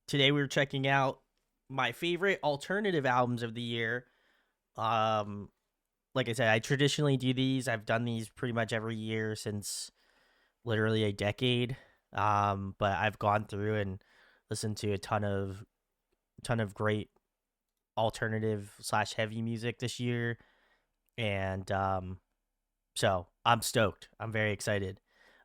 Today we're checking out my favorite alternative albums of the year. Um, like I said, I traditionally do these. I've done these pretty much every year since literally a decade. But I've gone through and listened to a ton of great alternative slash heavy music this year, and so I'm stoked. I'm very excited.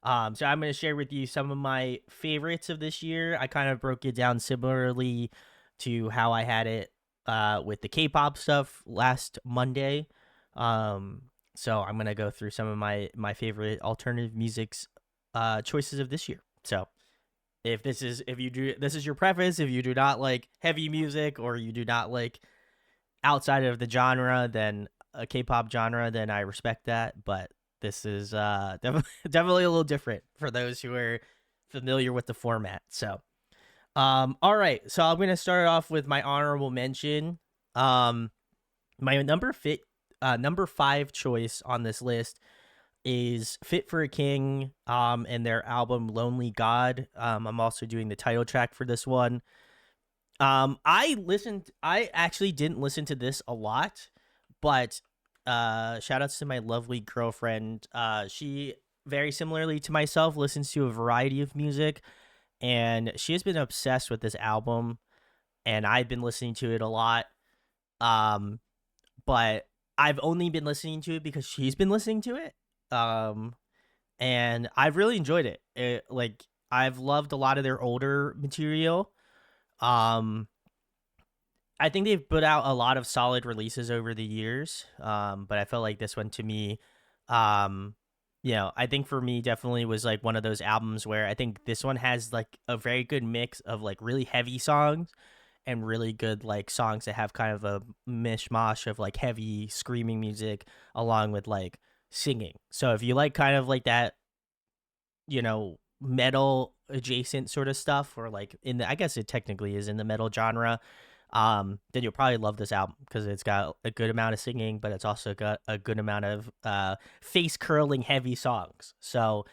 So I'm going to share with you some of my favorites of this year. I kind of broke it down similarly to how I had it with the K-pop stuff last Monday. So I'm going to go through some of my favorite alternative music's choices of this year. So if this is your preference, if you do not like heavy music or you do not like outside of the genre, then a K-pop genre, then I respect that. But this is definitely a little different for those who are familiar with the format. So, all right. So I'm gonna start off with my honorable mention. My number five choice on this list is Fit for a King, and their album Lonely God. I'm also doing the title track for this one. I actually didn't listen to this a lot, but shout outs to my lovely girlfriend. She, very similarly to myself, listens to a variety of music, and she has been obsessed with this album, and I've been listening to it a lot. Um, but I've only been listening to it because she's been listening to it. Um, and I've really enjoyed it. Like I've loved a lot of their older material. Um, I think they've put out a lot of solid releases over the years. But I felt like this one to me, um, I think for me definitely was like one of those albums where I think this one has like a very good mix of like really heavy songs and really good like songs that have kind of a mishmash of like heavy screaming music along with like singing. So if you like kind of like that, metal adjacent sort of stuff, or like I guess it technically is in the metal genre, then you'll probably love this album because it's got a good amount of singing, but it's also got a good amount of face curling heavy songs. So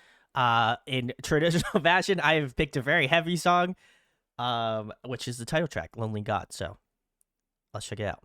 in traditional fashion, I have picked a very heavy song, which is the title track, Lonely God. So let's check it out.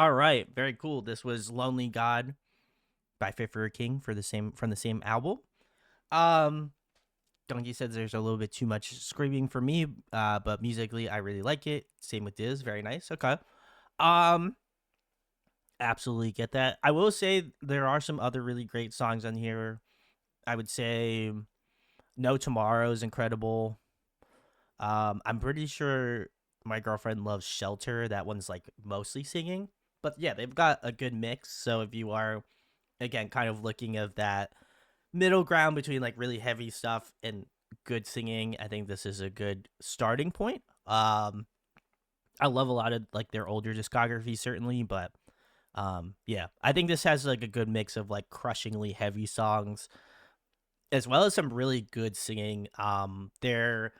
All right, very cool. This was Lonely God by Fit for a King for the same from the same album. Um, Donkey says there's a little bit too much screaming for me, but musically I really like it. Same with Diz, very nice. Okay. Um, Absolutely get that. I will say there are some other really great songs on here. I would say No Tomorrow is incredible. I'm pretty sure My Girlfriend Loves Shelter. That one's like mostly singing, but yeah, they've got a good mix. So if you are again kind of looking at that middle ground between like really heavy stuff and good singing, I think this is a good starting point. I love a lot of like their older discography certainly, but yeah, I think this has like a good mix of like crushingly heavy songs as well as some really good singing. Their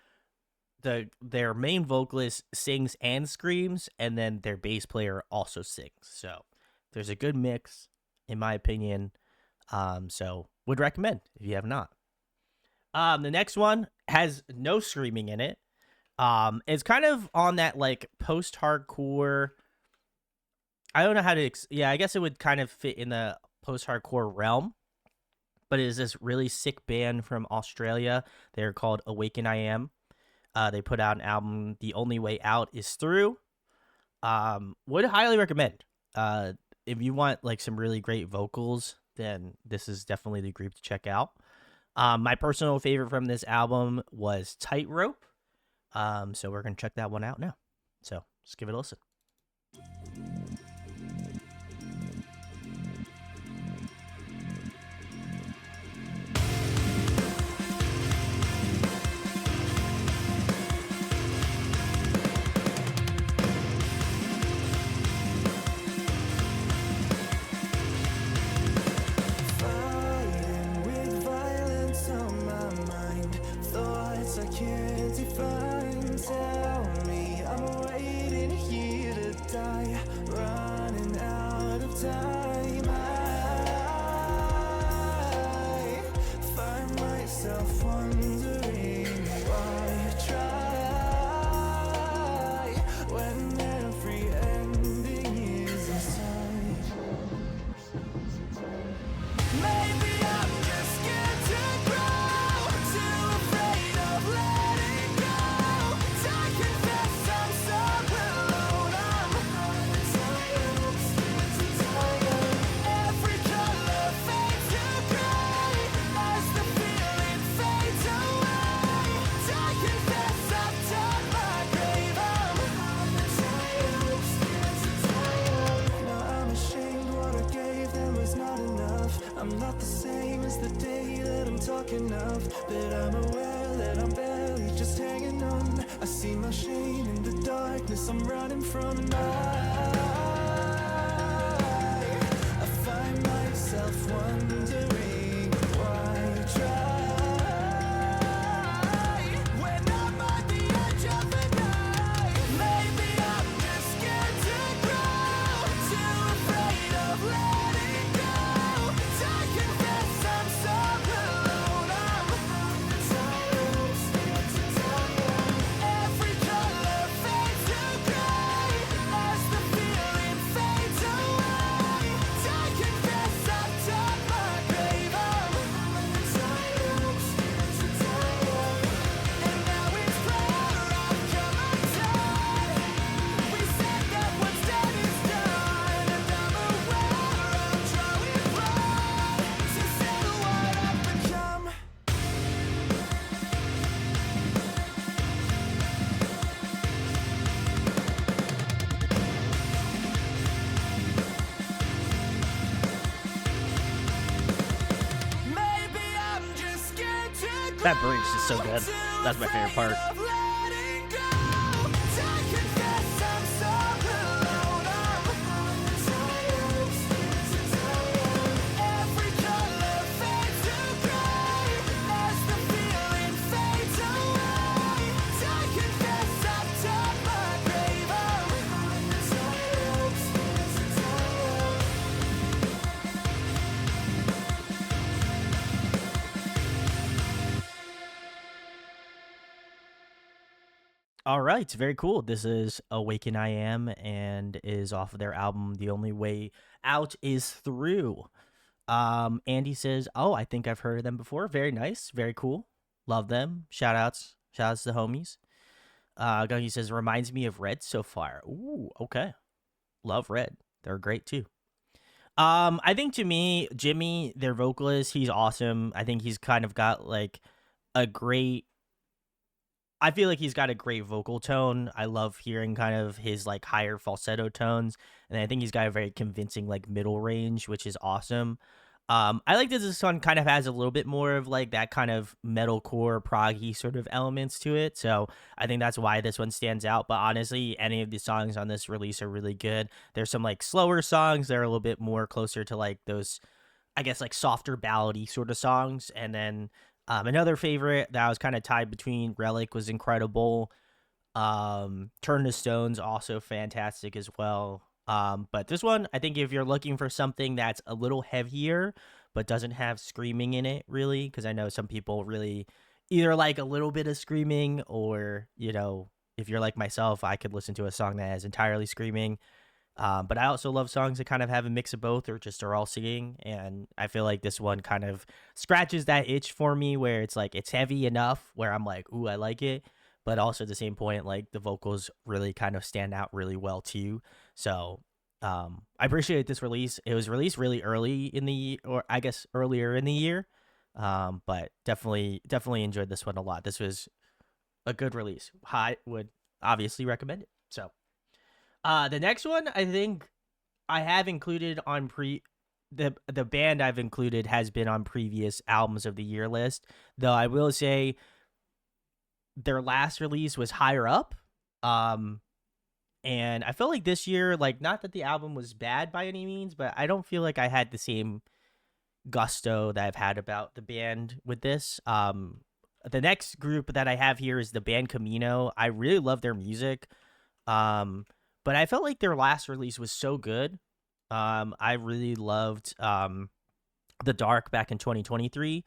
main vocalist sings and screams, and then their bass player also sings. So there's a good mix, in my opinion. So would recommend if you have not. The next one has no screaming in it. It's kind of on that like post-hardcore. I don't know how to. Yeah, I guess it would kind of fit in the post-hardcore realm. But it is this really sick band from Australia. They're called Awaken I Am. They put out an album, The Only Way Out Is Through. Would highly recommend. If you want like some really great vocals, then this is definitely the group to check out. My personal favorite from this album was Tightrope. So we're gonna check that one out now. So let's give it a listen. Fighting with violence on my mind, thoughts I can't define. Tell me I'm waiting here to die, running out of time. I find myself wondering why try when every ending is inside. Maybe I'm just scared to grow, too afraid of letting go. I confess I'm so alone, I'm tired. Every color fades to gray as the feeling fades away. I confess I've dug my grave, I'm tired. Now I'm ashamed what I gave them was not enough. I'm not the same as the day that I'm talking of, but I'm aware that I'm barely just hanging on. I see my shame in the darkness I'm running from. I find myself wondering why try when I'm at the edge of the night. Maybe I'm just scared to grow, too afraid of letting go. I confess I'm so alone, I'm tired. Every color fades to gray as the feeling fades away. I confess I've dug my grave, I'm tired. And now it's clear I've come undone. We said that what's dead is done, and I'm aware I'm drawing blood to settle what I've become. Maybe I'm just scared to grow. That bridge is so good. That's my favorite part. All right, very cool. This is Awaken I Am and is off of their album The Only Way Out Is Through. Andy says, "Oh, I think I've heard of them before. Very nice, very cool. Love them. Shout outs to the homies." Gungy says, "Reminds me of Red so far." Ooh, okay. Love Red. They're great too. I think to me, Jimmy, their vocalist, he's awesome. I think he's kind of got like a great I feel like he's got a great vocal tone. I love hearing kind of his like higher falsetto tones, and I think he's got a very convincing like middle range, which is awesome. I like that this one kind of has a little bit more of like that kind of metalcore proggy sort of elements to it. So I think that's why this one stands out. But honestly, any of the songs on this release are really good. There's some like slower songs that are a little bit more closer to like those I guess like softer ballady sort of songs. And then another favorite that I was kind of tied between Relic was incredible. Turn to Stone's also fantastic as well. But this one, I think if you're looking for something that's a little heavier but doesn't have screaming in it, really, because I know some people really either like a little bit of screaming or, if you're like myself, I could listen to a song that has entirely screaming. But I also love songs that kind of have a mix of both or just are all singing. And I feel like this one kind of scratches that itch for me where it's like it's heavy enough where I'm like, ooh, I like it. But also at the same point, like the vocals really kind of stand out really well too. So I appreciate this release. It was released really early in the or I guess earlier in the year. But definitely enjoyed this one a lot. This was a good release. I would obviously recommend it. So the next one I think I have included on the band I've included has been on previous albums of the year list. Though I will say their last release was higher up. And I feel like this year, like not that the album was bad by any means, but I don't feel like I had the same gusto that I've had about the band with this. The next group that I have here is the band Camino. I really love their music. But I felt like their last release was so good. I really loved The Dark back in 2023,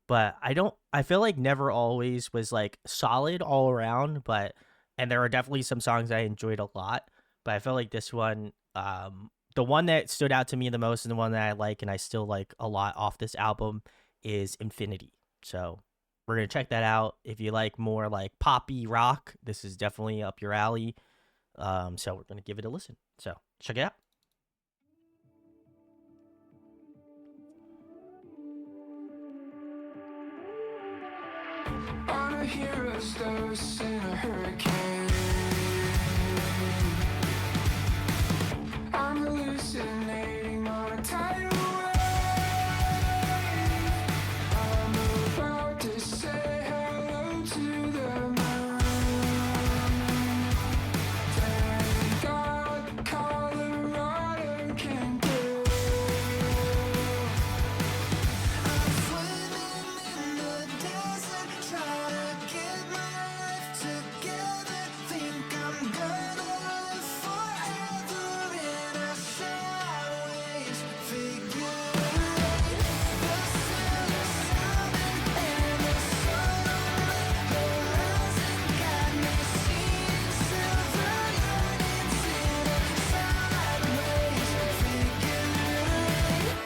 but I feel like Never Always was like solid all around, and there are definitely some songs I enjoyed a lot, but I felt like this one, the one that stood out to me the most and the one that I like and I still like a lot off this album is Infinity. So we're going to check that out. If you like more like poppy rock, this is definitely up your alley. So we're gonna give it a listen. So check it out. On a hero's dose in a hurricane, I'm hallucinating on a tidal wave. I'm about to say hello to the moon. Thank God Colorado can do. I'm swimming in the desert, trying to get my life together. Think I'm gonna live forever in a sideways figure eight. The sun is shining and the sunlit horizon got me seeing silver linings in a sideways figure eight.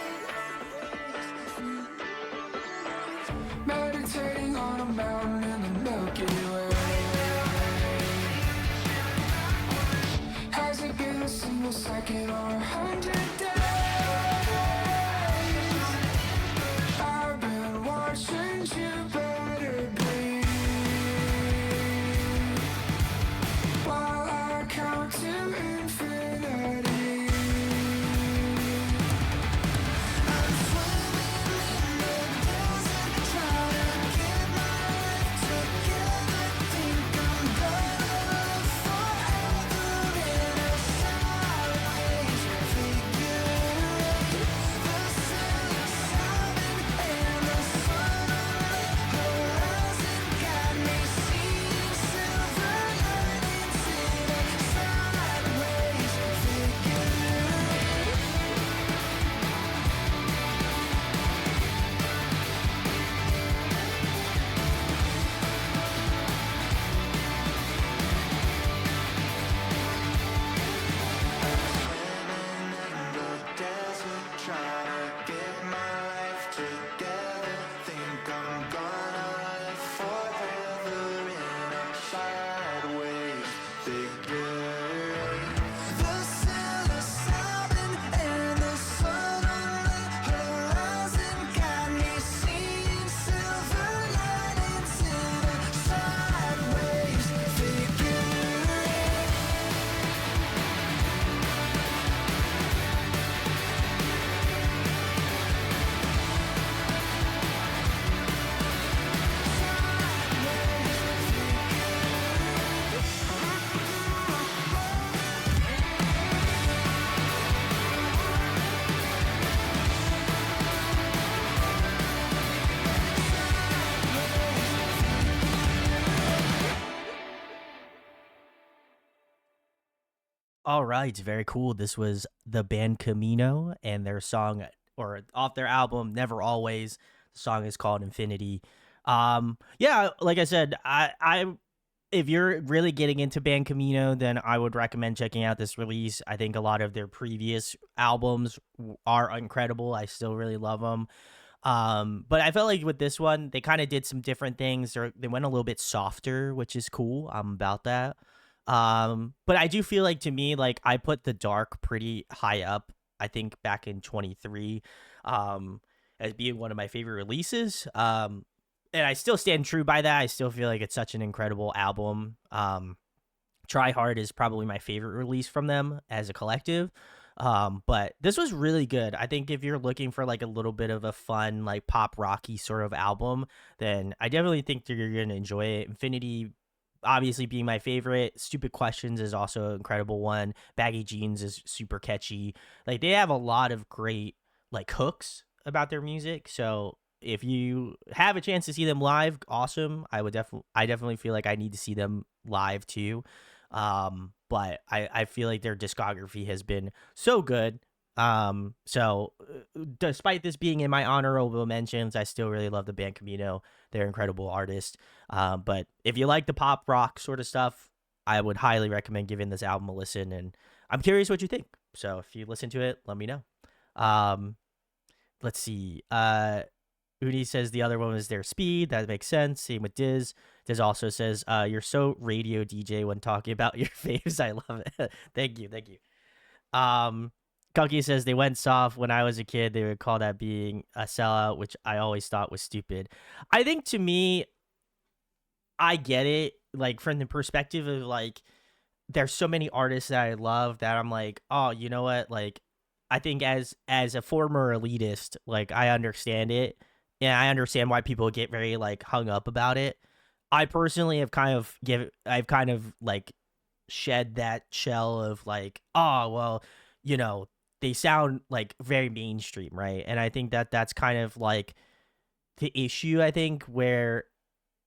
Meditating on a mountain in the Milky Way. Has it been a single second or 100 days? I've been watching you better bleed while I count to infinity. I'm swimming in the desert, trying to get my life together. Think I'm gonna live forever in a sideways figure eight. The sun is shining and the sunlit horizon got me seeing silver linings in a sideways figure eight. The psilocybin and the sun on the horizon got me seeing silver linings in a sideways figure. All right, very cool. This was the band Camino and their song, or off their album Never Always. The song is called Infinity. Yeah, like I said, I if you're really getting into band Camino, then I would recommend checking out this release. I think a lot of their previous albums are incredible. I still really love them. But I felt like with this one, they kind of did some different things, or they went a little bit softer, which is cool. I'm about that. But I do feel like, to me, like, I put the dark pretty high up. I think back in 23, um, as being one of my favorite releases. And I still stand true by that. I still feel like it's such an incredible album. Try Hard is probably my favorite release from them as a collective. But this was really good. I think if you're looking for like a little bit of a fun, like pop rocky sort of album, then I definitely think that you're gonna enjoy it. Infinity obviously being my favorite. Stupid Questions is also an incredible one. Baggy Jeans is super catchy. Like, they have a lot of great like hooks about their music. So if you have a chance to see them live, awesome. I definitely feel like I need to see them live too. But I feel like their discography has been so good. Despite this being in my honorable mentions, I still really love the band Camino. They're incredible artists. But if you like the pop rock sort of stuff, I would highly recommend giving this album a listen. And I'm curious what you think. So if you listen to it, let me know. Um, let's see. Udi says the other one was their Speed. That makes sense. Same with Diz. Diz also says, you're so radio DJ when talking about your faves. I love it. Thank you. Thank you. Um, Kunky says they went soft. When I was a kid, they would call that being a sellout, which I always thought was stupid. I think, to me, I get it. Like, from the perspective of like, there's so many artists that I love that I'm like, oh, you know what? Like, I think as a former elitist, like, I understand it. And I understand why people get very like hung up about it. I personally I've kind of like shed that shell of like, oh, well, you know, they sound like very mainstream, right? And I think that that's kind of like the issue, I think, where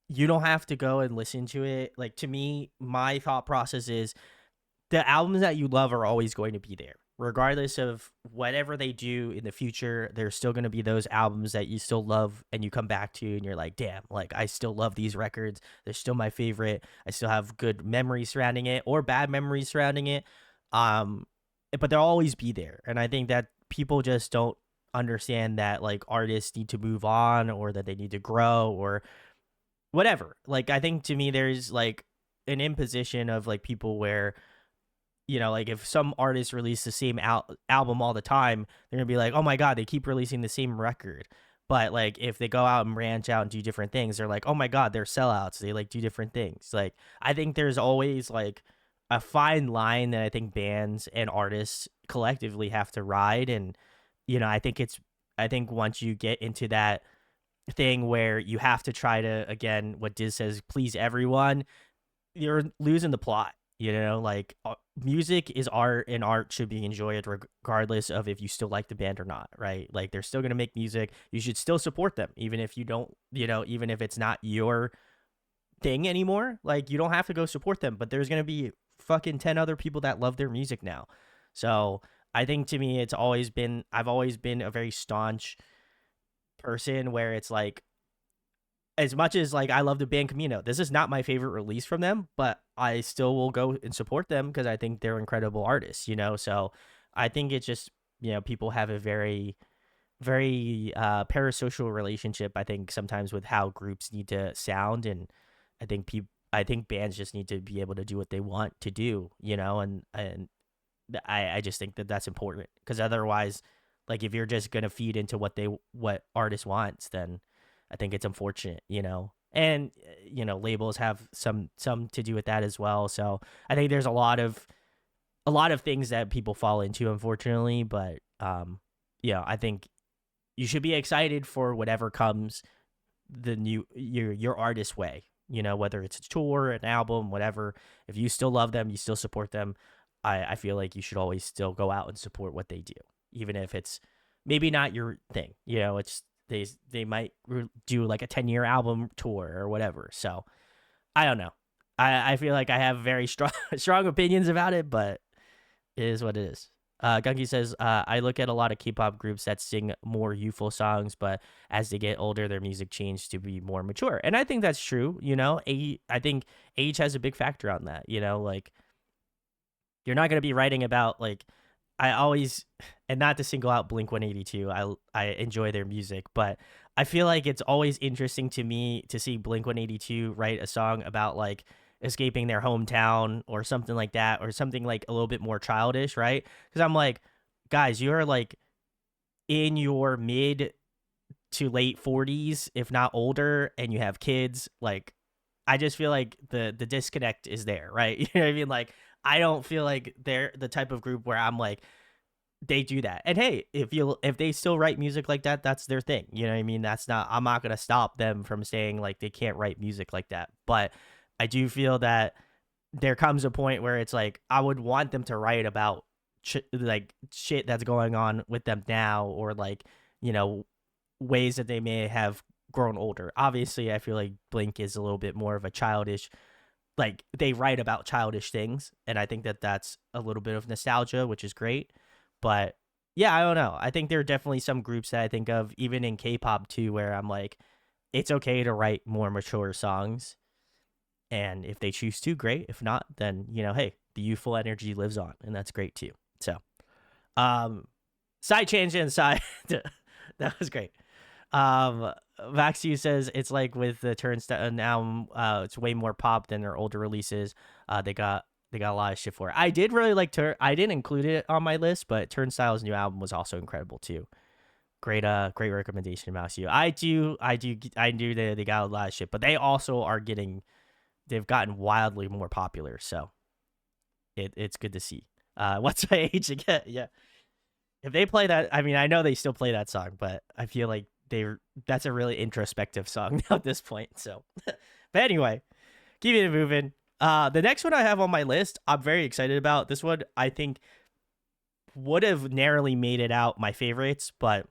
you don't have to go and listen to it. Like, to me, my thought process is the albums that you love are always going to be there. Regardless of whatever they do in the future, there's still going to be those albums that you still love and you come back to and you're like, damn, like, I still love these records. They're still my favorite. I still have good memories surrounding it, or bad memories surrounding it. Um, but they'll always be there. And I think that people just don't understand that like artists need to move on, or that they need to grow, or whatever. Like, I think, to me, there's like an imposition of like people where, like, if some artists release the same album all the time, they're gonna be like, oh my god, they keep releasing the same record. But like, if they go out and branch out and do different things, they're like, oh my god, they're sellouts. They like do different things. Like, I think there's always like a fine line that I think bands and artists collectively have to ride. And I think once you get into that thing where you have to try to, again, what Diz says, please everyone, you're losing the plot. Like, music is art, and art should be enjoyed regardless of if you still like the band or not, right? Like, they're still going to make music. You should still support them, even if you don't, even if it's not your thing anymore. Like, you don't have to go support them, but there's going to be fucking 10 other people that love their music now. So I think, to me, I've always been a very staunch person where it's like, as much as like I love the band Camino, this is not my favorite release from them, but I still will go and support them because I think they're incredible artists. So I think it's just, people have a very, very parasocial relationship, I think, sometimes, with how groups need to sound. And I think I think bands just need to be able to do what they want to do, and I just think that that's important because otherwise, like if you're just gonna feed into what artist wants, then I think it's unfortunate, And labels have some to do with that as well. So I think there's a lot of things that people fall into, unfortunately. But I think you should be excited for whatever comes the new your artist's way. Whether it's a tour, an album, whatever. If you still love them, you still support them. I feel like you should always still go out and support what they do, even if it's maybe not your thing. It's they might do like a 10-year album tour or whatever. So I don't know. I feel like I have very strong strong opinions about it, but it is what it is. Gunky says, I look at a lot of K-pop groups that sing more youthful songs, but as they get older, their music changed to be more mature. And I think that's true. I think age has a big factor on that. Like you're not going to be writing about like I always and not to single out Blink 182. I enjoy their music, but I feel like it's always interesting to me to see Blink 182 write a song about like escaping their hometown or something like that, or something like a little bit more childish, right? Because I'm like, guys, you're like in your mid to late 40s, if not older, and you have kids. Like, I just feel like the disconnect is there, right? You know what I mean? Like, I don't feel like they're the type of group where I'm like, they do that. And hey, if they still write music like that, that's their thing. You know what I mean? I'm not gonna stop them from saying like they can't write music like that. But I do feel that there comes a point where it's like I would want them to write about like shit that's going on with them now, or like ways that they may have grown older. Obviously, I feel like Blink is a little bit more of a childish, like they write about childish things, and I think that that's a little bit of nostalgia, which is great. But yeah, I don't know. I think there are definitely some groups that I think of, even in K-pop too, where I'm like, it's okay to write more mature songs, and if they choose to, great. If not, then hey, the youthful energy lives on, and that's great too. So, side change inside. That was great. Vaxu says it's like with the Turnstile album, it's way more pop than their older releases. They got a lot of shit for it. I did really like I didn't include it on my list, but Turnstile's new album was also incredible too. Great recommendation, Vaxu. I knew they got a lot of shit, but they also they've gotten wildly more popular. So it's good to see. What's my age again? Yeah. If they play that, I mean, I know they still play that song, but I feel like that's a really introspective song now at this point. So, but anyway, keeping it moving. The next one I have on my list, I'm very excited about. This one I think would have narrowly made it out my favorites, but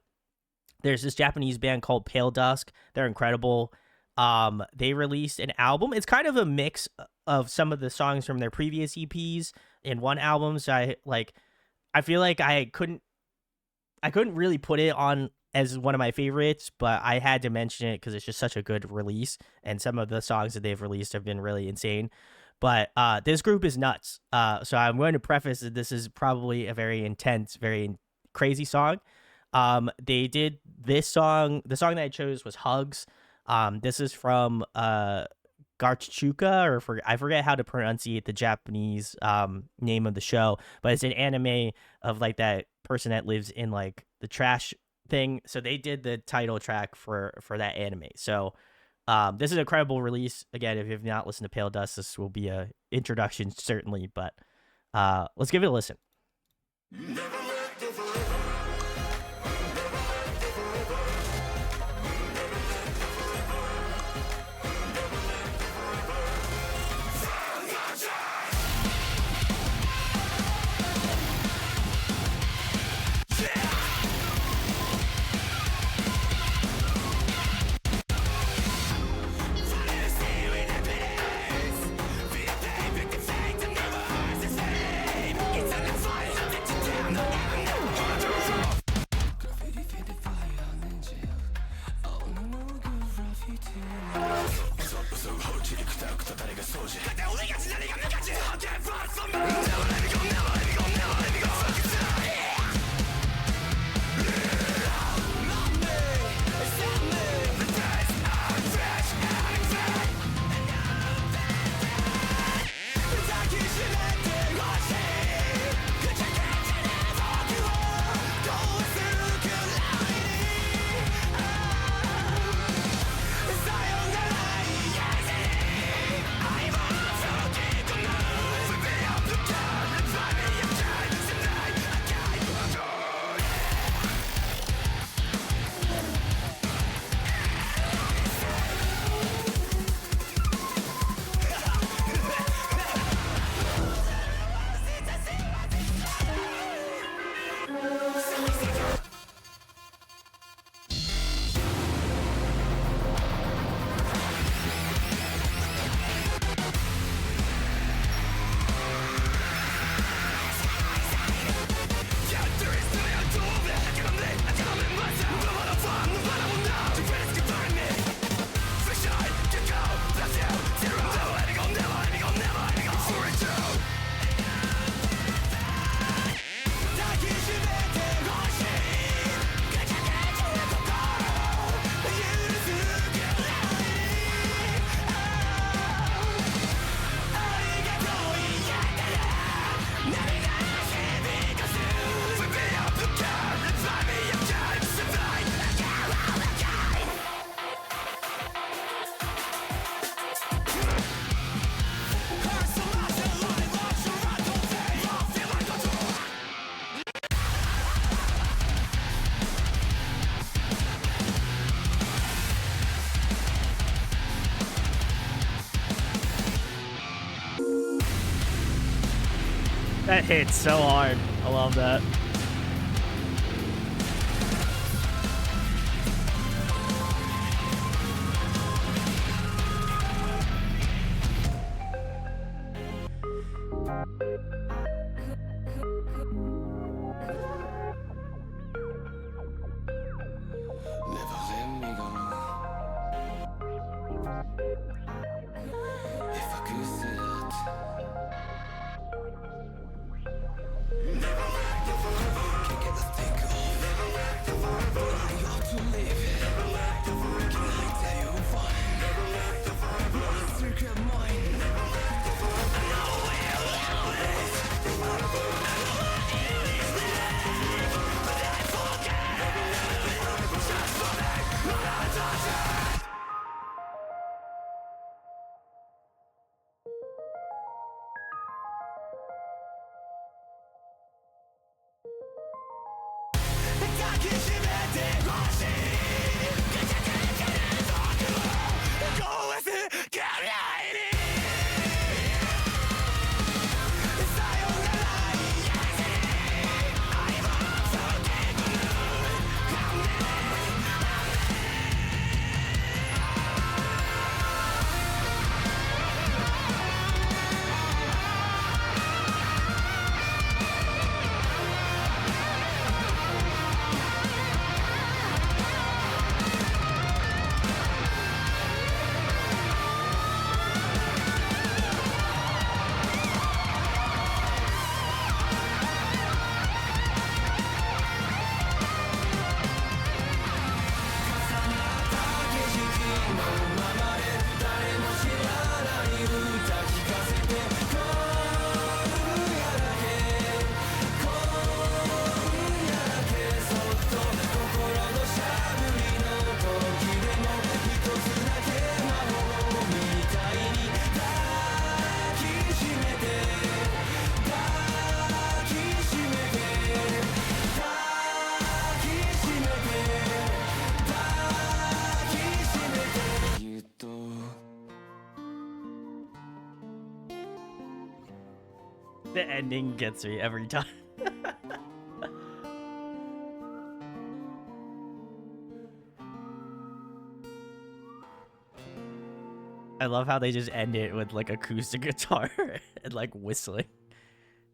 there's this Japanese band called Pale Dusk. They're incredible. They released an album. It's kind of a mix of some of the songs from their previous EPs in one album. So I feel like I couldn't really put it on as one of my favorites, but I had to mention it because it's just such a good release, and some of the songs that they've released have been really insane. But this group is nuts. So I'm going to preface that this is probably a very intense, very crazy song. They did this song. The song that I chose was Hugs. This is from Garchuka, or I forget how to pronunciate the Japanese name of the show, but it's an anime of like that person that lives in like the trash thing. So they did the title track for that anime. So this is an incredible release. Again, if you've not listened to Pale Dust, this will be a introduction certainly, but let's give it a listen. That hits so hard. I love that. Never let me go. If I could see it. Never let the forever. Can't get the think of. Never let the forever. You ought to live it. Never let the forever. Can I tell you why? Never let the forever. Secret mind. Never let the forever. I know we'll always. But I forget. Never let the forever. Just for me. I touch it. The ending gets me every time. I love how they just end it with like acoustic guitar and like whistling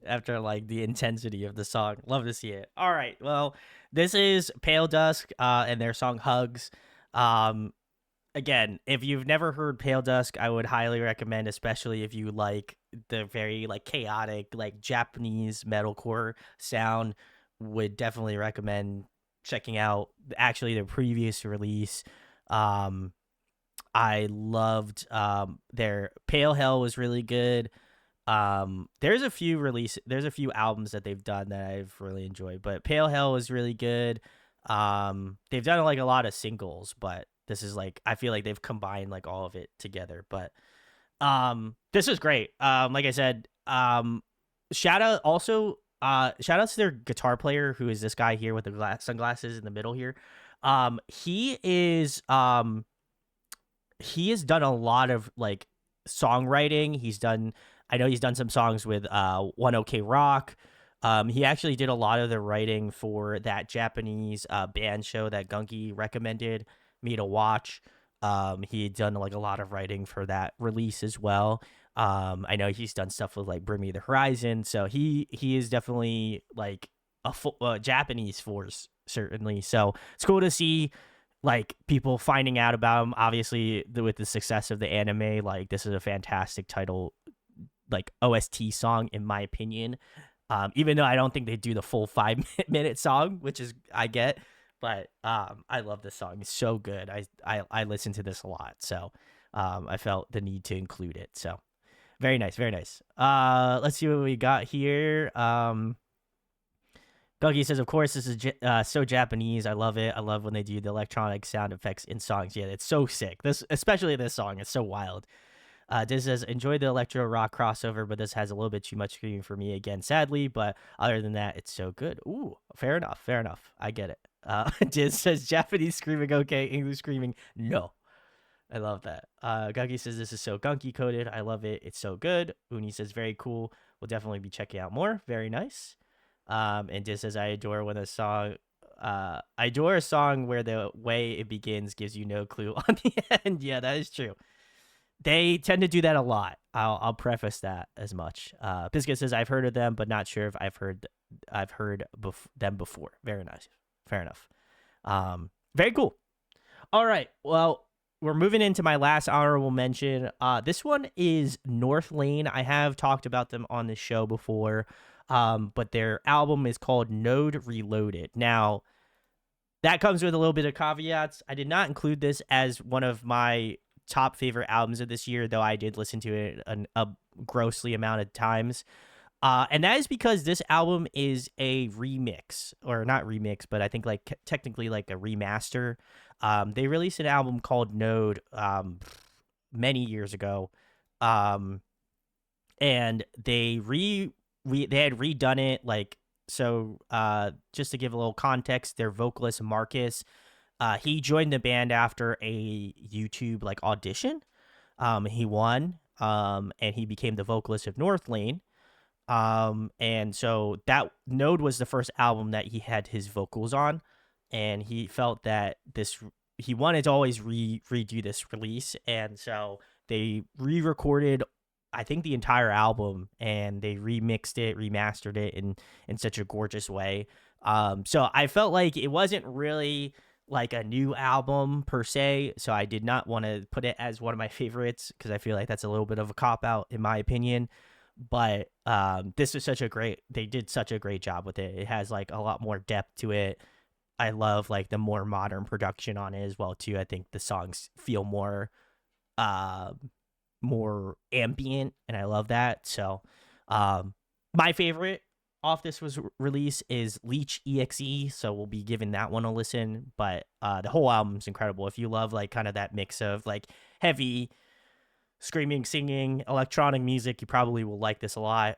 after like the intensity of the song. Love to see it. All right, well, this is Pale Dusk and their song Hugs. Um, Again, if you've never heard Pale Dusk, I would highly recommend, especially if you like the very like chaotic like Japanese metalcore sound. Would definitely recommend checking out actually their previous release. Um, I loved their Pale Hell was really good. There's a few albums that they've done that I've really enjoyed, but Pale Hell was really good. They've done like a lot of singles, but this is like I feel like they've combined like all of it together. But this is great. Like I said, shout out to their guitar player, who is this guy here with the sunglasses in the middle here. He is he has done a lot of like songwriting. I know he's done some songs with One OK Rock. He actually did a lot of the writing for that Japanese band show that Gunky recommended me to watch. He had done like a lot of writing for that release as well. I know he's done stuff with like Bring Me the Horizon, so he is definitely like a full Japanese force certainly. So it's cool to see like people finding out about him. Obviously, with the success of the anime, like this is a fantastic title, like OST song in my opinion. Even though I don't think they do the full 5 minute song, which is I get, but I love this song. It's so good. I listen to this a lot, so I felt the need to include it. So very nice, very nice. Let's see what we got here. Dougie says, of course, this is so Japanese. I love it. I love when they do the electronic sound effects in songs. Yeah, it's so sick. This, especially this song, it's so wild. Diz says, enjoy the electro rock crossover, but this has a little bit too much screaming for me again, sadly. But other than that, it's so good. Ooh, fair enough. Fair enough. I get it. Diz says, Japanese screaming, okay. English screaming, no. I love that. Gunky says this is so gunky coded. I love it. It's so good. Uni says very cool. We'll definitely be checking out more. Very nice. And just says I adore when a song. I adore a song where the way it begins gives you no clue on the end. Yeah, that is true. They tend to do that a lot. I'll preface that as much. Biscuit says I've heard of them, but not sure if I've heard them before. Very nice. Fair enough. Very cool. All right. Well, we're moving into my last honorable mention. This one is North Lane. I have talked about them on the show before, but their album is called Node Reloaded. Now, that comes with a little bit of caveats. I did not include this as one of my top favorite albums of this year, though I did listen to it a grossly amount of times. And that is because this album is a remix, or not remix, but I think like technically like a remaster. They released an album called Node many years ago, and they had redone it like so. Just to give a little context, their vocalist Marcus, he joined the band after a YouTube like audition. He won, and he became the vocalist of North Lane. And so that Node was the first album that he had his vocals on, and he felt that he wanted to always redo this release, and so they re-recorded I think the entire album, and they remixed it, remastered it in such a gorgeous way. So I felt like it wasn't really like a new album per se, so I did not want to put it as one of my favorites because I feel like that's a little bit of a cop out in my opinion. But this was they did such a great job with it. It has like a lot more depth to it. I love like the more modern production on it as well too. I think the songs feel more more ambient, and I love that. So my favorite off this was release is Leech EXE, so we'll be giving that one a listen. But the whole album's incredible. If you love like kind of that mix of like heavy screaming, singing, electronic music, you probably will like this a lot.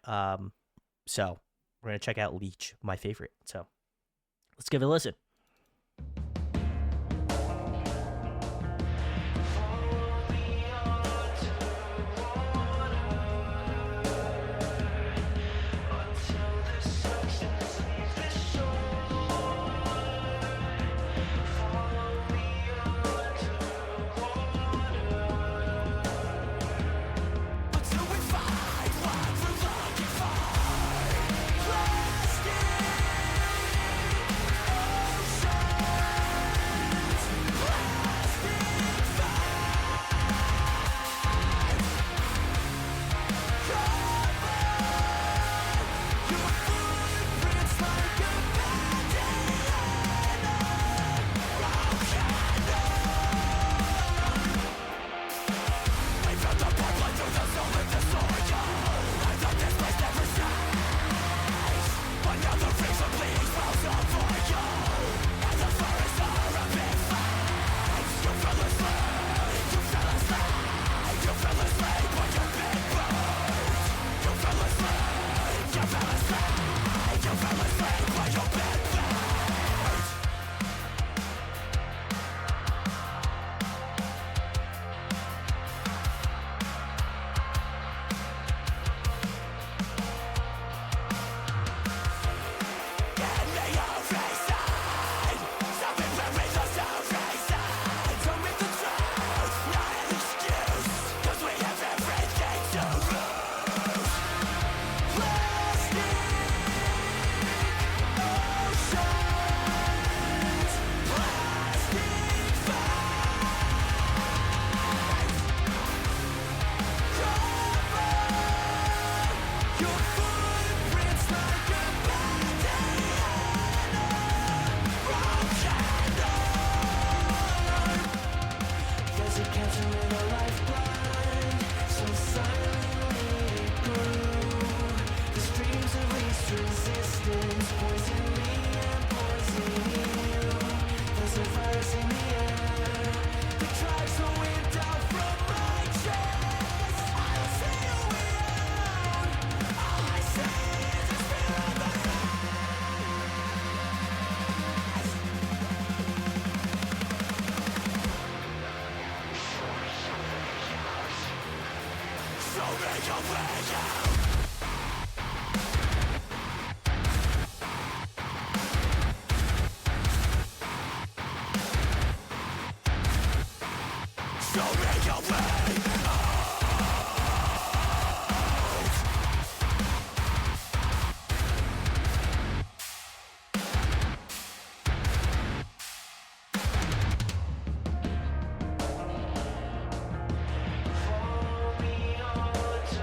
So we're gonna check out Leech, my favorite. So let's give it a listen.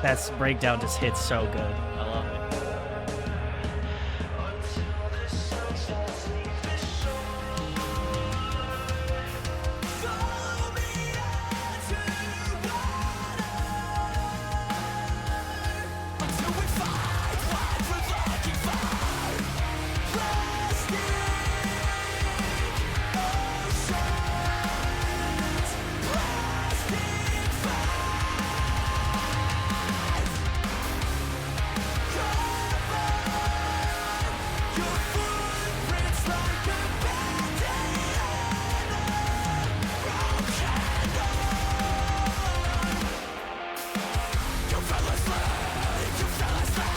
That breakdown just hits so good. I love it. Follow me underwater until we find what we're looking for. Plastic oceans, plastic fight. Cover your footprints like a bandit on a broken arm. You fell asleep, you fell asleep,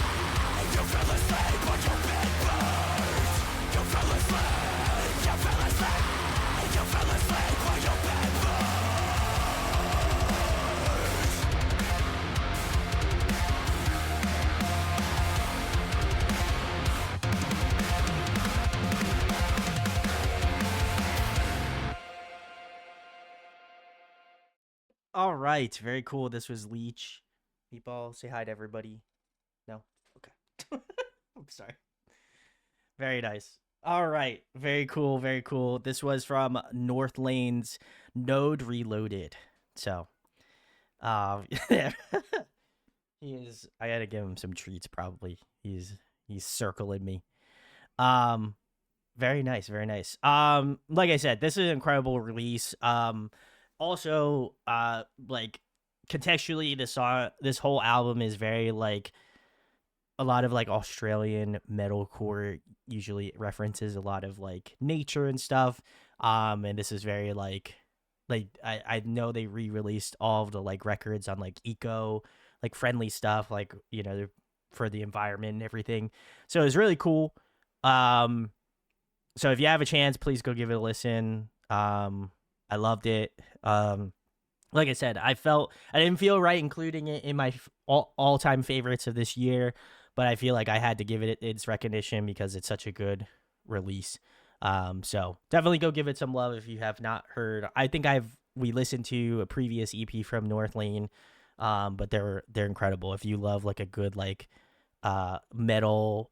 you fell asleep on your bed burns. You fell asleep, you fell asleep, you fell asleep on your bed burns. All right, very cool. This was Leech. Meatball, say hi to everybody. No? Okay. I'm sorry. Very nice. All right, very cool, very cool. This was from North Lane's Node Reloaded. So, yeah. He is. I gotta give him some treats. Probably. He's circling me. Um, very nice, very nice. Like I said, this is an incredible release. Also, like contextually, this whole album is very like a lot of like Australian metalcore. Usually references a lot of like nature and stuff. And this is very like I know they re-released all of the like records on like eco like friendly stuff, like for the environment and everything. So it was really cool. Um, so if you have a chance, please go give it a listen. I loved it. Like I said, I didn't feel right including it in my all-time favorites of this year, but I feel like I had to give it its recognition because it's such a good release. So definitely go give it some love if you have not heard. I think we listened to a previous EP from North Lane, but they're incredible. If you love like a good like metal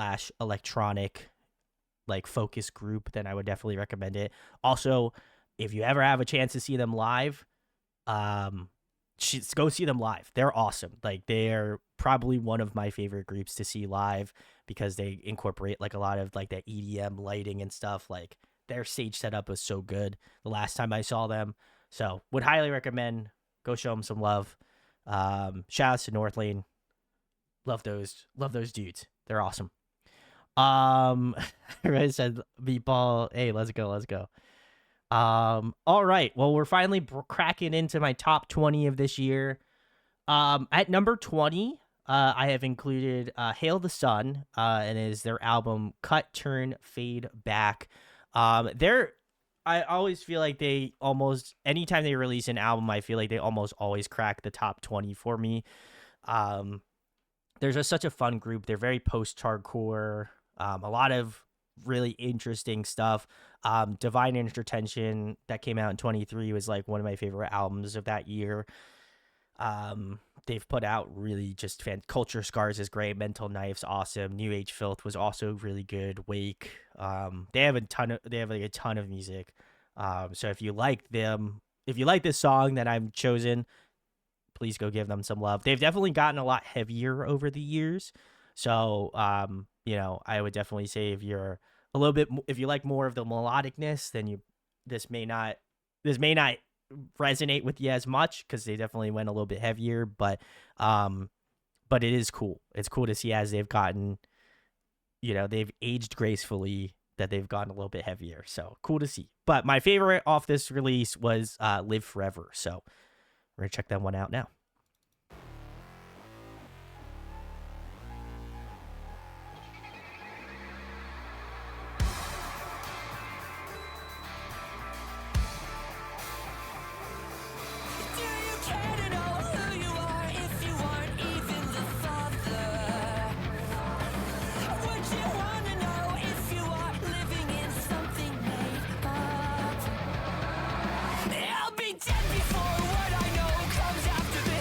/ electronic like focus group, then I would definitely recommend it. Also, if you ever have a chance to see them live, go see them live. They're awesome. Like they're probably one of my favorite groups to see live because they incorporate like a lot of like that EDM lighting and stuff. Like their stage setup was so good the last time I saw them. So would highly recommend. Go show them some love. Shout outs to North Lane. Love those dudes. They're awesome. Everybody said Meatball. Hey, let's go. All right. Well, we're finally cracking into my top 20 of this year. At number 20, I have included Hail the Sun, and is their album Cut, Turn, Fade, Back. I always feel like they almost anytime they release an album, I feel like they almost always crack the top 20 for me. They're just such a fun group. They're very post-hardcore. A lot of really interesting stuff. Divine Intertention that came out in 23 was like one of my favorite albums of that year. They've put out really just Culture Scars is great. Mental Knife's awesome. New Age Filth was also really good. Wake. They have like a ton of music. So if you like this song that I've chosen, please go give them some love. They've definitely gotten a lot heavier over the years. So, I would definitely say if you're if you like more of the melodicness, then this may not resonate with you as much because they definitely went a little bit heavier, but it is cool. It's cool to see as they've gotten, they've aged gracefully, that they've gotten a little bit heavier. So cool to see. But my favorite off this release was Live Forever. So we're going to check that one out now. Do you care to know who you are if you aren't even the father? Would you wanna know if you are living in something made up? I'll be dead before what I know comes after this.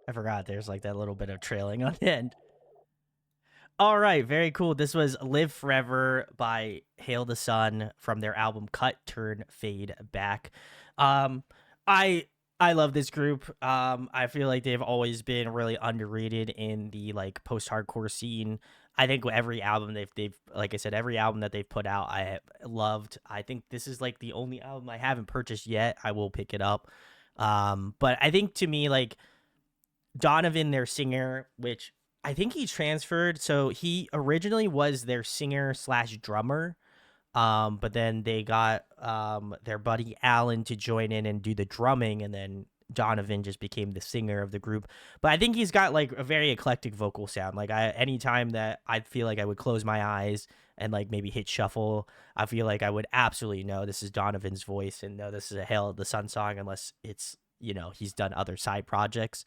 I forgot there's like that little bit of trailing on the end. All right, very cool. This was Live Forever by Hail the Sun from their album Cut Turn Fade Back. Um I I love this group. I feel like they've always been really underrated in the like post-hardcore scene. I think every album they've like I said, every album that they've put out I have loved. I think this is like the only album I haven't purchased yet. I will pick it up. But I think to me like Donovan, their singer, which I think he transferred. So he originally was their singer slash drummer. But then they got their buddy Alan to join in and do the drumming, and then Donovan just became the singer of the group. But I think he's got like a very eclectic vocal sound. Like anytime that I feel like I would close my eyes and like maybe hit shuffle, I feel like I would absolutely know this is Donovan's voice and know this is a Hail of the Sun song, unless it's he's done other side projects.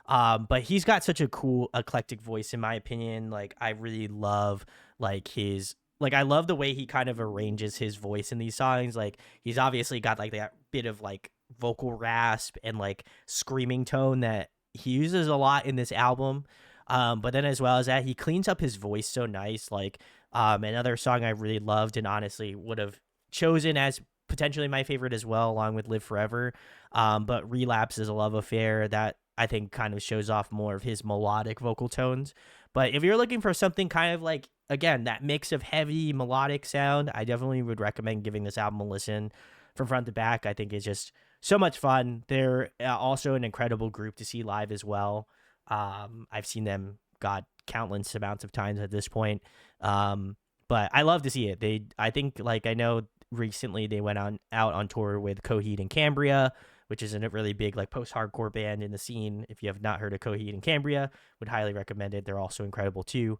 But he's got such a cool eclectic voice in my opinion. Like I really love like his like I love the way he kind of arranges his voice in these songs. Like he's obviously got like that bit of like vocal rasp and like screaming tone that he uses a lot in this album. But then as well as that, he cleans up his voice so nice. Like another song I really loved and honestly would have chosen as potentially my favorite as well, along with Live Forever. But Relapse is a Love Affair that I think kind of shows off more of his melodic vocal tones. But if you're looking for something kind of like, again, that mix of heavy melodic sound, I definitely would recommend giving this album a listen from front to back. I think it's just so much fun. They're also an incredible group to see live as well. I've seen them, God, countless amounts of times at this point. But I love to see it. I think, like, I know recently they went out on tour with Coheed and Cambria, which is a really big like post-hardcore band in the scene. If you have not heard of Coheed and Cambria, would highly recommend it. They're also incredible too.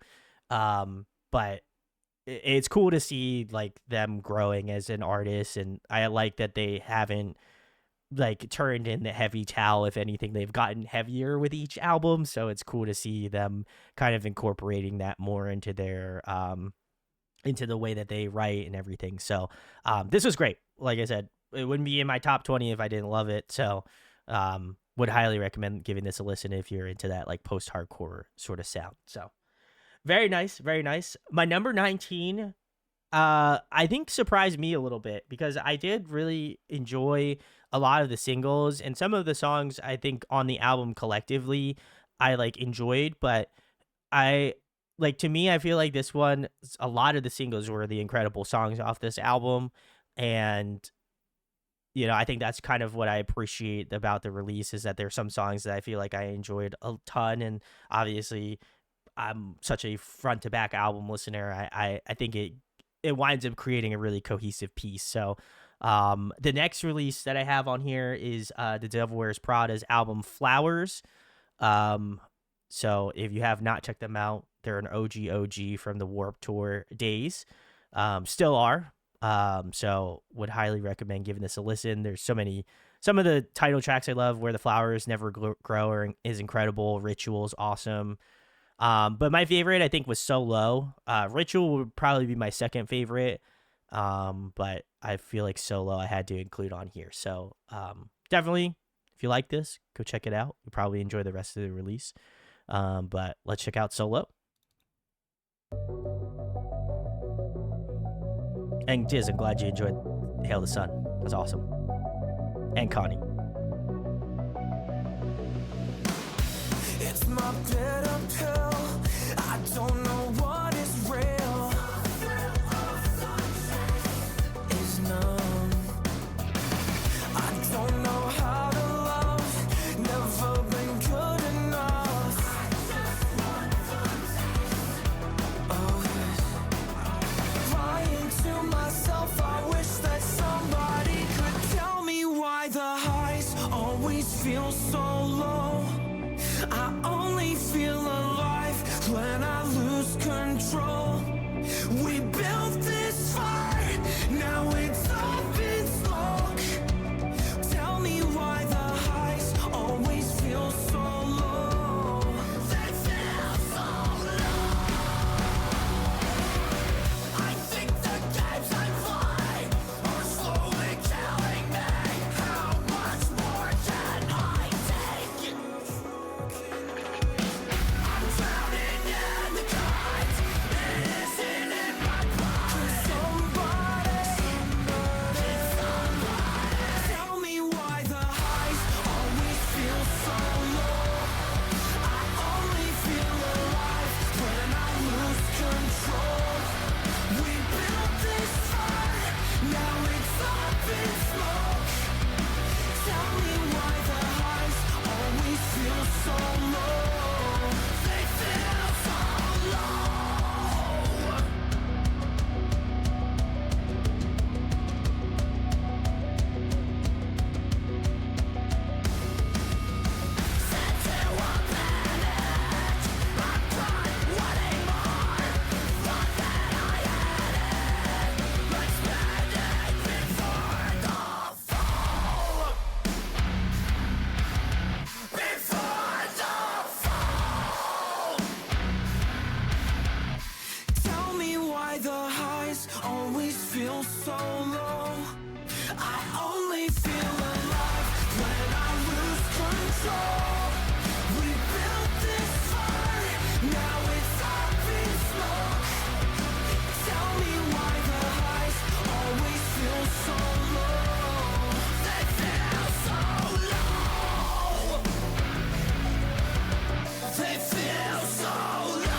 But it's cool to see like them growing as an artist, and I like that they haven't like turned in the heavy towel. If anything, they've gotten heavier with each album, so it's cool to see them kind of incorporating that more into their into the way that they write and everything. So this was great. Like I said, it wouldn't be in my top 20 if I didn't love it. So would highly recommend giving this a listen if you're into that like post-hardcore sort of sound. So very nice, very nice. My number 19 I think surprised me a little bit because I did really enjoy a lot of the singles, and some of the songs I think on the album collectively I like enjoyed, but I like, to me I feel like this one, a lot of the singles were the incredible songs off this album. And I think that's kind of what I appreciate about the release, is that there's some songs that I feel like I enjoyed a ton. And obviously I'm such a front to back album listener. I think it winds up creating a really cohesive piece. So the next release that I have on here is The Devil Wears Prada's album Flowers. So if you have not checked them out, they're an OG from the Warped Tour days. Still are. So would highly recommend giving this a listen. There's some of the title tracks I love. Where the Flowers Never Grow is incredible. Ritual's awesome. But my favorite I think was So Low. Ritual would probably be my second favorite. But I feel like So Low I had to include on here. So definitely, if you like this, go check it out. You'll probably enjoy the rest of the release. But let's check out So Low. And Diz, I'm glad you enjoyed Hail the Sun. That's awesome. And Connie. It's my bitter pill. I don't know what is real. Is numb. I don't know how to love. Never been good enough. Oh, lying to myself. I wish that somebody could tell me why the highs always feel so low. I only feel alive when I lose control. We built this fight, now it's up in smoke. Tell me why the highs always feel so low. They feel so low. I think the games I play are slowly killing me. How much more can I take? feel so low. I only feel alive when I lose control. We built this fire, now it's up in smoke. Tell me why the highs always feel so low. They feel so low. They feel so low.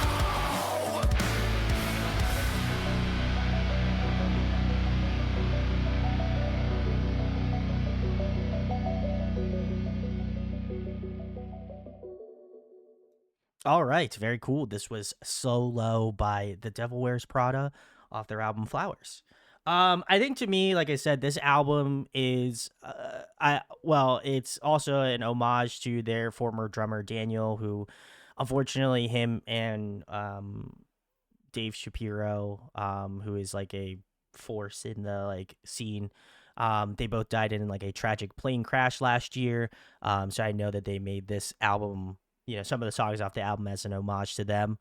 All right, very cool. This was Solo by The Devil Wears Prada off their album Flowers. I think to me, like I said, this album is it's also an homage to their former drummer Daniel, who unfortunately him and Dave Shapiro, who is like a force in the like scene. They both died in like a tragic plane crash last year. So I know that they made this album, some of the songs off the album as an homage to them,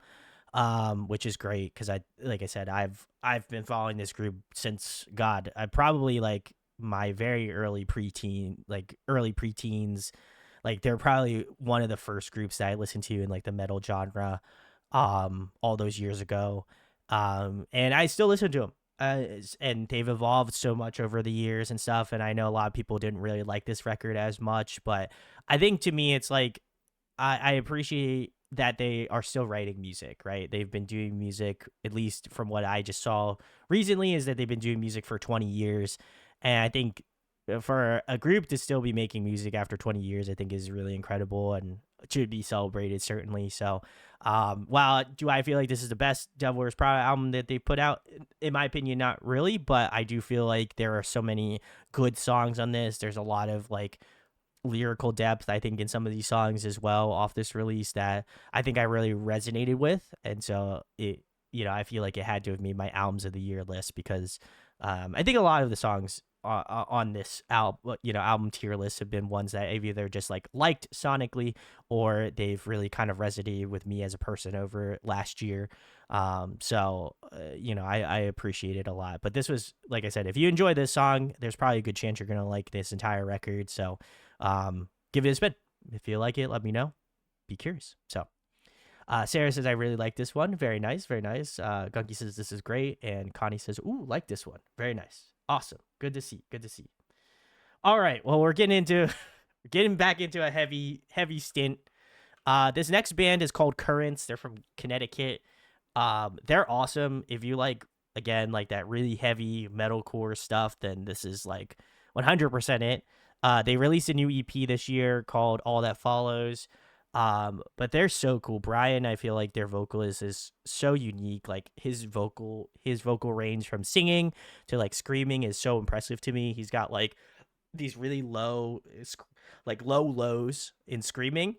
which is great because like I said, I've been following this group since I probably like my very early preteens. Like they're probably one of the first groups that I listened to in like the metal genre, all those years ago. And I still listen to them. And they've evolved so much over the years and stuff. And I know a lot of people didn't really like this record as much, but I think to me, it's like, I appreciate that they are still writing music, right? They've been doing music, at least from what I just saw recently, is that they've been doing music for 20 years. And I think for a group to still be making music after 20 years, I think is really incredible and should be celebrated, certainly. So, while do I feel like this is the best Devil Wears Prada album that they put out? In my opinion, not really, but I do feel like there are so many good songs on this. There's a lot of like lyrical depth, I think, in some of these songs as well off this release that I think I really resonated with. And so I feel like it had to have made my albums of the year list because I think a lot of the songs on this album tier list have been ones that I've either just like liked sonically or they've really kind of resonated with me as a person over last year. I appreciate it a lot. But this was, like I said, if you enjoy this song, there's probably a good chance you're going to like this entire record. So give it a spin. If you like it, let me know. Be curious. So Sarah says, I really like this one. Very nice. Very nice. Gunky says, this is great. And Connie says, ooh, like this one. Very nice. Awesome. Good to see. Good to see. All right. Well, we're getting back into a heavy stint. This next band is called Currents. They're from Connecticut. They're awesome. If you like, again, like that really heavy metalcore stuff, then this is like 100% it. They released a new EP this year called All That Follows. But they're so cool. Brian, I feel like their vocalist is so unique. Like his vocal range from singing to like screaming is so impressive to me. He's got like these really low lows in screaming,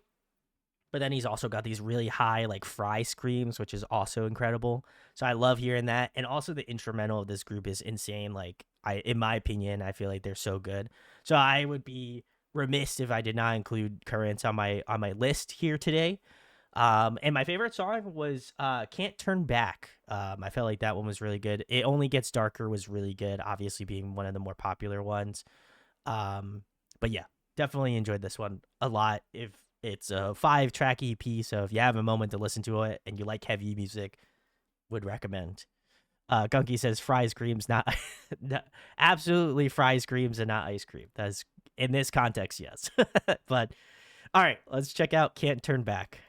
but then he's also got these really high like fry screams, which is also incredible. So I love hearing that. And also the instrumental of this group is insane. Like in my opinion, I feel like they're so good. So I would be remiss if I did not include Currents on my list here today. And my favorite song was Can't Turn Back. I felt like that one was really good. It Only Gets Darker was really good, obviously being one of the more popular ones. But yeah, definitely enjoyed this one a lot. If it's a 5-track EP, so if you have a moment to listen to it and you like heavy music, would recommend. Gunky says fries creams, not absolutely fries creams and not ice cream. That's in this context, yes. But all right, let's check out Can't Turn Back.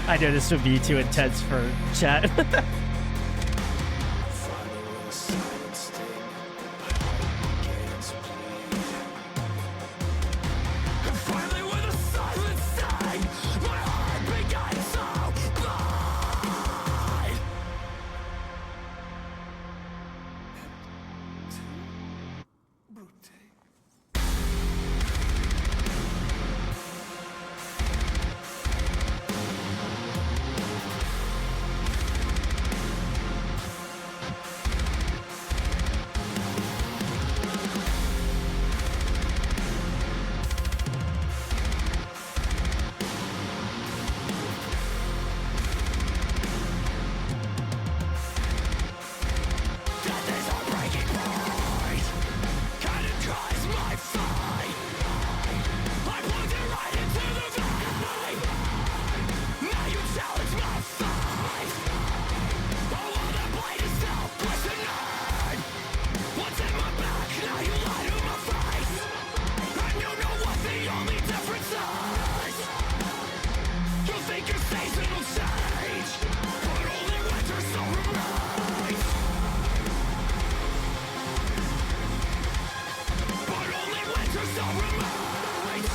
I know this would be too intense for chat. Finally with a silent sting, my heart began to bleed. Death is a breaking point. Cannon dries my fight. I plunged it right into the vein. Now you challenge my fight. Although the blade is still glistening. What's in my back? Now you lie to my face. And you know what the only difference is. You think your season will change, but only winter still remains. But only winter still remains.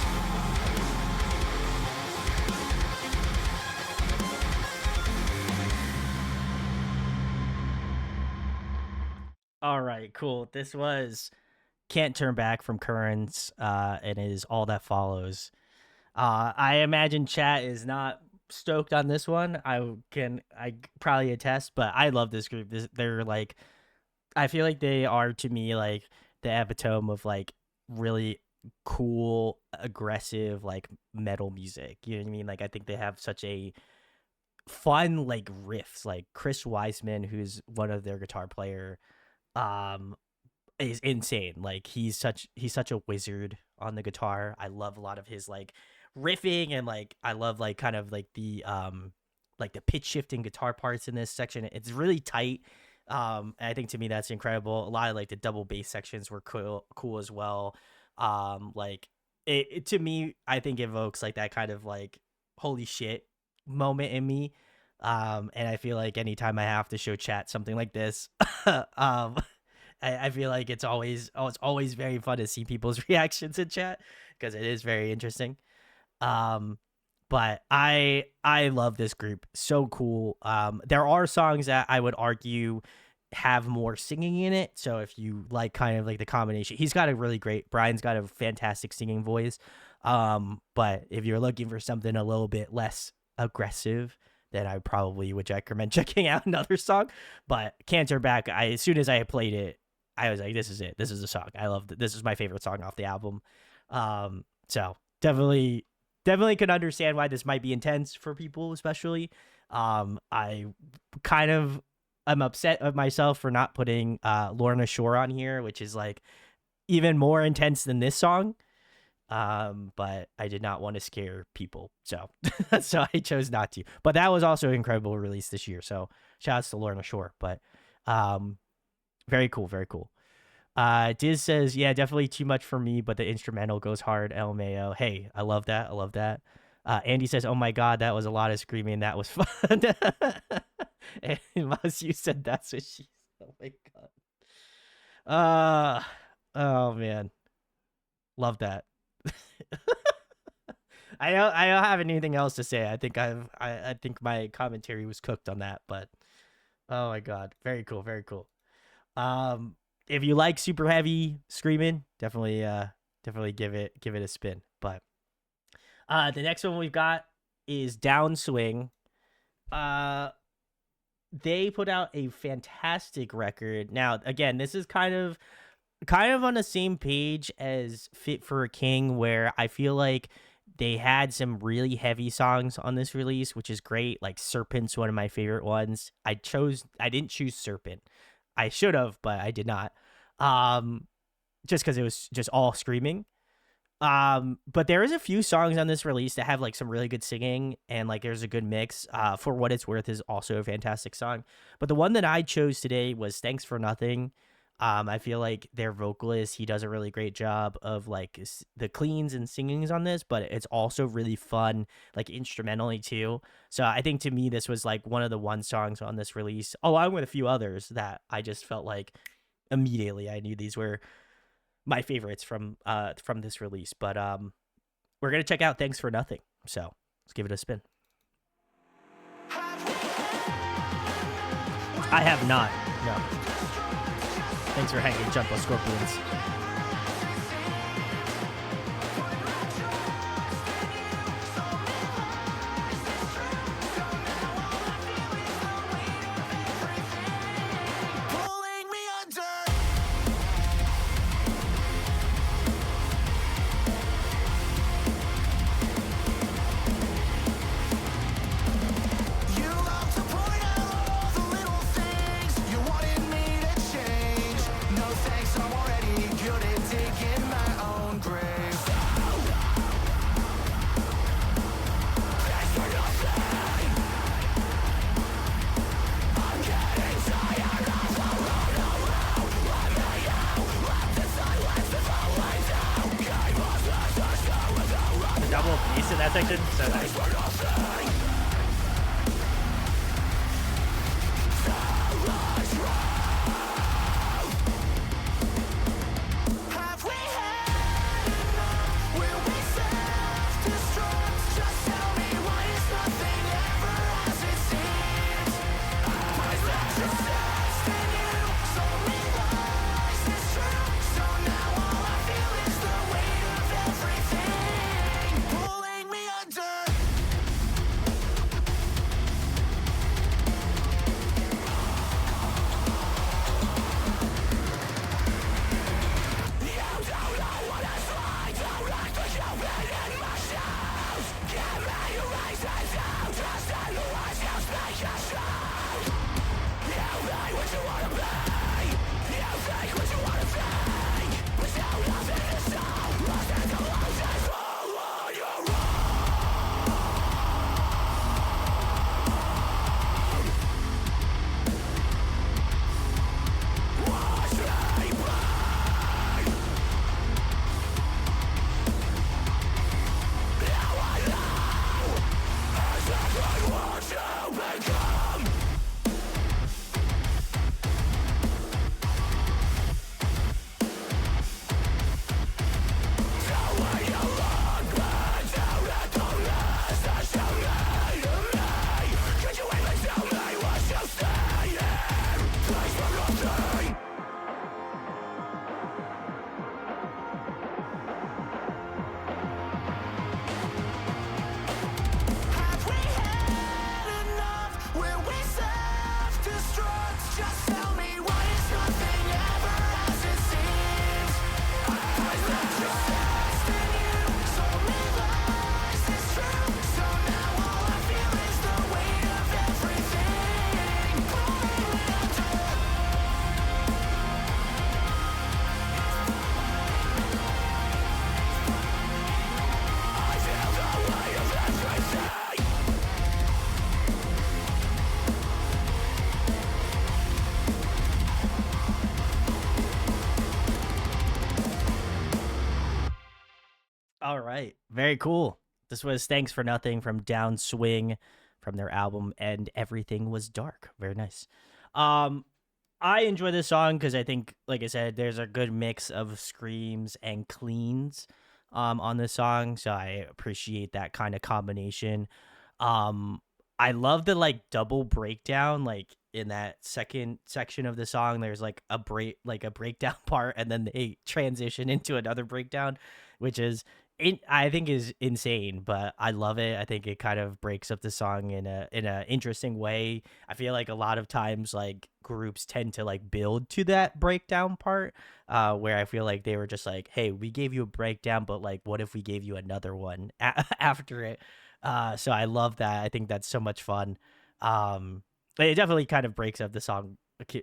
All right, cool. This was Can't Turn Back from Currents, and it is All That Follows. I imagine chat is not stoked on this one. I probably attest, but I love this group. They're like, I feel like they are to me like the epitome of like really cool, aggressive like metal music. You know what I mean? Like I think they have such a fun like riffs. Like Chris Weisman, who's one of their guitar player, um, is insane. Like he's such a wizard on the guitar. I love a lot of his like riffing, and like I love like kind of like the pitch shifting guitar parts in this section. It's really tight. And I think to me that's incredible. A lot of like the double bass sections were cool as well. Like it to me, I think evokes like that kind of like holy shit moment in me. And I feel like anytime I have to show chat something like this, um, I feel like it's always very fun to see people's reactions in chat because it is very interesting. Um, but I love this group. So cool. There are songs that I would argue have more singing in it. So if you like kind of like the combination, Brian's got a fantastic singing voice. But if you're looking for something a little bit less aggressive, then I probably would recommend checking out another song. But Cancer Back, as soon as I played it, I was like, this is it. This is the song. I love it. This is my favorite song off the album. So definitely could understand why this might be intense for people, especially. I kind of I'm upset of myself for not putting Lorna Shore on here, which is like even more intense than this song. But I did not want to scare people, so so I chose not to. But that was also an incredible release this year. So shout outs to Lorna Shore. But very cool, very cool. Diz says, yeah, definitely too much for me, but the instrumental goes hard. LMAO. Hey, I love that. I love that. Andy says, oh my God, that was a lot of screaming. That was fun. And Mouse, you said that's what she said. Oh my God. Oh man. Love that. I don't have anything else to say. I think my commentary was cooked on that, but oh my God. Very cool. Very cool. If you like super heavy screaming, definitely give it a spin. But the next one we've got is Downswing. They put out a fantastic record. Now, again, this is kind of on the same page as Fit for a King, where I feel like they had some really heavy songs on this release, which is great. Like Serpent's one of my favorite ones. I didn't choose Serpent. I should have, but I did not. Just because it was just all screaming. But there is a few songs on this release that have like some really good singing, and like there's a good mix. For What It's Worth is also a fantastic song. But the one that I chose today was Thanks for Nothing. I feel like their vocalist, he does a really great job of like the cleans and singings on this, but it's also really fun, like instrumentally too. So I think to me, this was like one of the one songs on this release, along with a few others that I just felt like immediately I knew these were my favorites from this release. But we're gonna check out "Thanks for Nothing." So let's give it a spin. I have not. No. Thanks for hanging, Jungle Scorpions. Pulling me under. You love to point out all the little things you wanted me to change. No thanks, I'm already good at digging my own grave. Thanks for nothing. I'm getting tired of the road around. Whether you left the silence is always down. Gave us answers to the The double bass in that section, so nice. for nothing. Have we had enough? Will we self-destruct? Just tell me why is nothing ever as it seems? I let you test in you, told me lies is true. So now all I feel is the weight of everything pulling me under. Have we had enough? Will we self-destruct? Just tell me why is nothing ever as it seems? I let you test in you, told me lies is true. So now all I feel is the weight of everything pulling me under. I feel the weight of everything. All right. Very cool. This was Thanks for Nothing from Downswing from their album And Everything Was Dark. Very nice. Um I enjoy this song because I think, like I said, there's a good mix of screams and cleans on this song. So I appreciate that kind of combination. Um I love the like double breakdown, like in that second section of the song, there's like a breakdown part and then they transition into another breakdown, which is I think is insane, but I love it. I think it kind of breaks up the song in a interesting way. I feel like a lot of times like groups tend to like build to that breakdown part, where I feel like they were just like, "Hey, we gave you a breakdown, but like, what if we gave you another one after it?" So I love that. I think that's so much fun. But it definitely kind of breaks up the song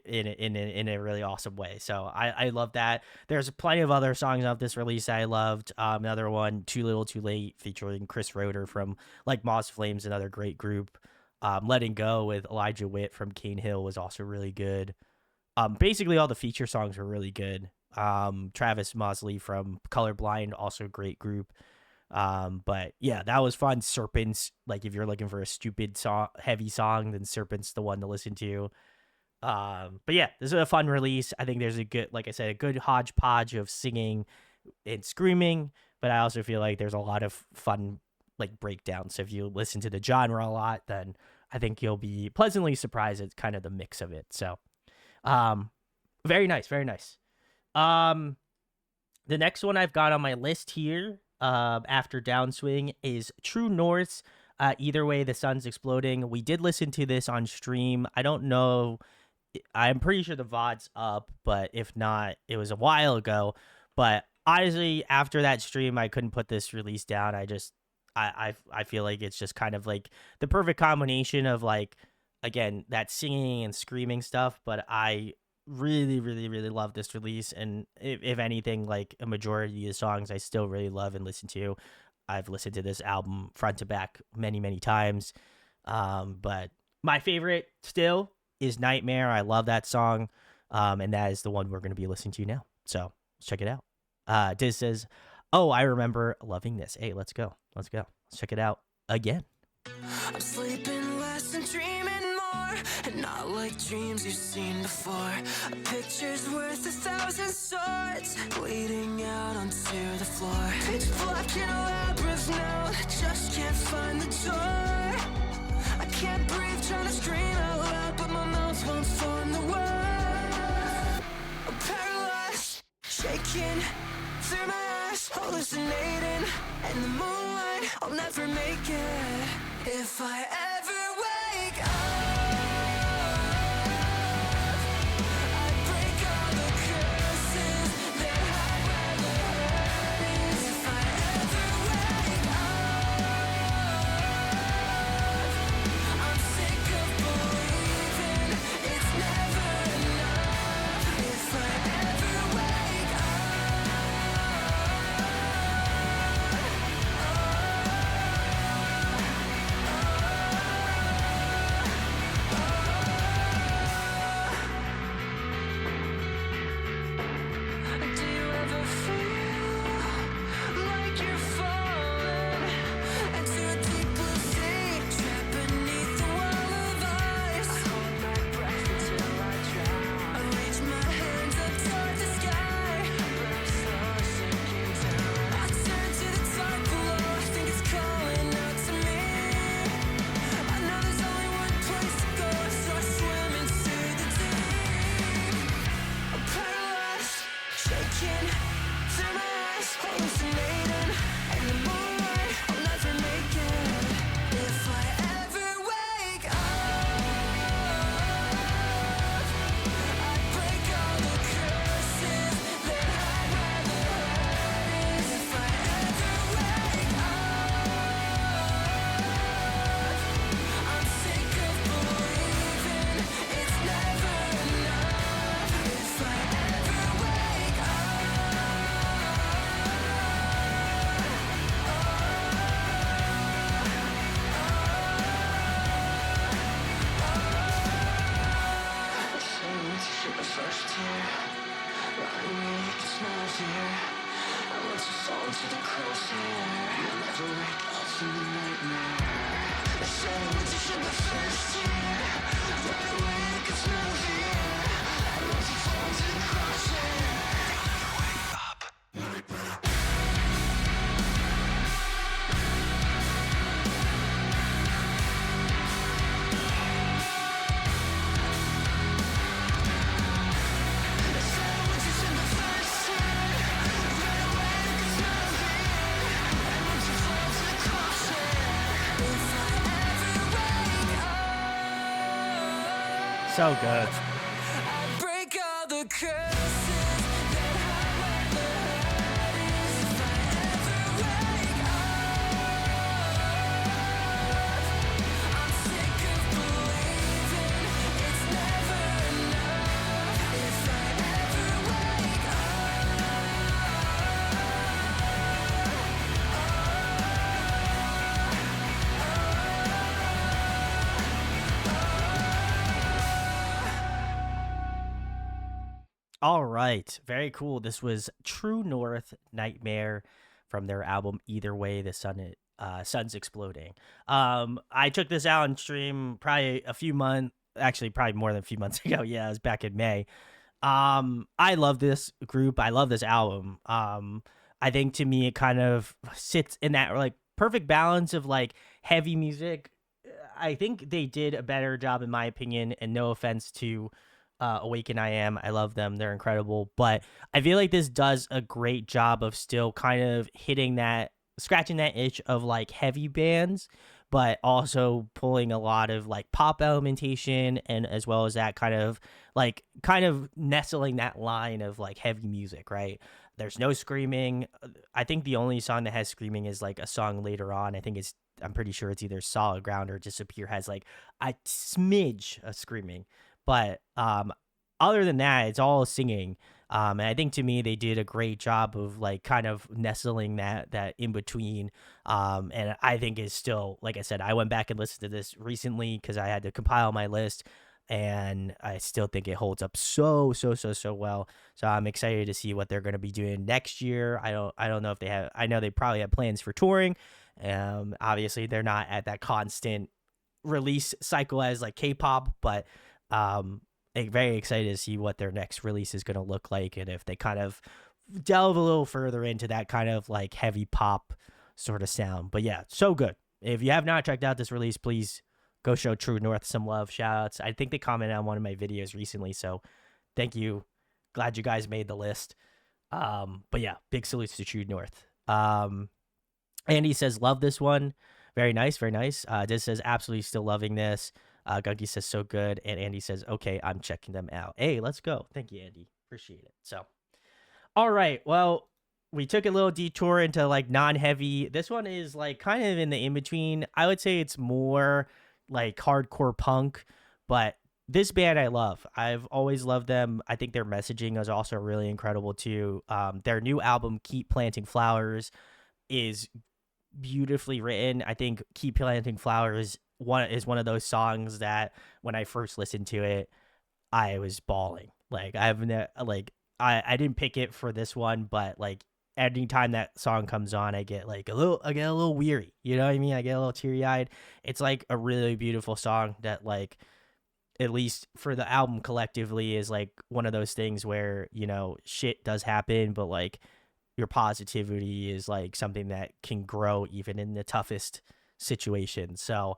in a really awesome way. So I love that. There's plenty of other songs off this release I loved. Another one, Too Little Too Late, featuring Chris Roeder from like Moss Flames, another great group. Letting Go with Elijah Witt from Cane Hill was also really good. Basically all the feature songs were really good. Travis Mosley from Colorblind, also a great group. But yeah, that was fun. Serpents, like if you're looking for a stupid song, heavy song, then Serpents the one to listen to. But yeah, this is a fun release. I think there's a good, like I said, a good hodgepodge of singing and screaming, but I also feel like there's a lot of fun like breakdowns. So if you listen to the genre a lot, then I think you'll be pleasantly surprised at kind of the mix of it. So, um, very nice, very nice. Um, the next one I've got on my list here, after Downswing, is True North's Either Way, the Sun's Exploding. We did listen to this on stream. I don't know. I'm pretty sure the VOD's up, but if not, it was a while ago. But honestly, after that stream, I couldn't put this release down. I feel like it's just kind of like the perfect combination of like, again, that singing and screaming stuff. But I really, really, really love this release. And if anything, like a majority of the songs I still really love and listen to. I've listened to this album front to back many, many times. But my favorite still is Nightmare. I love that song. And that is the one we're going to be listening to now. So let's check it out. Diz says, "Oh, I remember loving this." Hey, let's go. Let's go. Let's check it out again. I'm sleeping less and dreaming more, and not like dreams you've seen before. A picture's worth 1,000 swords, bleeding out onto the floor. Pitch black in a labyrinth now, just can't find the door. I can't breathe, trying to scream out loud, but my mouth won't form the words. I'm paralyzed, shaking through my eyes, hallucinating in the moonlight. I'll never make it if I ever wake up. I break all the curses that hide where the hurt is. If I ever wake up, I'm sick of believing it's never enough. If I ever wake do you ever feel like you're falling into a deep blue sea, trapped beneath the wall of ice? I hold my breath until I drown. I reach my hands up toward the sky, but I'm slowly sinking down. I turn to the dark below, I think it's calling out to me. I know there's only one place to go, so I swim into the deep. I'm paralyzed, shaking through my eyes, hallucinating in the moonlight. I'll never make it if I ever wake up. I break all the curses that hide where the hurt is. If I ever wake up, I'm sick of believing it's never enough. If I ever wake up, shit the first tear, lying me, you can smell fear. I want to fall into the crosshair, you'll never wake up from the nightmare. The shadow went to shed the first tear, right away you can smell fear. I want to fall into the crosshair. Wake up. The shadow went to shed the first tear, right away you can smell fear. I want to fall into the crosshair. If I ever wake up, So good. I break all the curses that hide where the hurt is. If I ever wake up, I'm sick of believing it's never enough. If I ever wake up, All right. Very cool. This was True North Nightmare from their album Either Way the Sun's Exploding. I took this out on stream probably a few months, actually probably more than a few months ago. Yeah, it was back in May. I love this group. I love this album. I think to me it kind of sits in that like perfect balance of like heavy music. I think they did a better job in my opinion, and no offense to Awaken I Am. I love them. They're incredible. But I feel like this does a great job of still kind of hitting that, scratching that itch of like heavy bands, but also pulling a lot of like pop elementation and as well as that kind of nestling that line of like heavy music, right? There's no screaming. I think the only song that has screaming is like a song later on. I'm pretty sure it's either Solid Ground or Disappear has like a smidge of screaming. But other than that, it's all singing. And I think to me they did a great job of like kind of nestling that in between. And I think is still, like I said, I went back and listened to this recently because I had to compile my list, and I still think it holds up so well. So I'm excited to see what they're going to be doing next year. I don't know if they have. I know they probably have plans for touring. Obviously they're not at that constant release cycle as like K-pop, but very excited to see what their next release is going to look like, and if they kind of delve a little further into that kind of like heavy pop sort of sound. But yeah, so good. If you have not checked out this release, please go show True North some love. Shout outs. I think they commented on one of my videos recently, so thank you. Glad you guys made the list. But yeah, big salutes to True North. Andy says, love this one. Very nice, very nice. Diz says, absolutely still loving this. Gunky says, so good. And Andy says, okay, I'm checking them out. Hey, let's go. Thank you, Andy. Appreciate it. So, all right. Well, we took a little detour into like non-heavy. This one is like kind of in the in-between. I would say it's more like hardcore punk, but this band I love. I've always loved them. I think their messaging is also really incredible too. Their new album, Keep Planting Flowers, is beautifully written. I think Keep Planting Flowers one of those songs that when I first listened to it, I was bawling. Like I didn't pick it for this one, but like anytime that song comes on, I get a little weary. You know what I mean? I get a little teary eyed. It's like a really beautiful song that like, at least for the album collectively, is like one of those things where, you know, shit does happen, but like your positivity is like something that can grow even in the toughest situation. So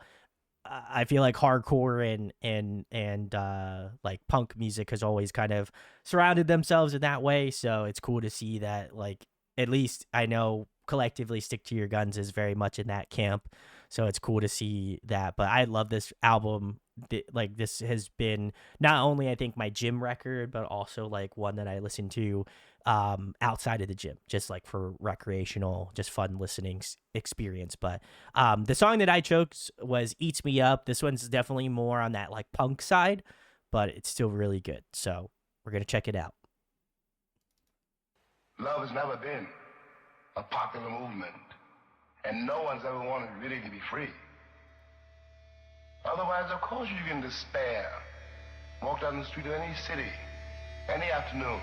I feel like hardcore and like punk music has always kind of surrounded themselves in that way. So it's cool to see that, like, at least I know collectively Stick to Your Guns is very much in that camp. So it's cool to see that. But I love this album. Like, this has been not only I think my gym record, but also like one that I listen to outside of the gym, just like for recreational, just fun listening experience. But the song that I chose was Eats Me Up. This one's definitely more on that like punk side, but it's still really good. So we're going to check it out. Love has never been a popular movement, and no one's ever wanted really to be free. Otherwise, of course, you can despair. Walk down the street of any city, any afternoon,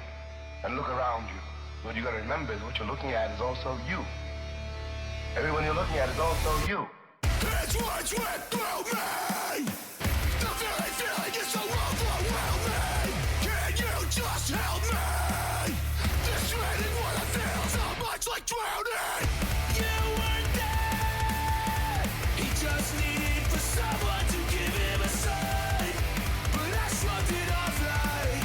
and look around you. What you gotta remember is what you're looking at is also you. Everyone you're looking at is also you. It's what went through me. The feeling is so overwhelming. Can you just help me? This feeling what I feel so much like drowning. You weren't there. He just needed for someone to give him a sign. But I shrugged it off like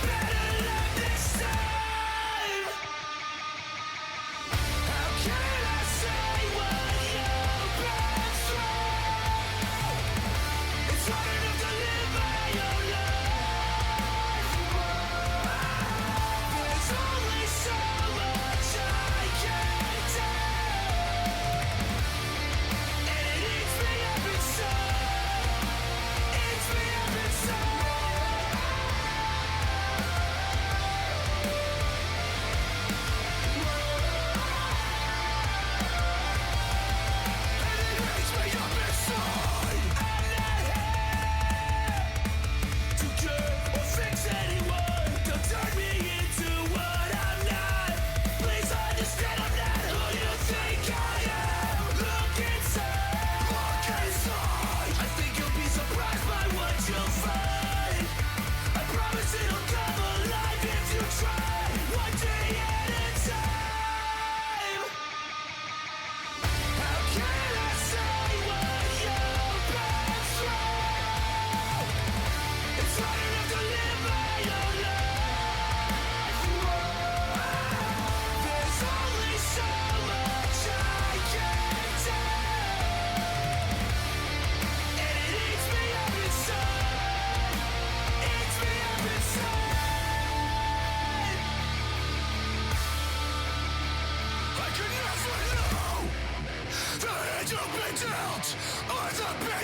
better luck this time. How can I say what you've been through?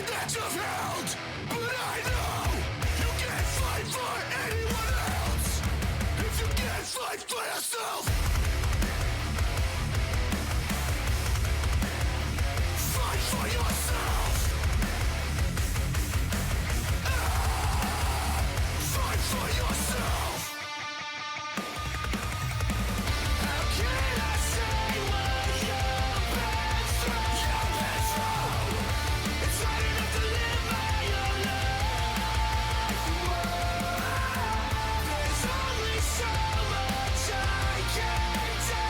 that you've held. But I know you can't fight for anyone else if you can't fight for yourself. Fight for yourself. Fight for yourself. How can I say what you've been through? You've been through. It's hard enough to live by your life. There's only so much I can do.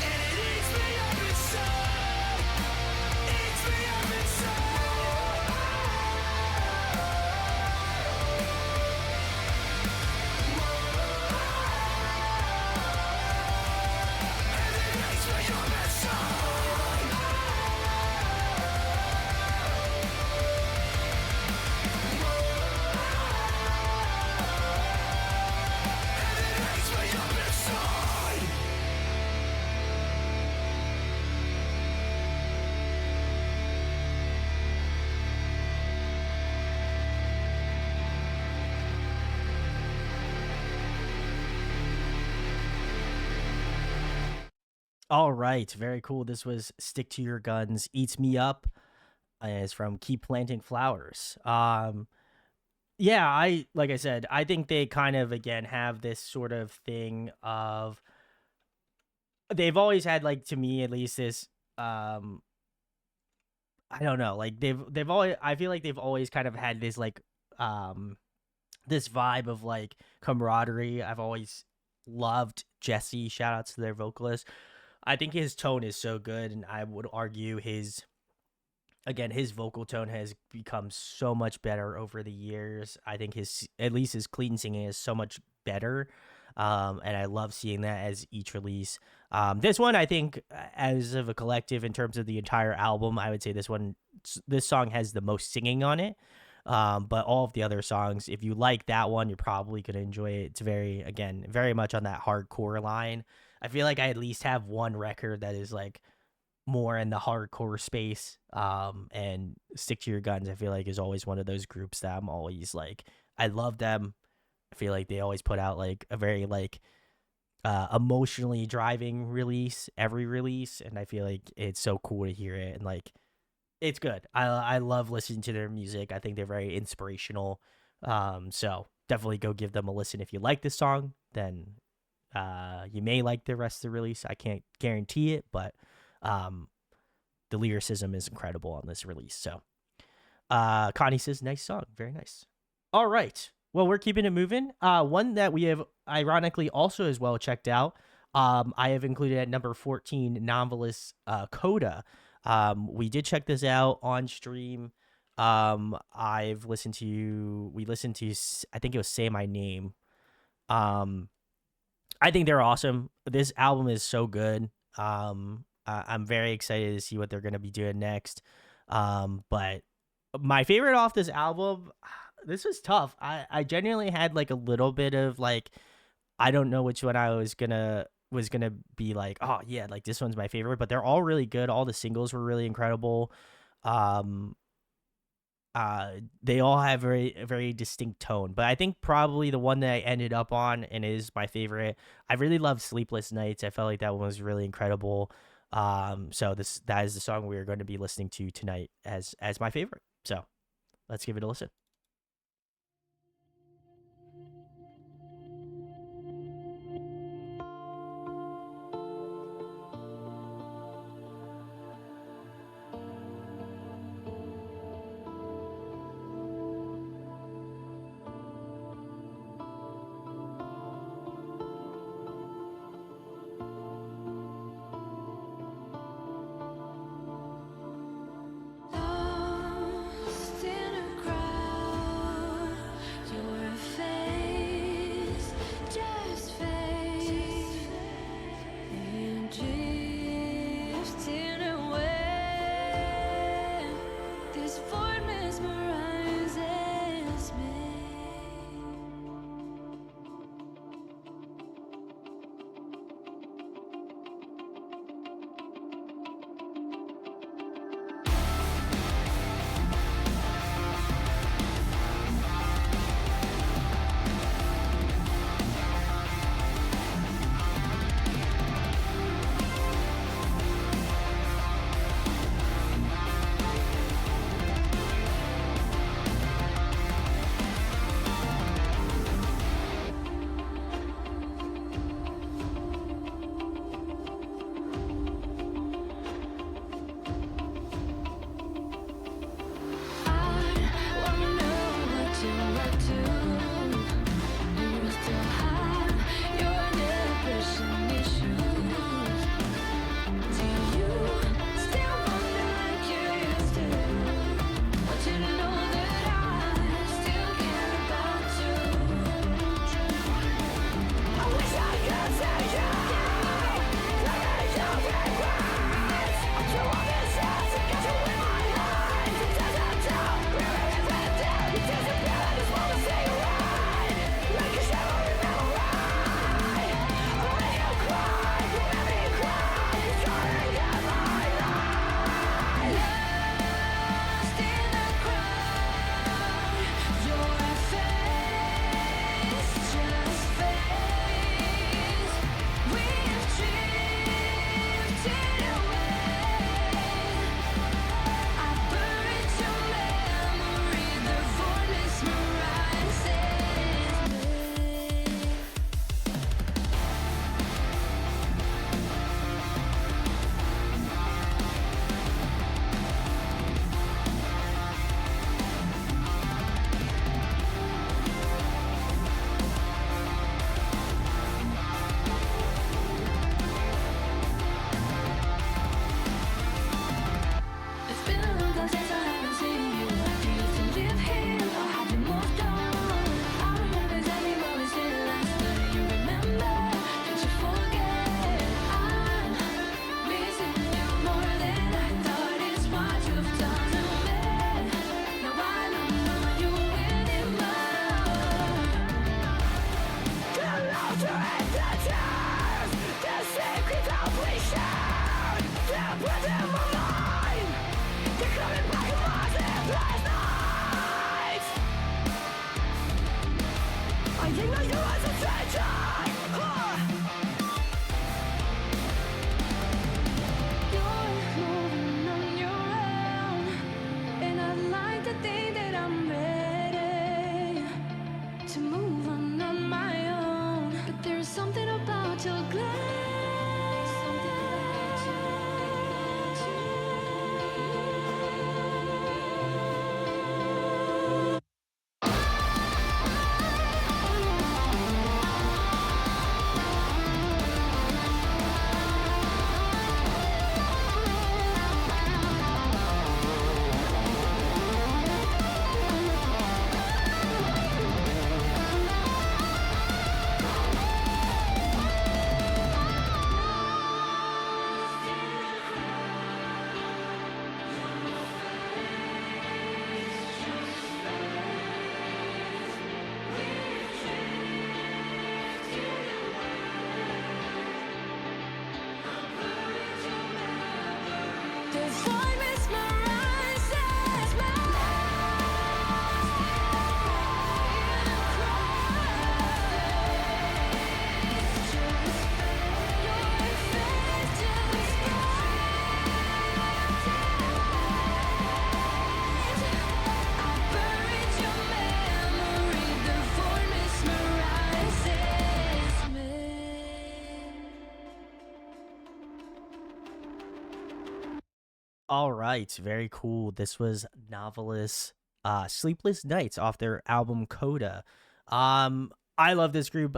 And it eats me up inside. Eats me up inside. And it eats me up inside. And it eats me up inside. All right, very cool. This was Stick to Your Guns, Eats Me Up. Is from Keep Planting Flowers. Yeah, I like I said, I think they kind of again have this sort of thing of they've always had like to me at least this I don't know, like they've always I feel like they've always kind of had this like this vibe of like camaraderie. I've always loved Jesse. Shout outs to their vocalist. I think his tone is so good, and I would argue his again his vocal tone has become so much better over the years. I think his at least his clean singing is so much better. And I love seeing that as each release. This one, I think, as of a collective, in terms of the entire album, I would say this song has the most singing on it. But all of the other songs, if you like that one, you're probably gonna enjoy it. It's again, very much on that hardcore line. I feel like I at least have one record that is like more in the hardcore space. And Stick to Your Guns, I feel like, is always one of those groups that I'm always like, I love them. I feel like they always put out like a very like emotionally driving release every release, and I feel like it's so cool to hear it, and like it's good. I love listening to their music. I think they're very inspirational. So definitely go give them a listen if you like this song. Then you may like the rest of the release. I can't guarantee it, but the lyricism is incredible on this release. So Connie says, nice song. Very nice. All right. Well, we're keeping it moving. One that we have ironically also as well checked out. I have included at number 14, Novelist Coda. We did check this out on stream. We listened to, I think it was Say My Name. I think they're awesome. This album is so good. I'm very excited to see what they're going to be doing next. But my favorite off this album, this was tough. I genuinely had like a little bit of like, I don't know which one I was gonna be like, oh yeah, like this one's my favorite, but they're all really good. All the singles were really incredible. They all have a very distinct tone, but I think probably the one that I ended up on and is my favorite, I really love Sleepless Nights. I felt like that one was really incredible. So that is the song we are going to be listening to tonight as my favorite. So let's give it a listen. Lost in a crowd. All right, very cool. This was Novelist Sleepless Nights off their album Coda. I love this group.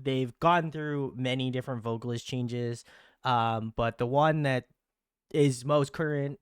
They've gone through many different vocalist changes. But the one that is most current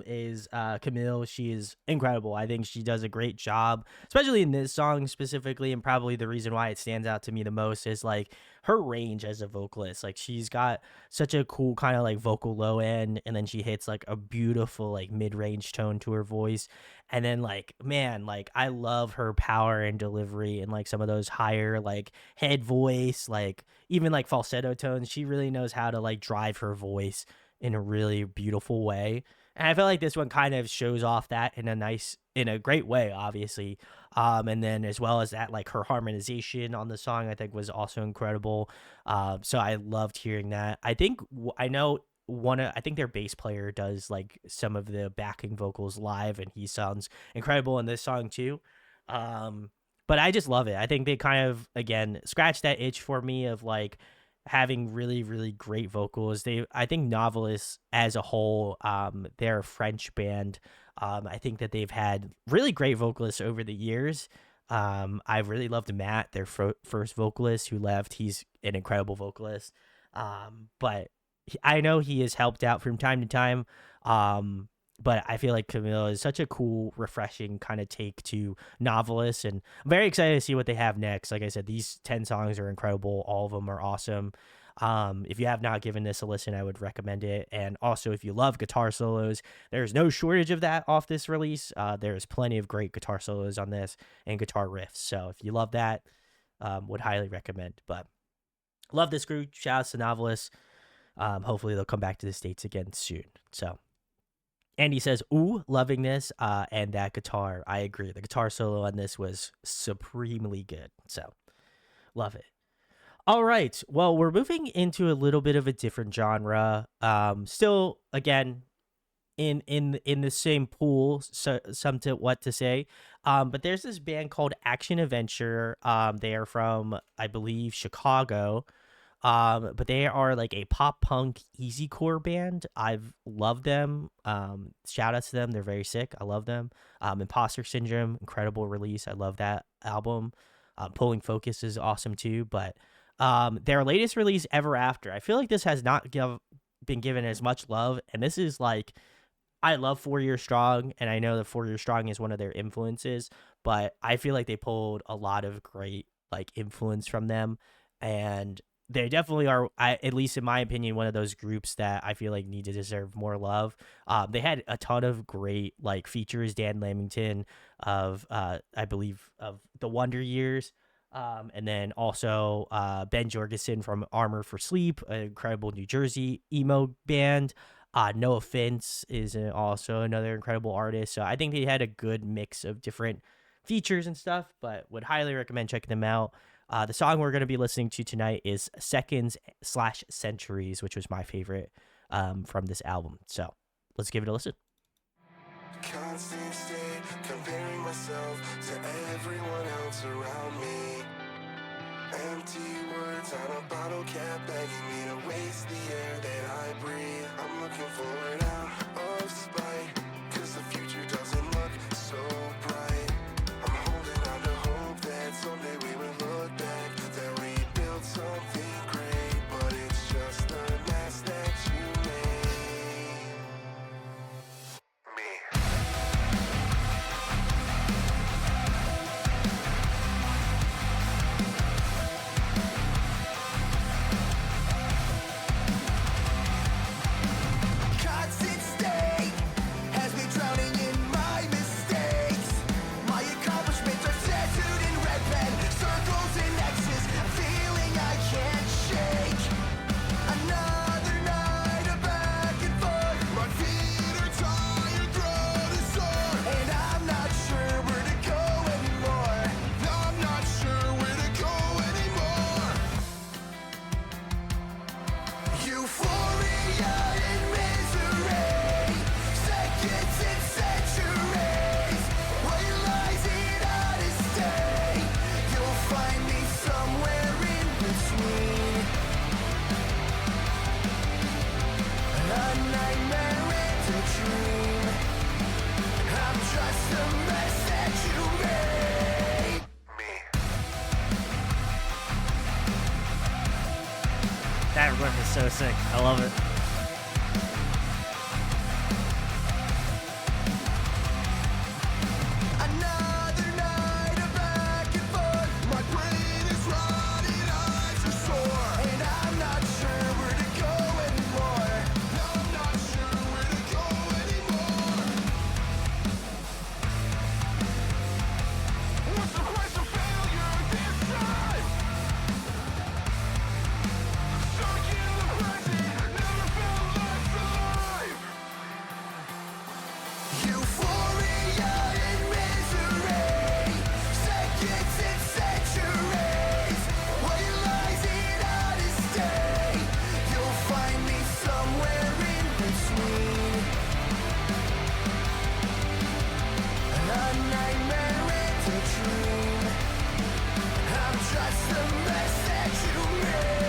is Camille. She is incredible. I think she does a great job, especially in this song specifically, and probably the reason why it stands out to me the most is like her range as a vocalist. Like she's got such a cool kind of like vocal low end, and then she hits like a beautiful like mid-range tone to her voice. And then like man, like I love her power and delivery and like some of those higher like head voice, like even like falsetto tones. She really knows how to like drive her voice in a really beautiful way. And I feel like this one kind of shows off that in a great way, obviously. And then as well as that, like her harmonization on the song, I think was also incredible. So I loved hearing that. I know I think their bass player does like some of the backing vocals live, and he sounds incredible in this song too. But I just love it. I think they kind of again scratch that itch for me of like having really really great vocals. I think Novelist as a whole, they're a French band. I think that they've had really great vocalists over the years. I really loved Matt, their first vocalist who left. He's an incredible vocalist. But I know he has helped out from time to time. But I feel like Camille is such a cool, refreshing kind of take to Novelist, and I'm very excited to see what they have next. Like I said, these 10 songs are incredible. All of them are awesome. If you have not given this a listen, I would recommend it. And also, if you love guitar solos, there's no shortage of that off this release. There's plenty of great guitar solos on this and guitar riffs. So if you love that, would highly recommend. But love this group. Shout out to Novelist. Hopefully they'll come back to the States again soon. So Andy says, ooh, loving this. And that guitar, I agree. The guitar solo on this was supremely good. So love it. All right. Well, we're moving into a little bit of a different genre. Still, again, in the same pool, so some to what to say. But there's this band called Action Adventure. They are from, I believe, Chicago. But they are like a pop punk easycore band. I've loved them. Shout out to them. They're very sick. I love them. Imposter Syndrome, incredible release. I love that album. Pulling Focus is awesome too. But their latest release, Ever After, I feel like this has not been given as much love. And this is like, I love 4 Year Strong, and I know that 4 Year Strong is one of their influences, but I feel like they pulled a lot of great like influence from them. And they definitely are, at least in my opinion, one of those groups that I feel like need to deserve more love. They had a ton of great like features. Dan Lamington of I believe of the Wonder Years, and then also Ben Jorgensen from Armor for Sleep, an incredible New Jersey emo band. No Offense is also another incredible artist. So I think they had a good mix of different features and stuff, but would highly recommend checking them out. The song we're going to be listening to tonight is Seconds/Centuries, which was my favorite from this album. So let's give it a listen. Constant state, comparing myself to everyone else around me. Empty words on a bottle cap begging me to waste the air that I breathe. I'm looking forward out of spite, cause the future doesn't look so bright. I'm holding on to hope that someday we will look back, that we built something great, but it's just a mess that you made. Me. Cuts the mess that you made. Me. That riff is so sick. I love it. Another night of back and forth. My brain is rotting, eyes are sore, and I'm not sure where to go anymore. I'm not sure where to go anymore. What's the price of failure this time? Stuck in the present, never felt less alive. Euphoria and misery, seconds and centuries. White lies in honesty. You'll find me somewhere in between. A nightmare and a dream. I'm just the mess that you made.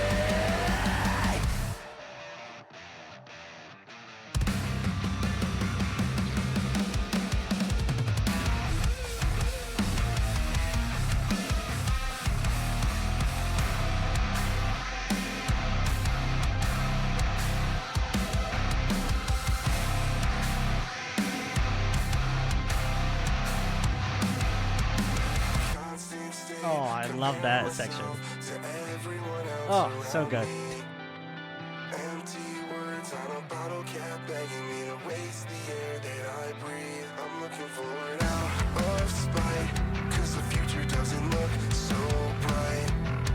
Oh, I love that section. Oh, so good. Empty words on a bottle cap begging me to waste the air that I breathe. I'm looking forward out of spite, 'cause the future doesn't look so bright.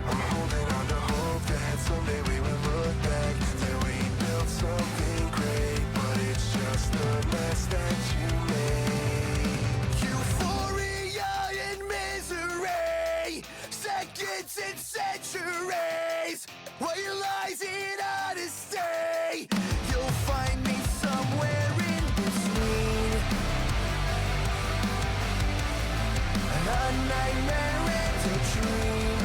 I'm holding on to hope that someday we will look back, that we built something great, but it's just the mess that you made. Euphoria and misery, seconds and centuries. White lies in honesty. You'll find me somewhere in between. A nightmare and a dream.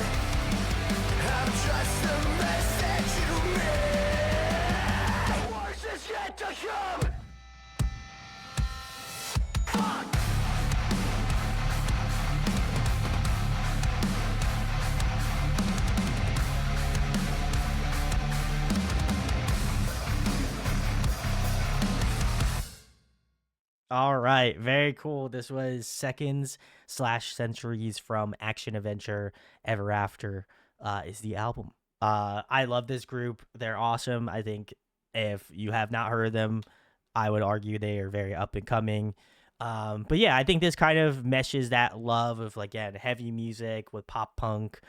I'm just the mess that you made. Worse is yet to come. Fuck. All right, very cool. This was Seconds/Centuries from Action Adventure Ever After is the album. I love this group. They're awesome. I think if you have not heard them, I would argue they are very up and coming. But yeah, I think this kind of meshes that love of, like, again, heavy music with pop punk.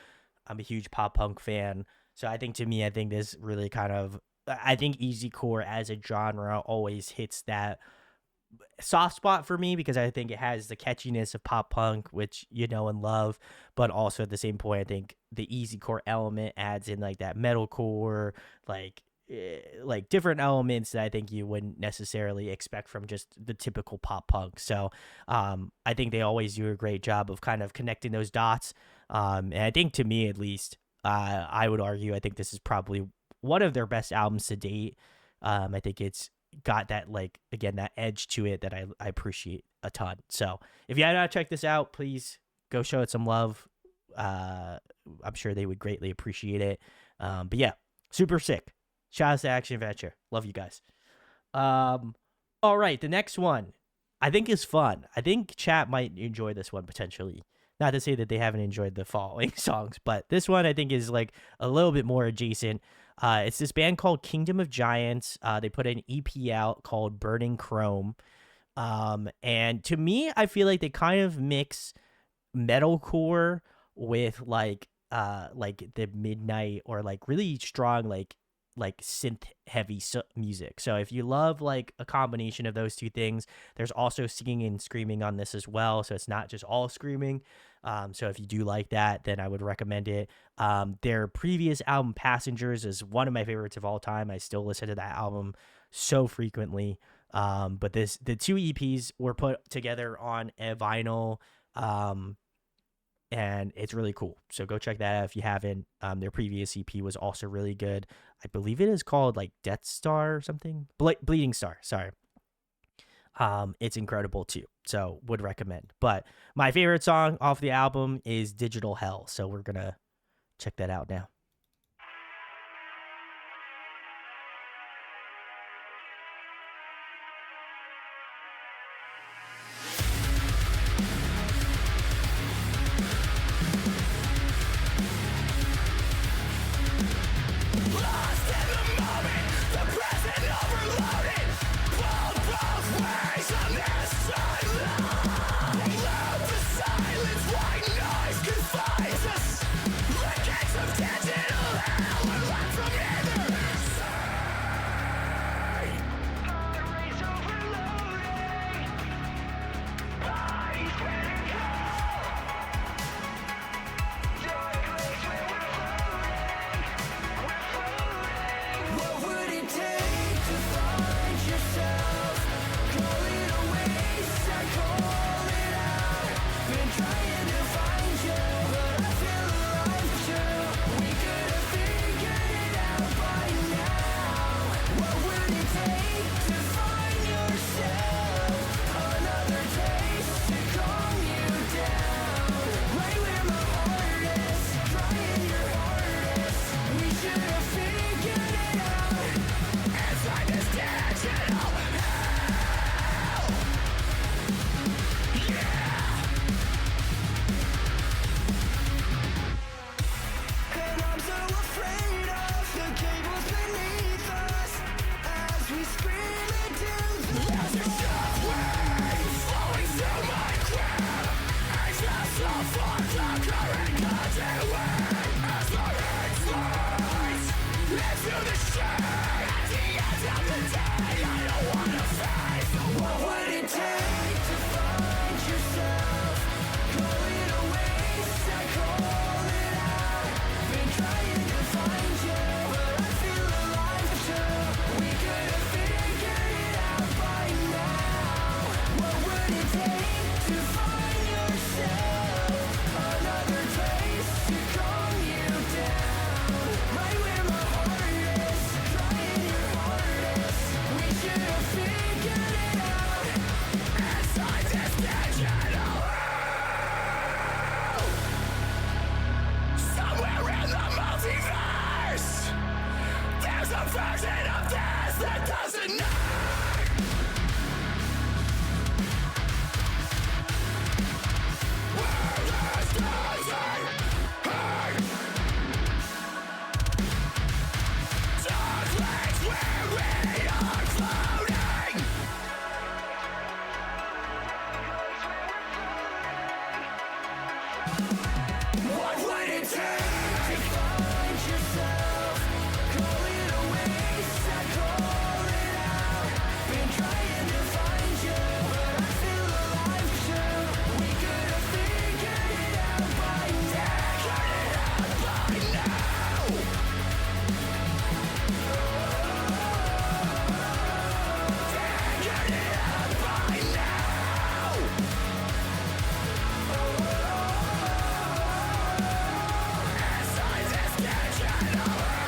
I'm a huge pop punk fan. So I think, to me, I think this really kind of, I think easycore as a genre always hits that soft spot for me, because I think it has the catchiness of pop punk, which you know and love, but also at the same point, I think the easycore element adds in like that metalcore, like different elements that I think you wouldn't necessarily expect from just the typical pop punk. So I think they always do a great job of kind of connecting those dots. And I think, to me at least, I would argue, I think this is probably one of their best albums to date. I think it's got that, like, again, that edge to it that I appreciate a ton. So if you have not checked this out, please go show it some love. I'm sure they would greatly appreciate it. But yeah, super sick. Shout out to Action Adventure. Love you guys. All right, the next one I think is fun. I think chat might enjoy this one potentially. Not to say that they haven't enjoyed the following songs, but this one I think is like a little bit more adjacent. It's this band called Kingdom of Giants. They put an EP out called Burning Chrome. And to me, I feel like they kind of mix metalcore with like the midnight, or like really strong like synth heavy music. So if you love like a combination of those two things, there's also singing and screaming on this as well. So it's not just all screaming. So if you do like that, then I would recommend it. Their previous album, Passengers, is one of my favorites of all time. I still listen to that album so frequently. But the two EPs were put together on a vinyl. And it's really cool. So go check that out if you haven't. Their previous EP was also really good. I believe it is called like Death Star or something. Bleeding Star, sorry. It's incredible too. So would recommend. But my favorite song off the album is Digital Hell. So we're gonna check that out now. Lost in the moment, the present overloaded. Pulled both ways on this timeline. Loud the silence, white noise confines us. The gates of digital hell are locked from either side. Heart rate's overloading. Bodies getting cold. Dark place where we're floating. What would it take to find yourself? Call it a waste, I call it out. Been trying to find you, but I feel alive too. We could have figured it out by now. What would it take to find yourself? Another taste to calm you down. Right where my heart is, trying your hardest. We should have figured it out. Inside this digital hell. And I'm so afraid of the cables beneath us as we scream into the There's a shockwave flowing through my crowd. It's just so far the current continuing as the heat flies into the shade. At the end of the day, I don't wanna face. What would it take to find yourself? Call it a waste, I call it out. Been trying to find you, but I feel alive too. We could have figured it out by now. What would it take to find yourself? Another taste to calm you down. Right where my heart is, trying your hardest. We should have figured it out. Inside this digital hell. Somewhere in the multiverse, there's a version of this that doesn't know. Where this doesn't hurt. Dark place where we are floating. What would it take to find yourself? Call it a waste, I call it out. Been trying to find you, but I feel alive too. We could have figured it out by now. Figured it out by now. Figured it out by now. Inside this digital hell.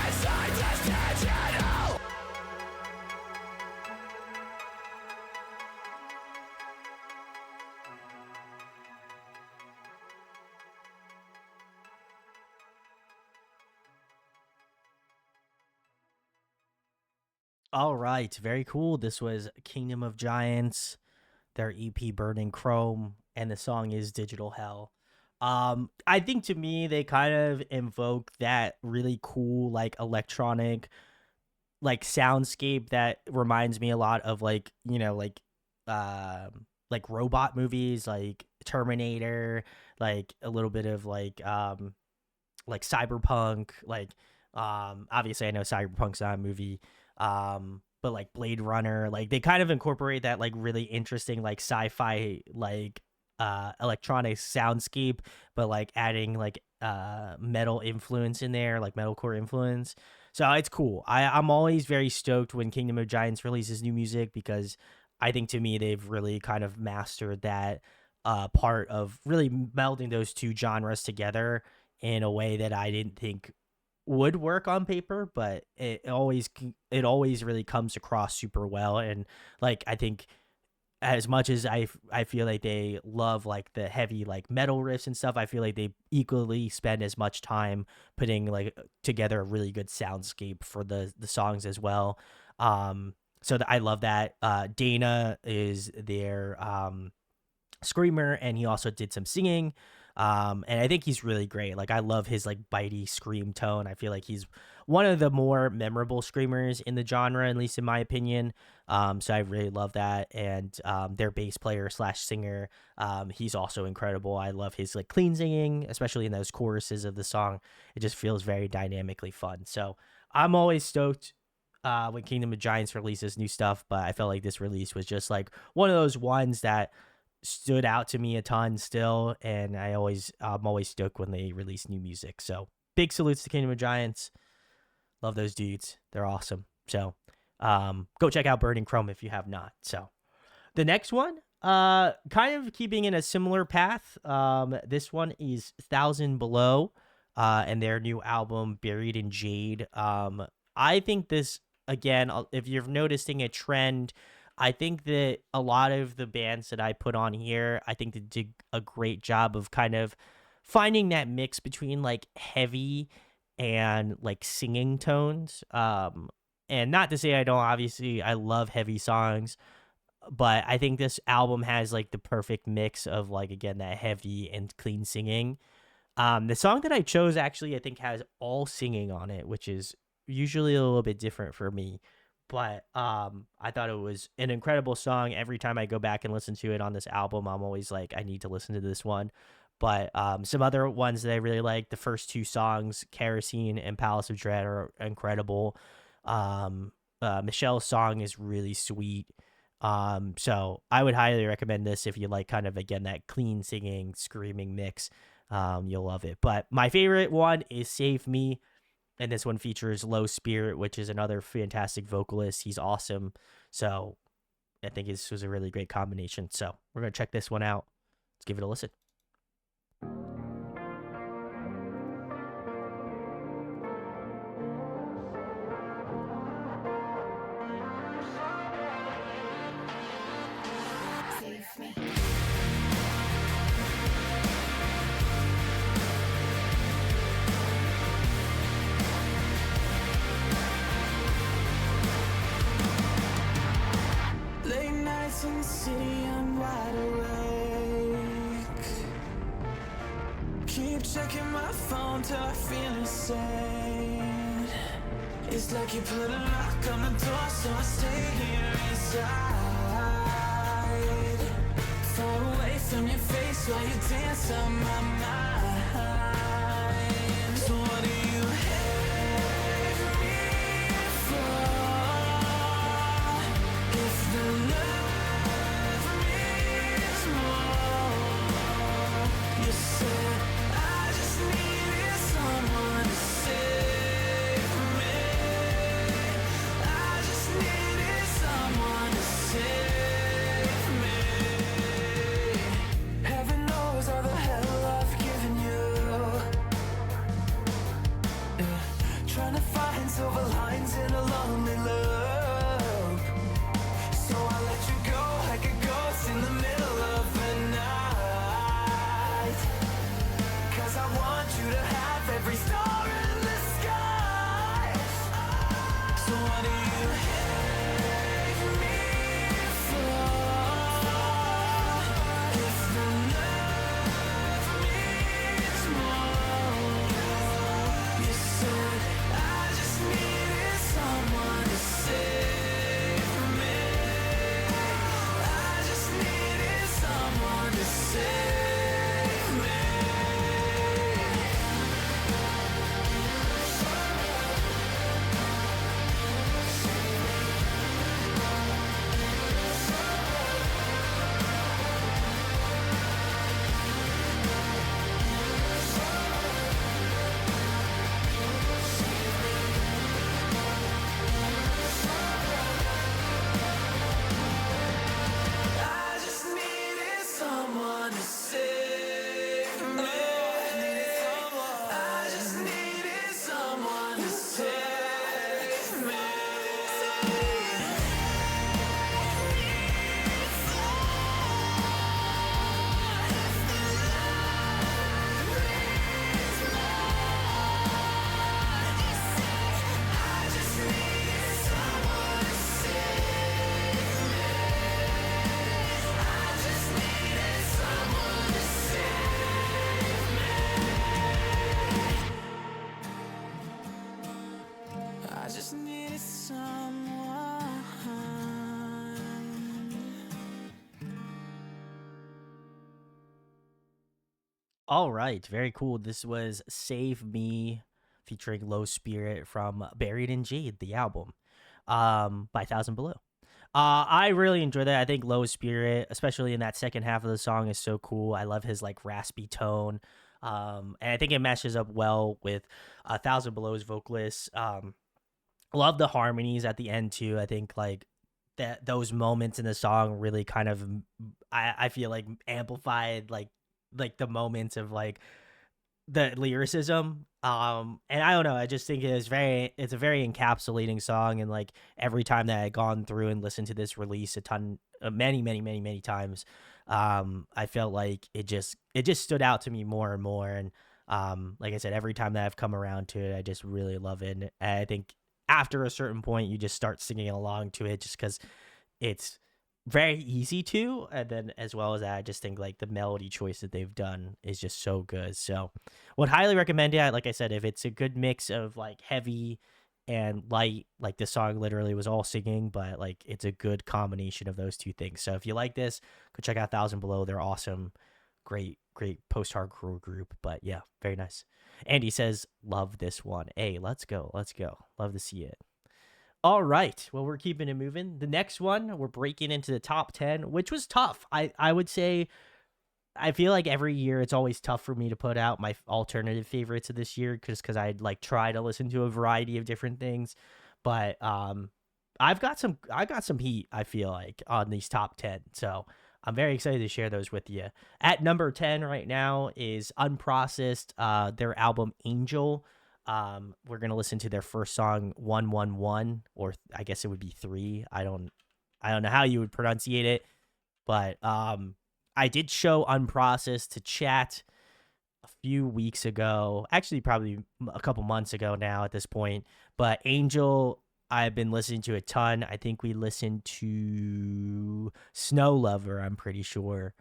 Inside this digital. All right, very cool. This was Kingdom of Giants, their EP Burning Chrome, and the song is Digital Hell. I think to me they kind of invoke that really cool like electronic like soundscape that reminds me a lot of like, like robot movies like Terminator, like a little bit of like cyberpunk, like obviously I know cyberpunk's not a movie, but like Blade Runner, like they kind of incorporate that like really interesting like sci-fi like electronic soundscape, but like adding like metal influence in there, like metalcore influence. So it's cool. I'm always very stoked when Kingdom of Giants releases new music because I think to me they've really kind of mastered that part of really melding those two genres together in a way that I didn't think would work on paper, but it always really comes across super well. And like I think as much as I feel like they love like the heavy like metal riffs and stuff, I feel like they equally spend as much time putting like together a really good soundscape for the songs as well. So I love that. Dana is their screamer, and he also did some singing. And I think he's really great. Like I love his like bitey scream tone. I feel like he's one of the more memorable screamers in the genre, at least in my opinion. So I really love that. And their bass player slash singer, he's also incredible. I love his like clean singing, especially in those choruses of the song. It just feels very dynamically fun. So I'm always stoked when Kingdom of Giants releases new stuff, but I felt like this release was just like one of those ones that stood out to me a ton still, and I'm always stoked when they release new music. So big salutes to Kingdom of Giants. Love those dudes. They're awesome. So go check out Burning Chrome if you have not. So the next one, kind of keeping in a similar path. This one is Thousand Below, and their new album Buried in Jade. I think this again, if you're noticing a trend, I think that a lot of the bands that I put on here, I think they did a great job of kind of finding that mix between like heavy and like singing tones. And not to say I don't, obviously I love heavy songs, but I think this album has like the perfect mix of like again that heavy and clean singing. The song that I chose actually I think has all singing on it, which is usually a little bit different for me. But I thought it was an incredible song. Every time I go back and listen to it on this album, I'm always like, I need to listen to this one. But some other ones that I really like, the first two songs, Kerosene and Palace of Dread, are incredible. Michelle's song is really sweet. So I would highly recommend this if you like kind of again that clean singing, screaming mix. You'll love it. But my favorite one is Save Me, and this one features Low Spirit, which is another fantastic vocalist. He's awesome. So I think this was a really great combination. So we're gonna check this one out. Let's give it a listen. Late nights in the city, I'm wide awake. Keep checking my phone till I feel insane. It's like you put a lock on the door, so I stay here inside. Far away from your face while you dance on my mind. So what do you hate me for? If the love means more, you said I just needed someone to save me. I just needed someone to save me. Heaven knows all the hell I've given just needed someone. All right, very cool. This was Save Me featuring Low Spirit from Buried in Jade, the album, by Thousand Below. I really enjoy that. I think Low Spirit, especially in that second half of the song, is so cool. I love his like raspy tone. And I think it matches up well with Thousand Below's vocalist. Love the harmonies at the end too. I think like that those moments in the song really kind of I feel like amplified like the moments of like the lyricism. And I don't know, I just think it's a very encapsulating song, and like every time that I've gone through and listened to this release a ton many times, I felt like it just stood out to me more and more. And like I said, every time that I've come around to it, I just really love it. And I think after a certain point you just start singing along to it just because it's very easy to. And then as well as that, I just think like the melody choice that they've done is just so good. So would highly recommend it. Like I said, if it's a good mix of like heavy and light, like this song literally was all singing, but like it's a good combination of those two things. So if you like this, go check out Thousand Below. They're awesome. Great post-hardcore group. But yeah, very nice. Andy says, love this one. Hey, let's go. Love to see it. All right. Well, we're keeping it moving. The next one, we're breaking into the top 10, which was tough. I would say I feel like every year it's always tough for me to put out my alternative favorites of this year because I like try to listen to a variety of different things. But I got some heat, I feel like, on these top 10. So I'm very excited to share those with you. At number 10 right now is Unprocessed, their album Angel. We're gonna listen to their first song, 111, or I guess it would be 3. I don't know how you would pronunciate it, but I did show Unprocessed to chat a few weeks ago, actually probably a couple months ago now at this point. But Angel, I've been listening to a ton. I think we listened to Snow Lover, I'm pretty sure.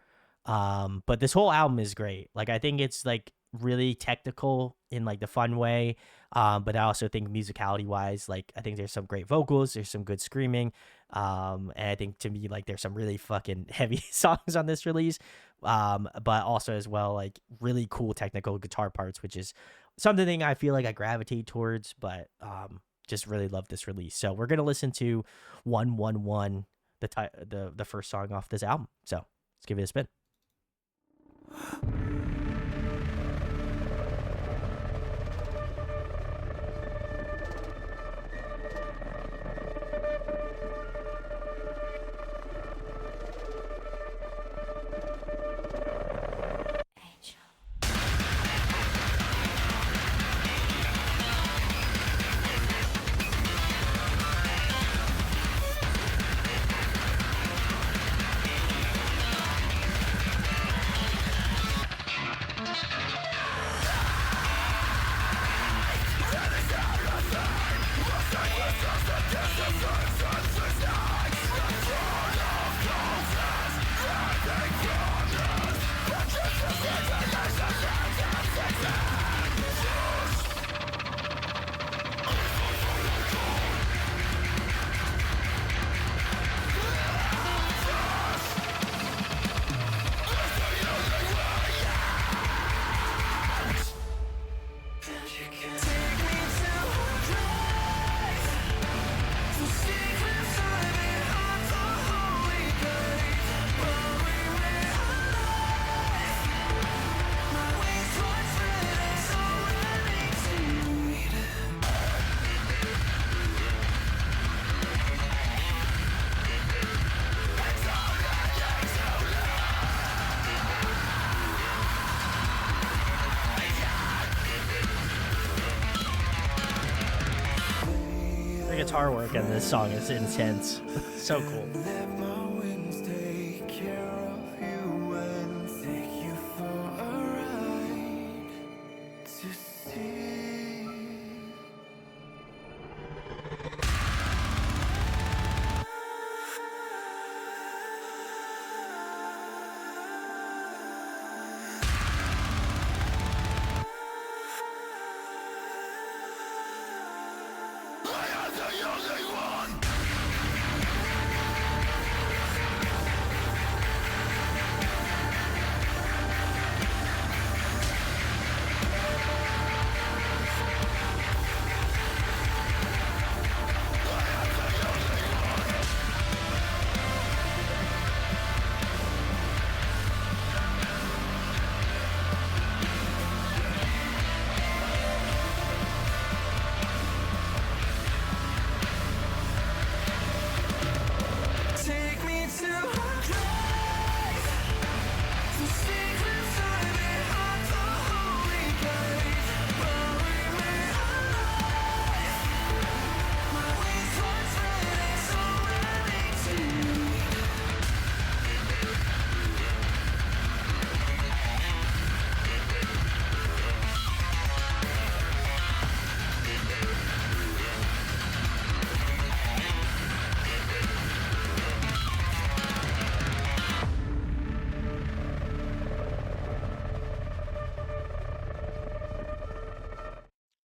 But this whole album is great. Like I think it's like really technical in like the fun way. But I also think musicality wise, like I think there's some great vocals, there's some good screaming. And I think to me, like there's some really fucking heavy songs on this release. But also as well, like really cool technical guitar parts, which is something I feel like I gravitate towards, but just really love this release. So we're gonna listen to 111, the first song off this album. So let's give it a spin. The guitar work on this song is intense. So cool. Let my wings take care of you and take you for a ride to see.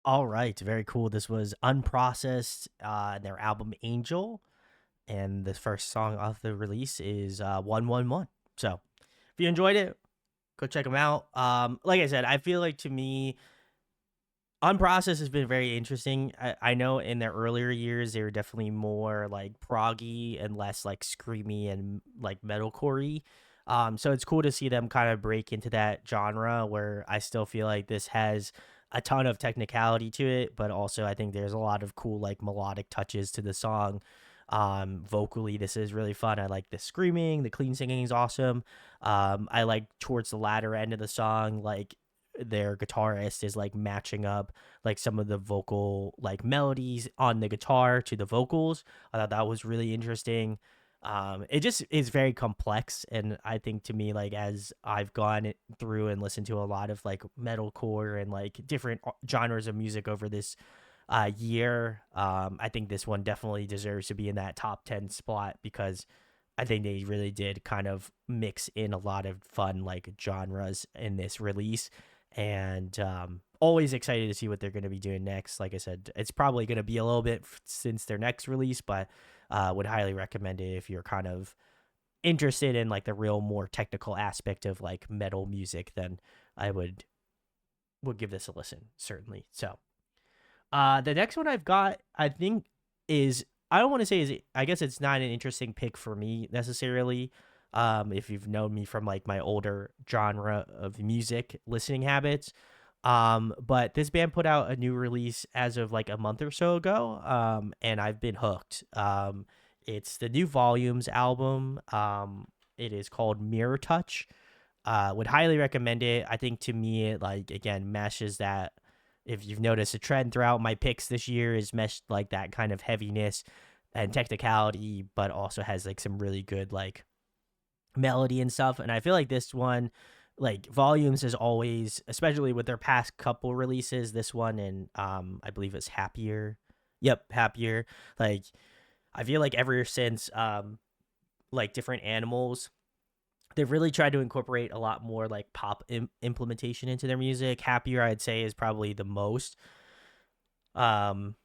All right, very cool. This was Unprocessed, their album Angel, and the first song off the release is 111. So if you enjoyed it, go check them out. Like I said, I feel like to me, Unprocessed has been very interesting. I know in their earlier years, they were definitely more like proggy and less like screamy and like metalcore-y. So it's cool to see them kind of break into that genre where I still feel like this has a ton of technicality to it, but also I think there's a lot of cool like melodic touches to the song. Vocally, this is really fun. I like the screaming, the clean singing is awesome. I like towards the latter end of the song, like their guitarist is like matching up like some of the vocal like melodies on the guitar to the vocals. I thought that was really interesting. It just is very complex, and I think to me, like as I've gone through and listened to a lot of like metalcore and like different genres of music over this year, I think this one definitely deserves to be in that top 10 spot because I think they really did kind of mix in a lot of fun like genres in this release, and always excited to see what they're going to be doing next. Like I said, it's probably going to be a little bit since their next release, but would highly recommend it if you're kind of interested in like the real more technical aspect of like metal music. Then I would give this a listen, certainly. So the next one I've got, I think, is I don't want to say is I guess it's not an interesting pick for me necessarily. If you've known me from like my older genre of music listening habits, but this band put out a new release as of like a month or so ago, and I've been hooked. It's the new Volumes album. It is called Mirror Touch. Would highly recommend it. I think to me, it like again meshes that. If you've noticed a trend throughout my picks this year is meshed like that kind of heaviness and technicality, but also has like some really good like melody and stuff. And I feel like this one, like Volumes is always, especially with their past couple releases, this one and I believe it's Happier. Yep, Happier. Like I feel like ever since like Different Animals, they've really tried to incorporate a lot more like pop implementation into their music. Happier, I'd say, is probably the most. Um,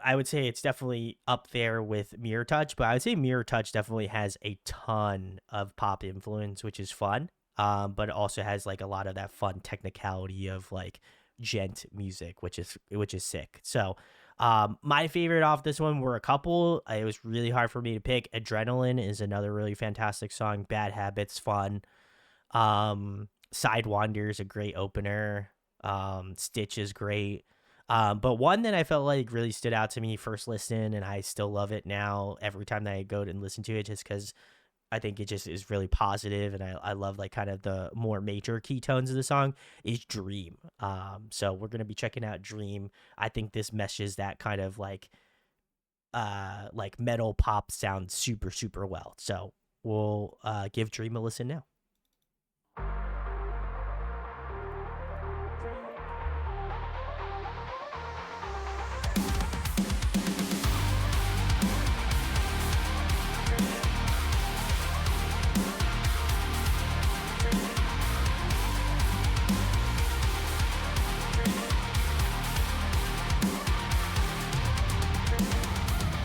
I would say it's definitely up there with Mirror Touch, but I would say Mirror Touch definitely has a ton of pop influence, which is fun. But it also has like a lot of that fun technicality of like gent music, which is sick. So, my favorite off this one were a couple. It was really hard for me to pick. Adrenaline is another really fantastic song. Bad Habits, fun. Sidewinder is a great opener. Stitch is great. But one that I felt like really stood out to me first listen, and I still love it now every time that I go and listen to it, just because I think it just is really positive, and I love like kind of the more major key tones of the song is Dream. So we're gonna be checking out Dream. I think this meshes that kind of like metal pop sound super super well. So we'll give Dream a listen now.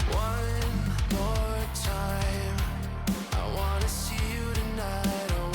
One more time, I wanna see you tonight.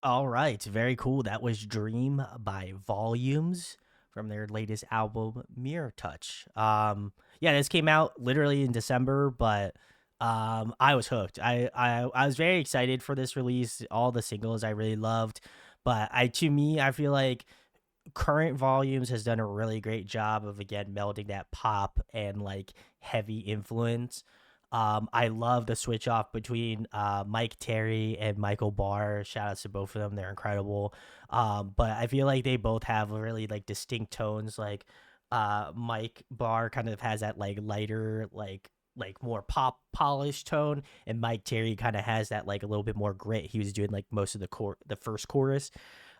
All right, very cool. That was Dream by Volumes from their latest album, Mirror Touch. Yeah, this came out literally in December, but I was hooked. I was very excited for this release. All the singles I really loved, but to me, I feel like current volumes has done a really great job of again melding that pop and like heavy influence. I love the switch off between Mike Terry and Michael Barr. Shout outs to both of them; they're incredible. But I feel like they both have really like distinct tones. Like Mike Barr kind of has that like lighter, like more pop polished tone, and Mike Terry kind of has that like a little bit more grit. He was doing like most of the first chorus.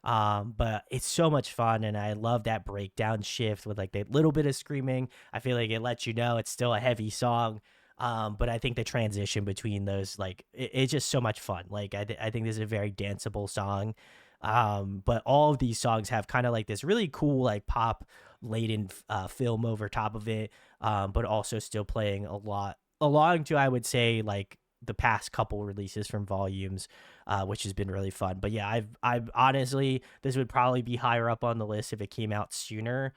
But it's so much fun, and I love that breakdown shift with like the little bit of screaming. I feel like it lets you know it's still a heavy song. But I think the transition between those, like, it's just so much fun. Like, I think this is a very danceable song. But all of these songs have kind of like this really cool, like, pop laden film over top of it. But also still playing a lot along to, I would say, like the past couple releases from Volumes, which has been really fun. But yeah, I've honestly, this would probably be higher up on the list if it came out sooner,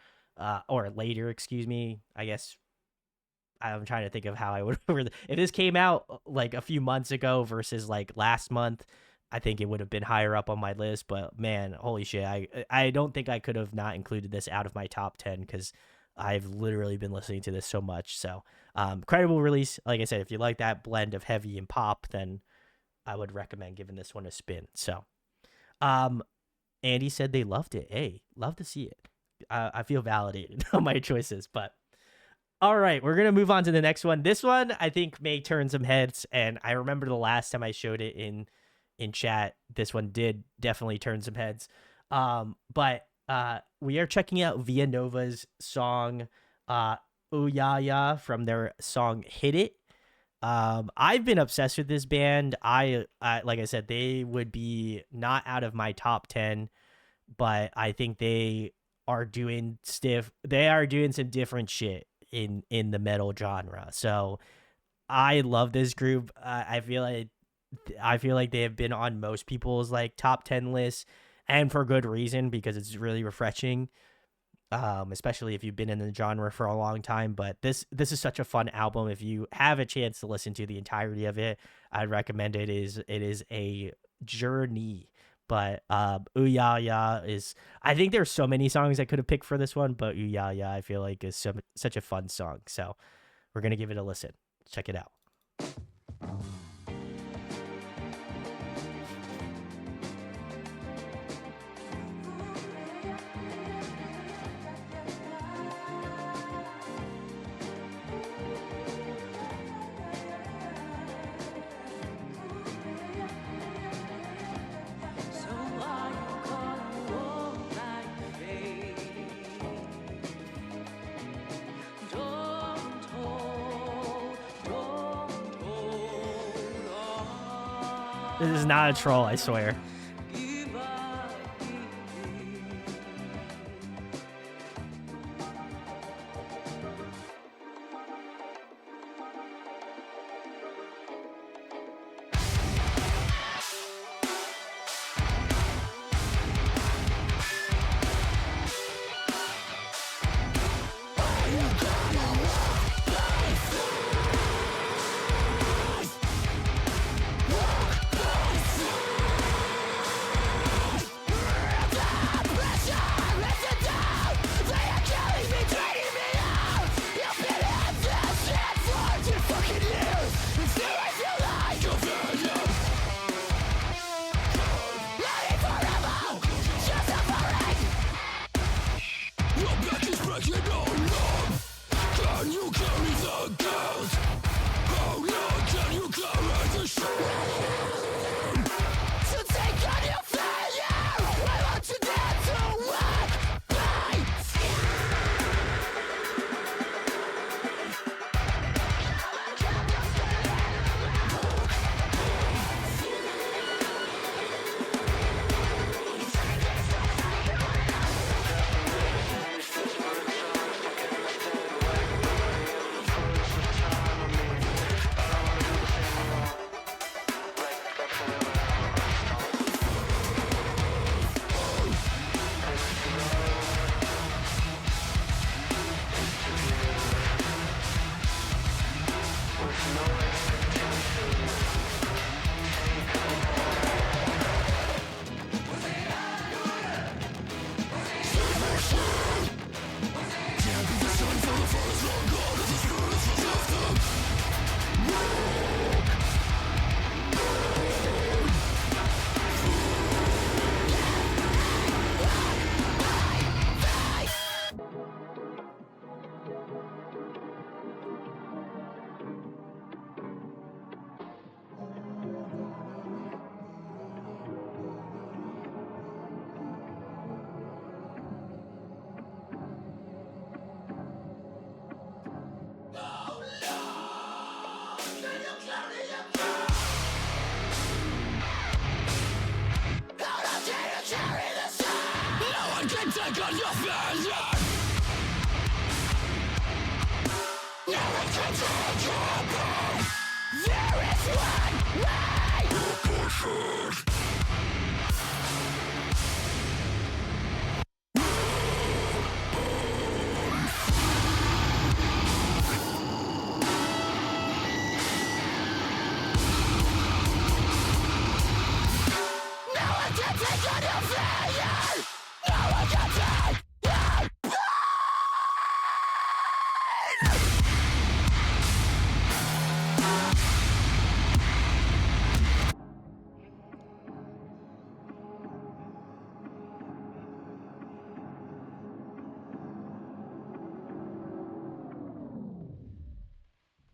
or later, excuse me. I guess I'm trying to think of how I would if this came out like a few months ago versus like last month. I think it would have been higher up on my list, but man, holy shit. I don't think I could have not included this out of my top 10 cuz I've literally been listening to this so much. So, incredible release. Like I said, if you like that blend of heavy and pop, then I would recommend giving this one a spin. So, um Andy said they loved it. Hey, love to see it. I feel validated on my choices, but all right, we're gonna move on to the next one. This one I think may turn some heads, and I remember the last time I showed it in chat, this one did definitely turn some heads. But we are checking out Via Nova's song Ooh Ya Ya from their song Hit It. I've been obsessed with this band. I like I said, they would be not out of my top 10, but I think they are doing some different shit in the metal genre. So I love this group. I feel like they have been on most people's like top 10 lists, and for good reason, because it's really refreshing. Especially if you've been in the genre for a long time. But this is such a fun album. If you have a chance to listen to the entirety of it, I'd recommend it. It is a journey. But Ooh Ya Ya is, I think there's so many songs I could have picked for this one, but Ooh Ya Ya I feel like is such a fun song. So we're gonna give it a listen. Check it out. So are you gonna walk like me? Don't hold on. This is not a troll, I swear. Give up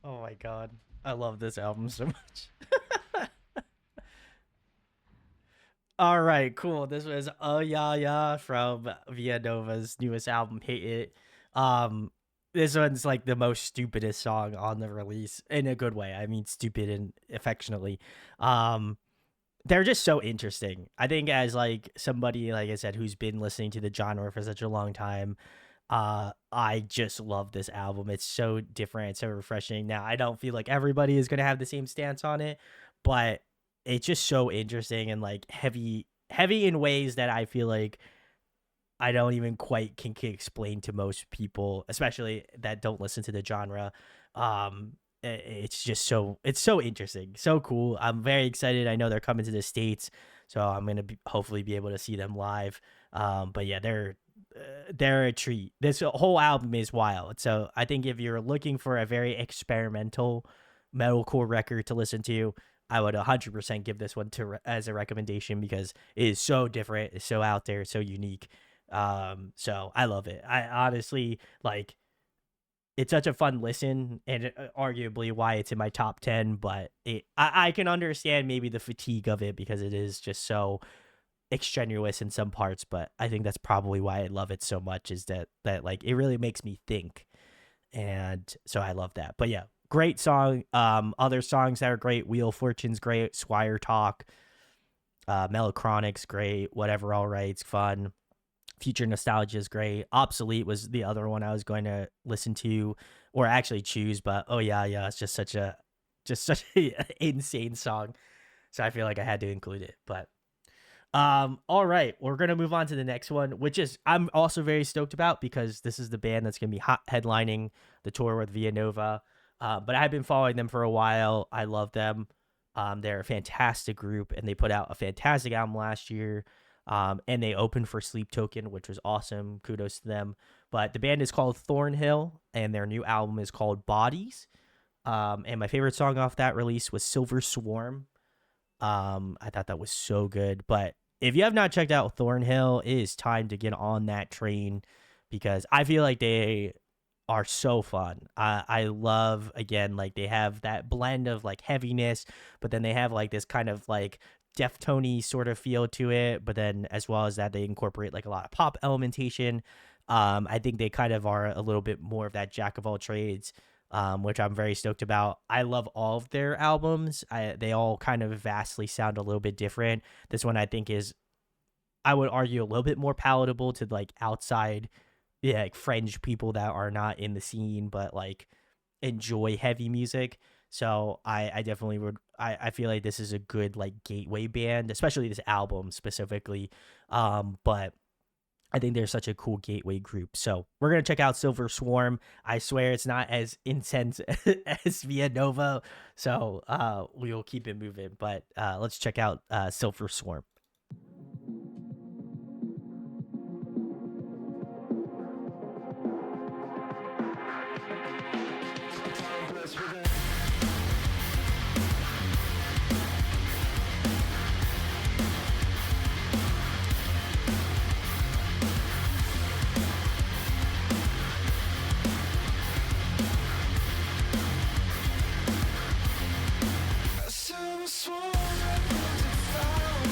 Oh my god. I love this album so much. All right, cool. This was Oh Yeah Yeah from Villanova's newest album, Hate It. Um, this one's like the most stupidest song on the release in a good way. I mean, stupid and affectionately. Um, they're just so interesting. I think as like somebody, like I said, who's been listening to the genre for such a long time, I just love this album. It's so different, it's so refreshing. Now, I don't feel like everybody is gonna have the same stance on it, but it's just so interesting and like heavy in ways that I feel like I don't even quite can explain to most people, especially that don't listen to the genre. It's just it's so interesting, so cool. I'm very excited. I know they're coming to the States, so I'm gonna hopefully be able to see them live. But yeah, they're a treat. This whole album is wild. So I think if you're looking for a very experimental metalcore record to listen to, I would 100% give this one to as a recommendation because it is so different, it's so out there, so unique. So I love it. I honestly like it's such a fun listen and arguably why it's in my top 10, but I can understand maybe the fatigue of it because it is just so extraneous in some parts, but I think that's probably why I love it so much is that like it really makes me think. And so I love that. But yeah, great song. Other songs that are great, Wheel of Fortune's great, Squire Talk, Melochronic's great, Whatever All Right's fun. Future Nostalgia is great. Obsolete was the other one I was going to listen to or actually choose, but oh yeah, it's just such a insane song. So I feel like I had to include it. But all right, we're gonna move on to the next one, which is I'm also very stoked about because this is the band that's gonna be headlining the tour with Villanova. But I've been following them for a while. I love them. They're a fantastic group, and they put out a fantastic album last year. And they opened for Sleep Token, which was awesome. Kudos to them. But the band is called Thornhill, and their new album is called Bodies. And my favorite song off that release was Silver Swarm. I thought that was so good. But if you have not checked out Thornhill, it is time to get on that train because I feel like they are so fun. I love, again, like they have that blend of like heaviness, but then they have like this kind of like Deftony sort of feel to it, but then as well as that they incorporate like a lot of pop elementation. I think they kind of are a little bit more of that jack of all trades, which I'm very stoked about. I love all of their albums. They all kind of vastly sound a little bit different. This one I think is, I would argue, a little bit more palatable to like outside, yeah, like fringe people that are not in the scene but like enjoy heavy music. So I definitely would. I feel like this is a good like gateway band, especially this album specifically. But I think they're such a cool gateway group. So we're gonna check out Silver Swarm. I swear it's not as intense as Villanova. So we'll keep it moving. But let's check out Silver Swarm. Silver swan, I found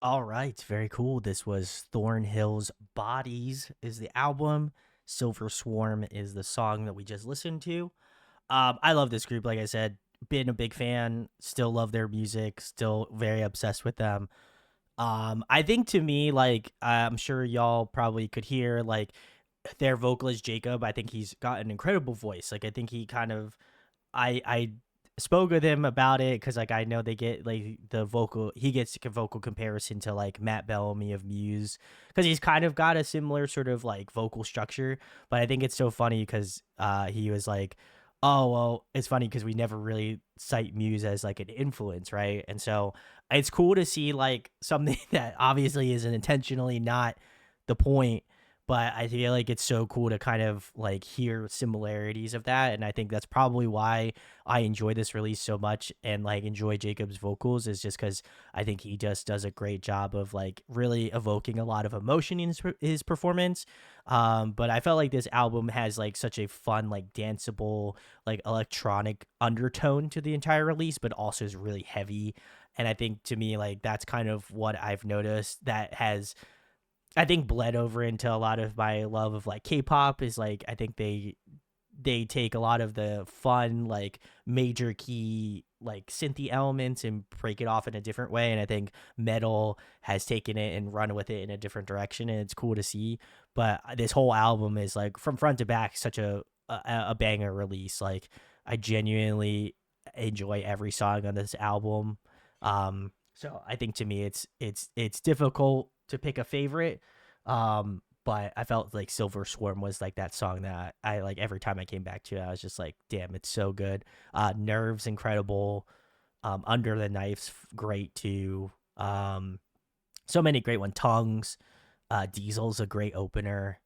All right, very cool. This was Thornhill's Bodies is the album. Silver Swarm is the song that we just listened to. I love this group. Like I said, been a big fan. Still love their music. Still very obsessed with them. I think to me, like I'm sure y'all probably could hear, like their vocalist Jacob. I think he's got an incredible voice. Like I think he kind of I spoke with him about it because like I know they get like the vocal he gets a vocal comparison to like Matt Bellamy of Muse because he's kind of got a similar sort of like vocal structure. But I think it's so funny because he was like, oh well, it's funny because we never really cite Muse as like an influence, right? And so it's cool to see like something that obviously isn't intentionally not the point, but I feel like it's so cool to kind of like hear similarities of that. And I think that's probably why I enjoy this release so much and like enjoy Jacob's vocals is just because I think he just does a great job of like really evoking a lot of emotion in his performance. But I felt like this album has like such a fun, like danceable, like electronic undertone to the entire release, but also is really heavy. And I think to me, like that's kind of what I've noticed that has I think bled over into a lot of my love of like K-pop is like I think they take a lot of the fun like major key like synthy elements and break it off in a different way, and I think metal has taken it and run with it in a different direction, and it's cool to see. But this whole album is like from front to back such a banger release. Like I genuinely enjoy every song on this album. So I think to me it's difficult to pick a favorite. But I felt like Silver Swarm was like that song that I like every time I came back to it, I was just like, damn, it's so good. Nerves incredible. Under the Knife's great too. So many great ones. Tongues. Diesel's a great opener.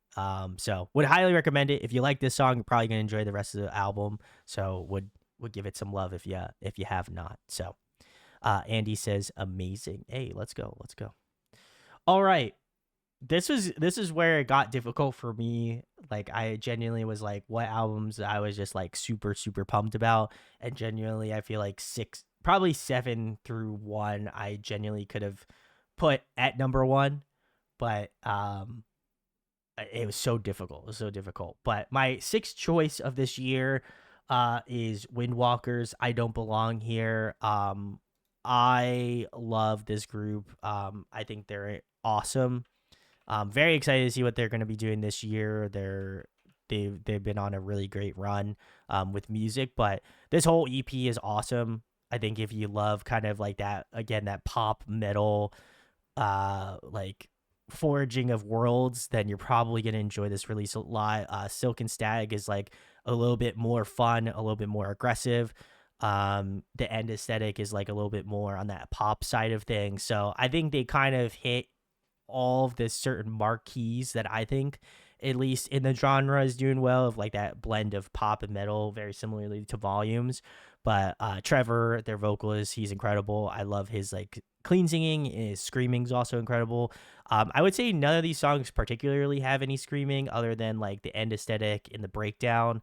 So would highly recommend it. If you like this song, you're probably gonna enjoy the rest of the album. So would give it some love if you have not. So Andy says amazing. Hey, let's go. Let's go. All right. This is where it got difficult for me. Like I genuinely was like, what albums I was just like super super pumped about, and genuinely I feel like six, probably 7 through 1, I genuinely could have put at number one, but it was so difficult. It was so difficult. But my sixth choice of this year, is Windwalkers. I Don't Belong Here. I love this group. I think they're awesome. Very excited to see what they're going to be doing this year. They've been on a really great run with music, but this whole EP is awesome. I think if you love kind of like that again, that pop metal, like foraging of worlds, then you're probably going to enjoy this release a lot. Silk and Stag is like a little bit more fun, a little bit more aggressive. The end aesthetic is like a little bit more on that pop side of things. So I think they kind of hit all of the certain marquees that I think, at least in the genre, is doing well, of like that blend of pop and metal, very similarly to Volumes. But Trevor, their vocalist, he's incredible. I love his like clean singing. His screaming is also incredible. I would say none of these songs particularly have any screaming other than like the end aesthetic and the breakdown.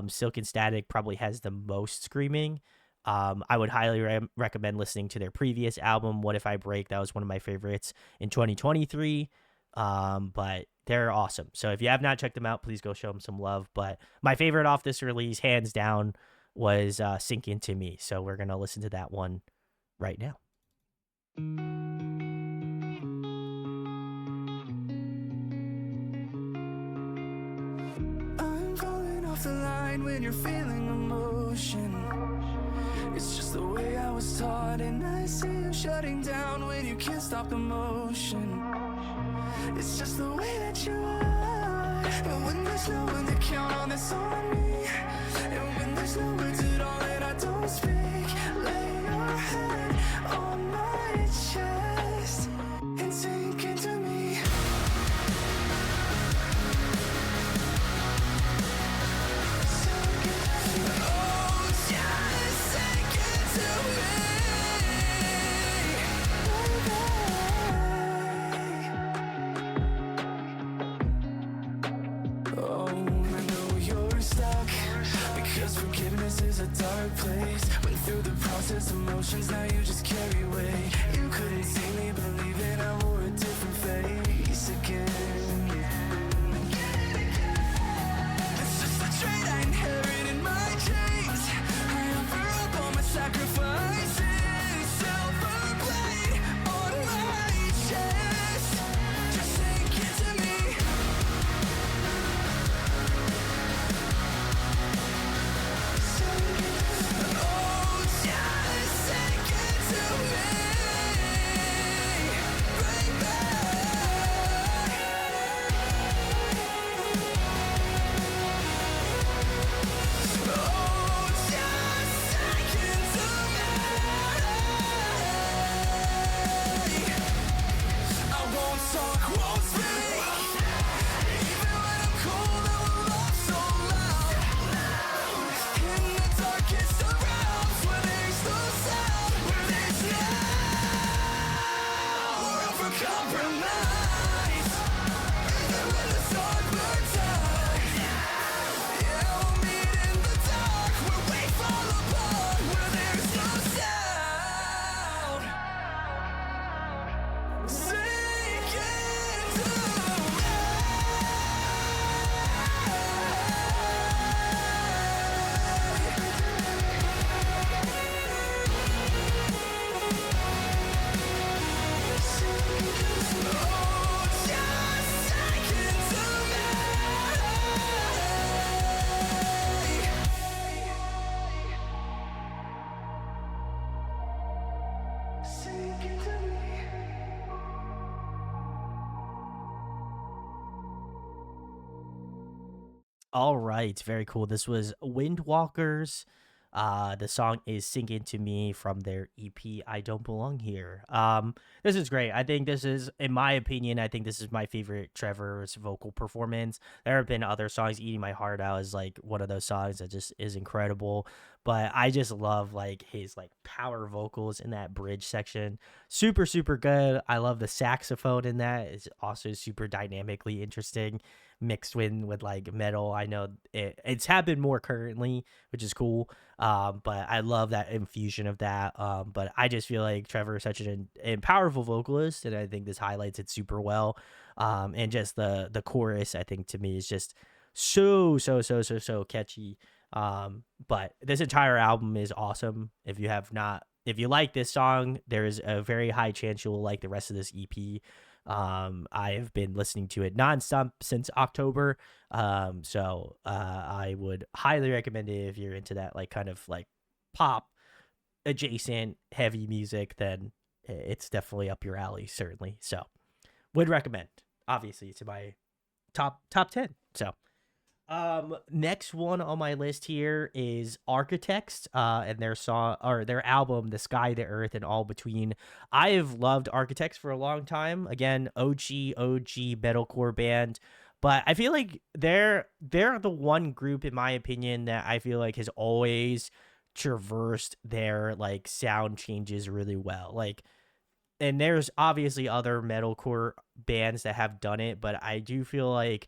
Silk and Static probably has the most screaming. I would highly recommend listening to their previous album, What If I Break. That was one of my favorites in 2023. But they're awesome. So if you have not checked them out, please go show them some love. But my favorite off this release, hands down, was Sink Into Me. So we're going to listen to that one right now. I'm falling off the line when you're feeling emotion. It's just the way I was taught, and I see you shutting down when you can't stop the motion. It's just the way that you are. And when there's no one to count on, that's on me. And when there's no words at all and I don't speak, lay your head on my chest and sink into me. Oh, just sink into me. Oh, I know you're stuck, because forgiveness is a dark place. Went through the process, emotions, now you just carry weight. You couldn't see me, believe compromise. Even when the sun burns out, yeah, we'll meet in the dark where we fall apart, where there's no sound. Sink into me. Oh, just sink into me. Sink into me. All right, very cool. This was Windwalkers. The song is "Sink Into Me" from their EP "I Don't Belong Here." This is great. I think this is, in my opinion, I think this is my favorite Trevor's vocal performance. There have been other songs. "Eating My Heart Out" is like one of those songs that just is incredible. But I just love like his like power vocals in that bridge section. Super, super good. I love the saxophone in that. It's also super dynamically interesting, mixed with like metal. I know it's happened more currently, which is cool. But I love that infusion of that. But I just feel like Trevor is such an powerful vocalist, and I think this highlights it super well. And just the chorus, I think to me is just so catchy. But this entire album is awesome. If you like this song, there is a very high chance you will like the rest of this EP. I have been listening to it nonstop since October. I would highly recommend it if you're into that like kind of like pop adjacent heavy music. Then it's definitely up your alley, certainly. So would recommend. Obviously, it's in my top 10. So next one on my list here is Architects, and their song or their album, The Sky, the Earth, and All Between. I have loved Architects for a long time. Again, OG metalcore band, but I feel like they're the one group, in my opinion, that I feel like has always traversed their like sound changes really well. Like, and there's obviously other metalcore bands that have done it, but I do feel like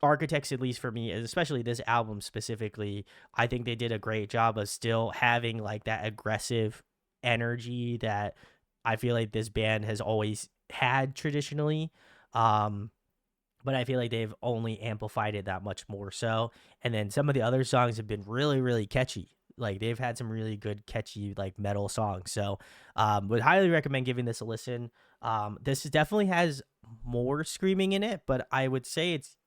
Architects, at least for me, especially this album specifically, I think they did a great job of still having like that aggressive energy that I feel like this band has always had traditionally. But I feel like they've only amplified it that much more so. And then some of the other songs have been really, really catchy. Like they've had some really good catchy like metal songs. So would highly recommend giving this a listen. This definitely has more screaming in it, but I would say it's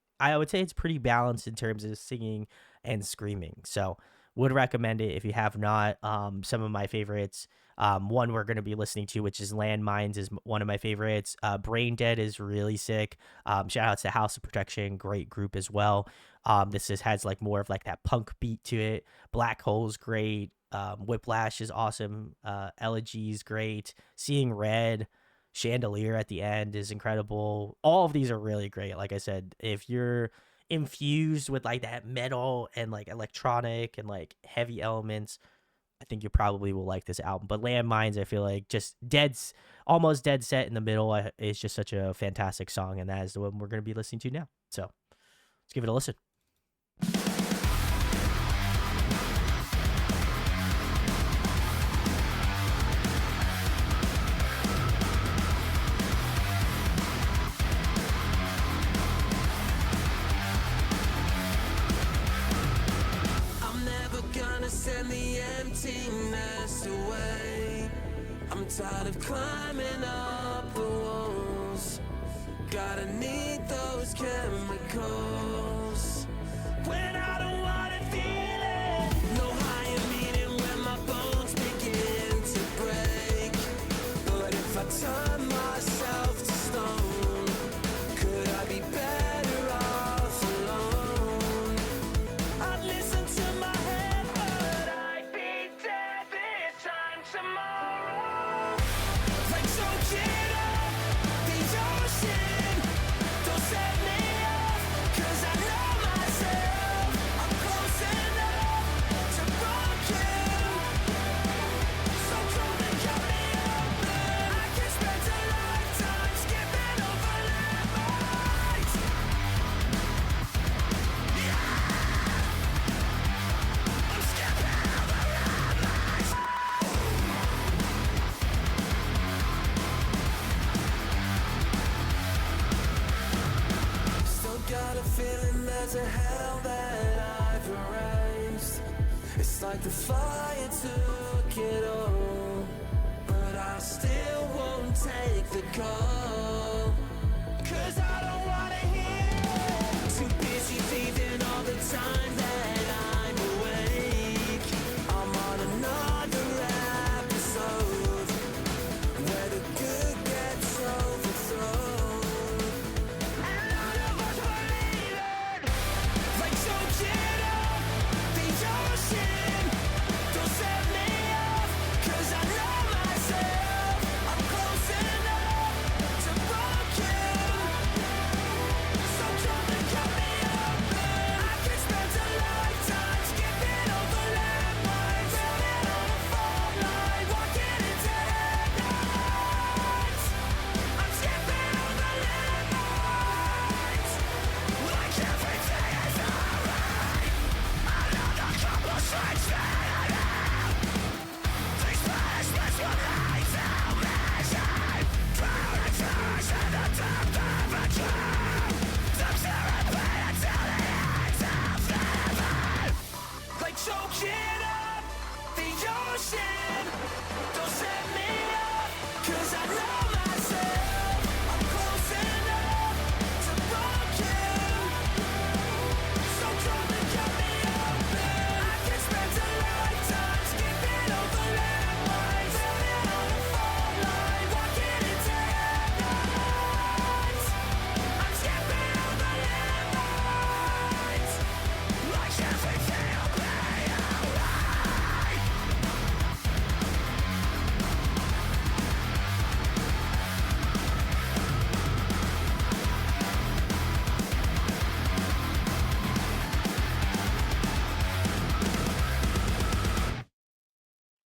pretty balanced in terms of singing and screaming. So would recommend it if you have not. Some of my favorites, one we're going to be listening to, which is Landmines, is one of my favorites. Brain Dead is really sick. Shout outs to House of Protection, great group as well. Has like more of like that punk beat to it. Black Hole's great. Whiplash is awesome. Elegy's great. Seeing Red, Chandelier at the end is incredible. All of these are really great. Like I said, if you're infused with like that metal and like electronic and like heavy elements, I think you probably will like this album. But Landmines, I feel like just almost dead set in the middle is just such a fantastic song, and that is the one we're going to be listening to now. So let's give it a listen. I'm never gonna send the emptiness away. I'm tired of climbing up the walls. Gotta need those chemicals when I don't wanna feel it. No higher meaning when my bones begin to break. But if I turn myself to stone, could I be better off alone? I'd listen to my head, but I'd be dead this time tomorrow. Like soaking up the ocean, don't set me off, 'cause I Like the fire took it all, but I still won't take the call. 'Cause I don't wanna hear it. Too busy thinking all the time that I'm awake. I'm on another episode where the good gets overthrown. And none of us believe it. Like soaking up the ocean. Don't set me off, 'cause I know myself. I'm close enough to broken. So come and cut me open. I can spend a lifetime skipping over landmines, running on a fault line, walking into headlights. I'm skipping over landmines, like everything is alright. Another couple strikes that I have. These punishments will light down measure. Drowning thirst in the depth of a dream. The therapy until the end of heaven. Like choking up the ocean. Don't set me up, 'cause I know myself. I'm close enough to broken. So come and cut me open. I can spend a lifetime skipping over landmines, running on a fault line, walking into headlights. I'm skipping over landmines, like everything will be alright.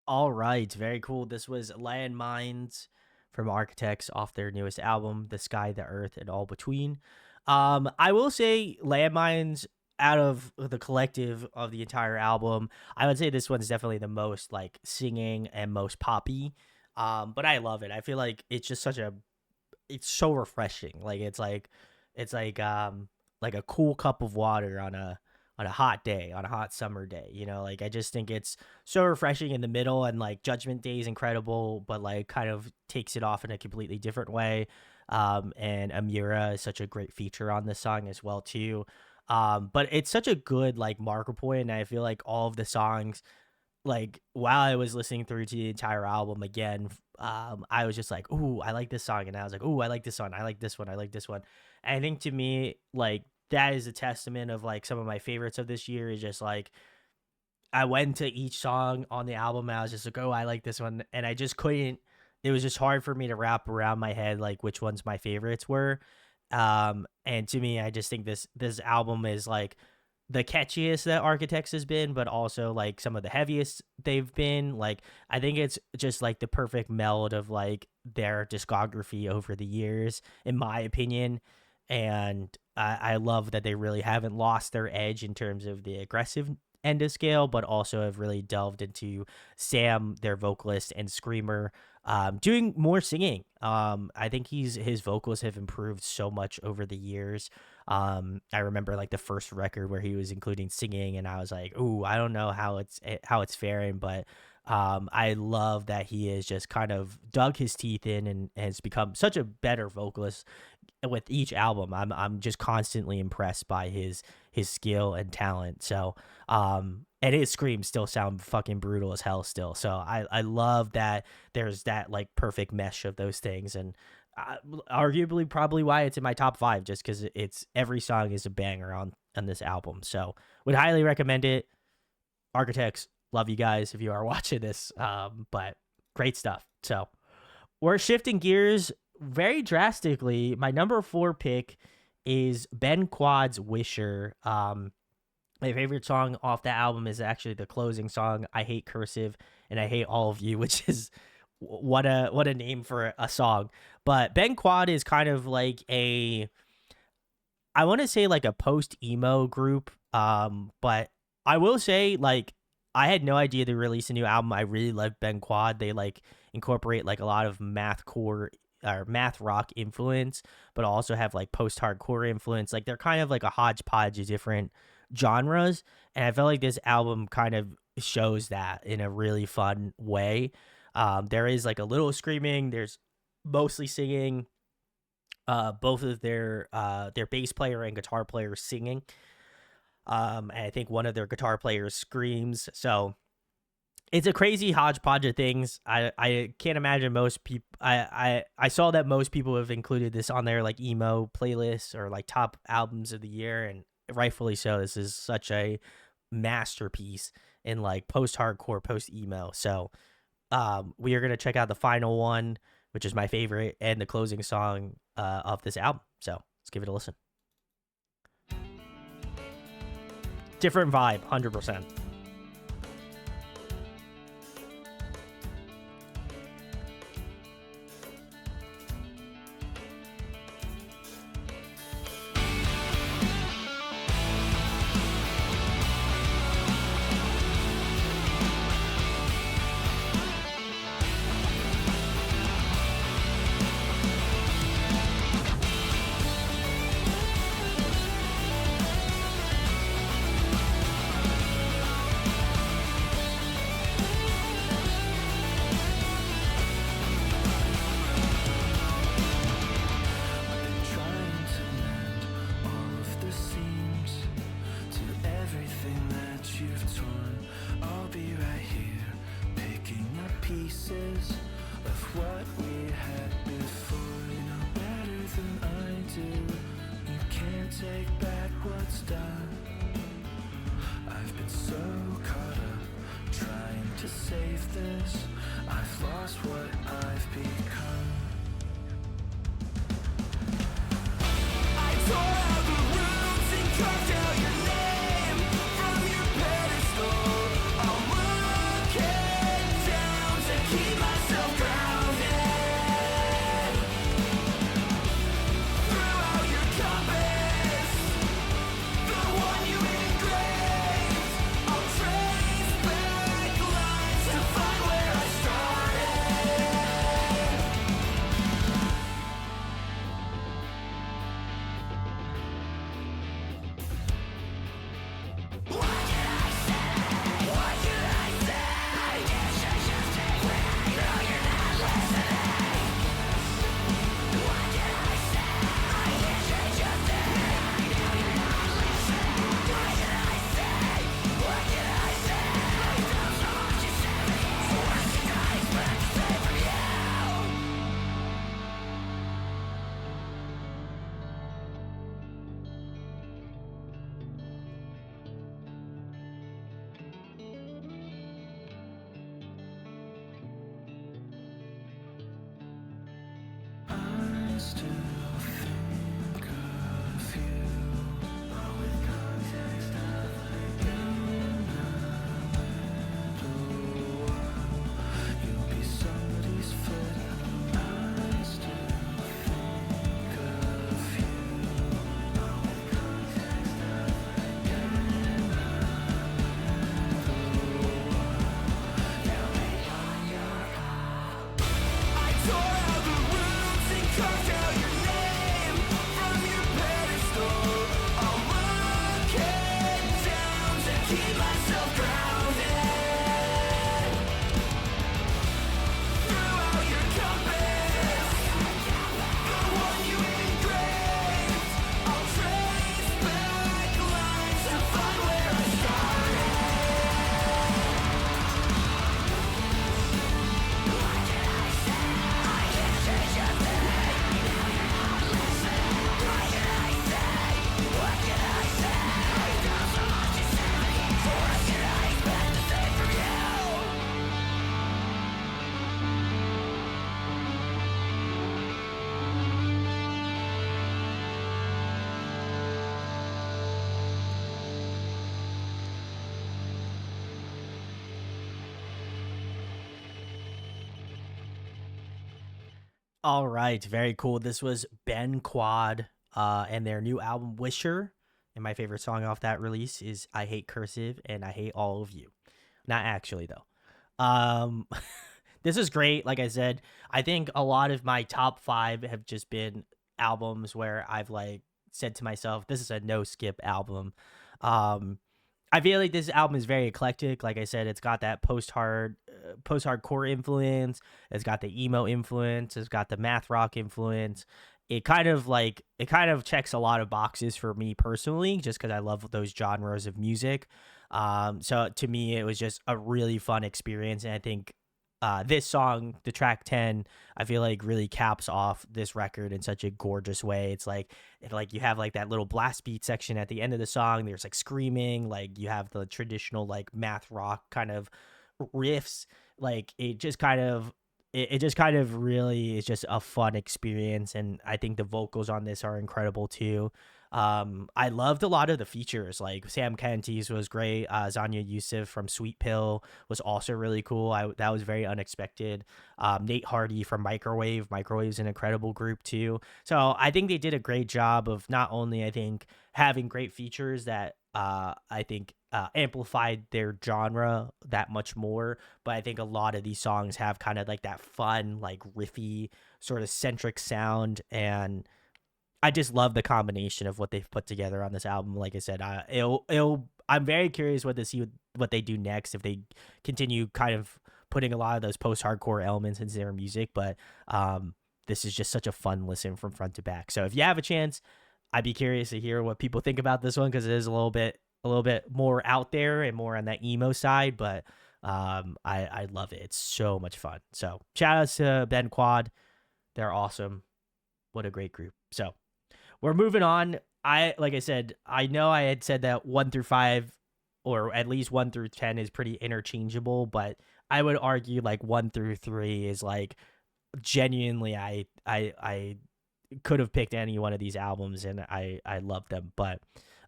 All right, very cool. This was Landmines from Architects off their newest album, The Sky, the Earth, and All Between. I will say Landmines out of the collective of the entire album, I would say this one's definitely the most like singing and most poppy. But I love it. I feel like it's just such a it's so refreshing. It's like a cool cup of water on a hot day, on a hot summer day. You know, like I just think it's so refreshing in the middle, and like Judgment Day is incredible, but like kind of takes it off in a completely different way. And Amira is such a great feature on this song as well too. But it's such a good like marker point, and I feel like all of the songs, like while I was listening through to the entire album again, I was just like, "Ooh, I like this song," and I was like, "Ooh, I like this one. I like this one. I like this one." And I think to me, like that is a testament of like some of my favorites of this year. Is just like I went to each song on the album and I was just like, "Oh, I like this one," and I just couldn't. It was just hard for me to wrap around my head like which ones my favorites were. And to me, I just think this album is like the catchiest that Architects has been, but also like some of the heaviest they've been. Like I think it's just like the perfect meld of like their discography over the years, in my opinion. And I love that they really haven't lost their edge in terms of the aggressive end of scale, but also have really delved into Sam, their vocalist and screamer, doing more singing. I think his vocals have improved so much over the years. I remember like the first record where he was including singing, and I was like, "Ooh, I don't know how it's faring," but I love that he has just kind of dug his teeth in and has become such a better vocalist with each album. I'm just constantly impressed by his skill and talent. So and his screams still sound fucking brutal as hell still. So I love that there's that like perfect mesh of those things, and arguably probably why it's in my top 5, just because it's every song is a banger on this album. So would highly recommend it. Architects, love you guys if you are watching this. But great stuff. So we're shifting gears very drastically. My number 4 pick is Ben Quad's Wisher. My favorite song off that album is actually the closing song, I Hate Cursive and I Hate All of You, which is what a name for a song. But Ben Quad is kind of like I want to say like a post emo group. But I will say like I had no idea they released a new album. I really love Ben Quad. They like incorporate like a lot of mathcore or math rock influence, but also have like post hardcore influence. Like they're kind of like a hodgepodge of different genres. And I felt like this album kind of shows that in a really fun way. There is like a little screaming. There's mostly singing. Both of their bass player and guitar player singing. And I think one of their guitar players screams. So it's a crazy hodgepodge of things. I can't imagine most people. I saw that most people have included this on their like emo playlists or like top albums of the year, and rightfully so. This is such a masterpiece in like post hardcore, post emo. So we are gonna check out the final one, which is my favorite and the closing song of this album. So let's give it a listen. Different vibe, 100%. Trying to mend all of the seams to everything that you've torn. I'll be right here, picking up pieces of what we had before. You know better than I do. You can't take back what's done. I've been so caught up trying to save this. I've lost what I've become. I tore out the roots and carved out your name from your pedestal. I'll look it down to keep myself grounded. Threw out your compass, the one you engraved. I'll trace back lines to find where I started. I still think of you, but with context of in a little while, you'll be somebody's foot. I still think of you, but with context of in a little while, you'll be on your own. I tore out the roots and carved out your name from your pedestal. I'll look it down to keep myself grounded. Threw out your compass, the one you engraved. I'll trace back lines to find where I started. All right, very cool. This was Ben Quad and their new album Wisher. And my favorite song off that release is I Hate Cursive and I Hate All of You. Not actually though. Um this is great. Like I said, I think a lot of my top 5 have just been albums where I've like said to myself, this is a no skip album. Um I feel like this album is very eclectic. Like I said, it's got that post-hardcore influence. It's got the emo influence. It's got the math rock influence. It kind of checks a lot of boxes for me personally, just because I love those genres of music. So to me, it was just a really fun experience, and I think this song, the track 10, I feel like really caps off this record in such a gorgeous way. Like you have like that little blast beat section at the end of the song. There's like screaming, like you have the traditional like math rock kind of riffs. Like it just kind of really is just a fun experience, and I think the vocals on this are incredible too. I loved a lot of the features. Like Sam Kenty's was great. Zanya Yusuf from Sweet Pill was also really cool. That was very unexpected. Nate Hardy from Microwave's an incredible group too. So I think they did a great job of not only, I think, having great features that I think amplified their genre that much more, but I think a lot of these songs have kind of like that fun, like riffy, sort of centric sound, and I just love the combination of what they've put together on this album. Like I said, I'm very curious what to see what they do next, if they continue kind of putting a lot of those post-hardcore elements into their music. But this is just such a fun listen from front to back. So if you have a chance, I'd be curious to hear what people think about this one, because it is a little bit more out there and more on that emo side. But I love it. It's so much fun. So shout outs to Ben Quad. They're awesome. What a great group. So we're moving on. Like I said, I know I had said that 1 through 5, or at least 1 through 10 is pretty interchangeable, but I would argue like 1 through 3 is like genuinely I could have picked any one of these albums, and I love them. But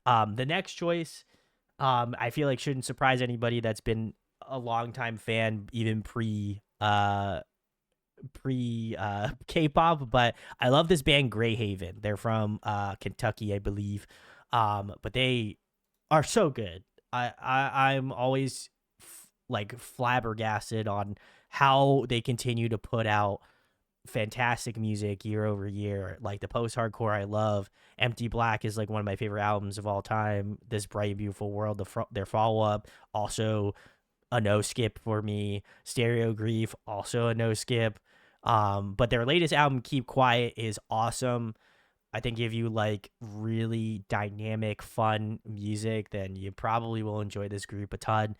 the next choice, I feel like shouldn't surprise anybody that's been a longtime fan, even pre K-pop, but I love this band Greyhaven. They're from Kentucky, I believe. But they are so good. I'm always like flabbergasted on how they continue to put out fantastic music year over year. Like the post-hardcore I love. Empty Black is like one of my favorite albums of all time. This Bright and Beautiful World, their follow-up, also a no skip for me. Stereo Grief, also a no skip. But their latest album, Keep Quiet, is awesome. I think if you like really dynamic, fun music, then you probably will enjoy this group a ton.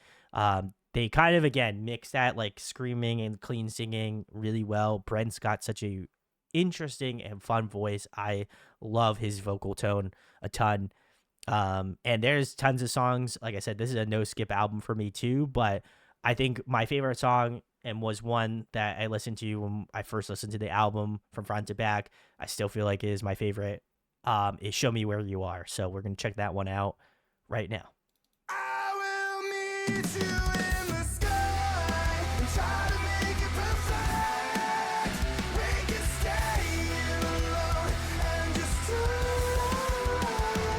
They kind of, again, mix that like screaming and clean singing really well. Brent's got such a interesting and fun voice. I love his vocal tone a ton. And there's tons of songs. Like I said, this is a no skip album for me too, but I think my favorite song, and was one that I listened to when I first listened to the album from front to back, I still feel like it is my favorite, is Show Me Where You Are. So we're going to check that one out right now. I will meet you in the sky and try to make it perfect. We can stay alone and just try.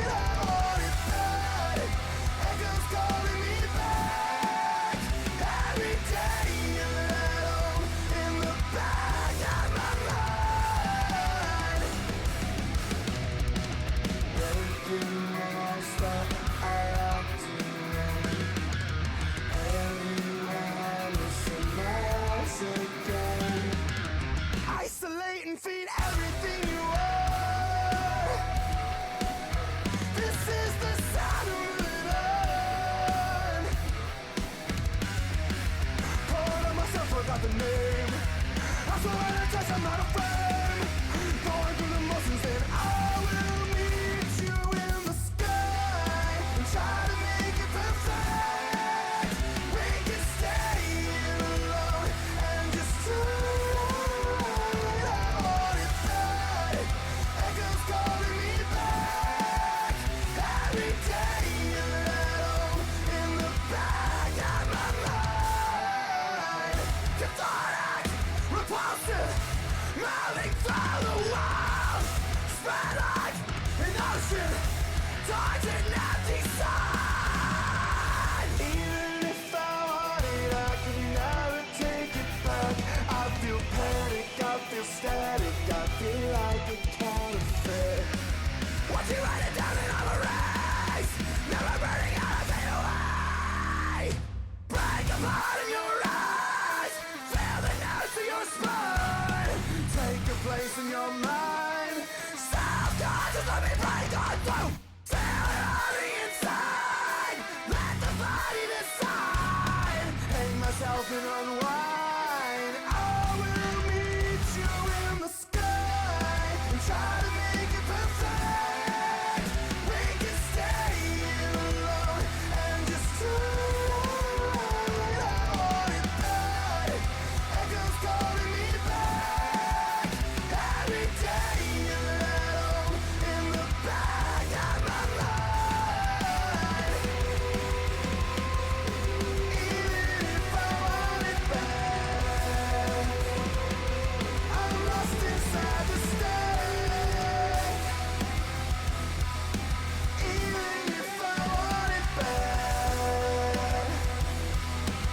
I want it bad. Echoes calling me back. Every day a little in the back of my mind. Breaking walls that I love to run. Isolate and feed everything you are. This is the sound of it. Calling on myself, forgot the name. I swear to touch, I'm not afraid. Going through the motions, then I will meet you in the sky and try to make it perfect. We can stay alone and just try. I want it bad. Echoes calling me back. Every day a little in the back of my mind. Cathartic, repulsive, melting through the walls. Spread like an ocean, dark and empty side. Even if I want it, I can never take it back. I feel panic, I feel static, I feel like a counterfeit. Once you write it down and I'm erased, never burning out, I fade away. just let me break on through. Feel it on the inside. Let the body decide. Hang myself and unwind. I will meet you in the sky and try to make it perfect. We can stay alone and just try. I want it bad. Echoes calling me back. Every day a little in the back of my mind. Even if I want it back, I'm lost inside the stack. Even if I want it back,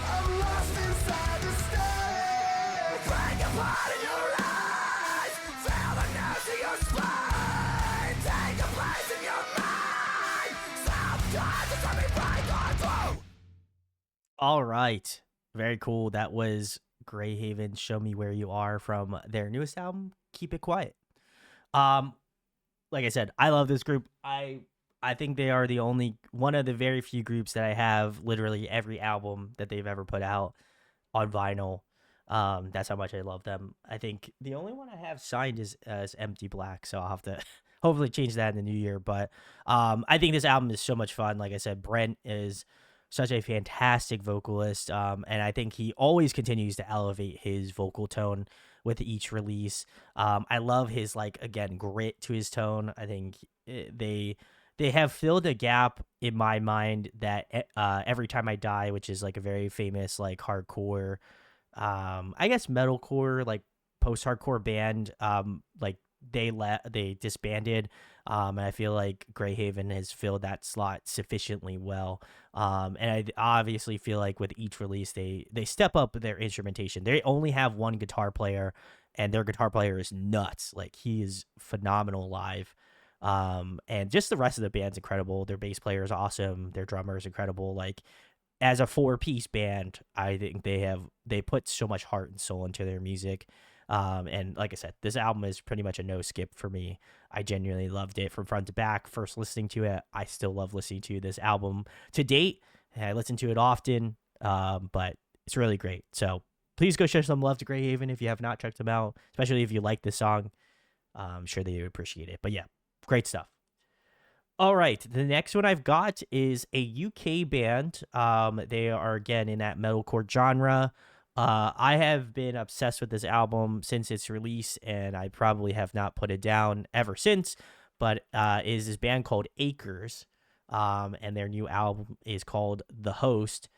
I'm lost inside the stack. Break apart in your eyes. Feel the nerves in your spine. Take a place in your mind. Sometimes it's let me break on through. All right. Very cool. That was Greyhaven, Show Me Where You Are from their newest album, Keep It Quiet. Like I said, I love this group. I think they are the only one of the very few groups that I have literally every album that they've ever put out on vinyl. That's how much I love them. I think the only one I have signed is Empty Black, so I'll have to hopefully change that in the new year. But I think this album is so much fun. Like I said, Brent is such a fantastic vocalist, and I think he always continues to elevate his vocal tone with each release. I love his again grit to his tone. I think they have filled a gap in my mind that Every Time I Die, which is like a very famous hardcore, I guess metalcore post-hardcore band, they disbanded, and I feel like Greyhaven has filled that slot sufficiently well. And I obviously feel like with each release they step up their instrumentation. They only have one guitar player, and their guitar player is nuts. Like, he is phenomenal live. And just the rest of the band's incredible. Their bass player is awesome. Their drummer is incredible. Like, as a 4-piece band, I think they put so much heart and soul into their music. And like I said, this album is pretty much a no skip for me. I genuinely loved it from front to back. First listening to it, I still love listening to this album to date. And I listen to it often, but it's really great. So please go show some love to Greyhaven if you have not checked them out, especially if you like this song. I'm sure they would appreciate it. But yeah, great stuff. All right, the next one I've got is a UK band. They are, again, in that metalcore genre. I have been obsessed with this album since its release, and I probably have not put it down ever since, but is this band called Acres, and their new album is called The Host.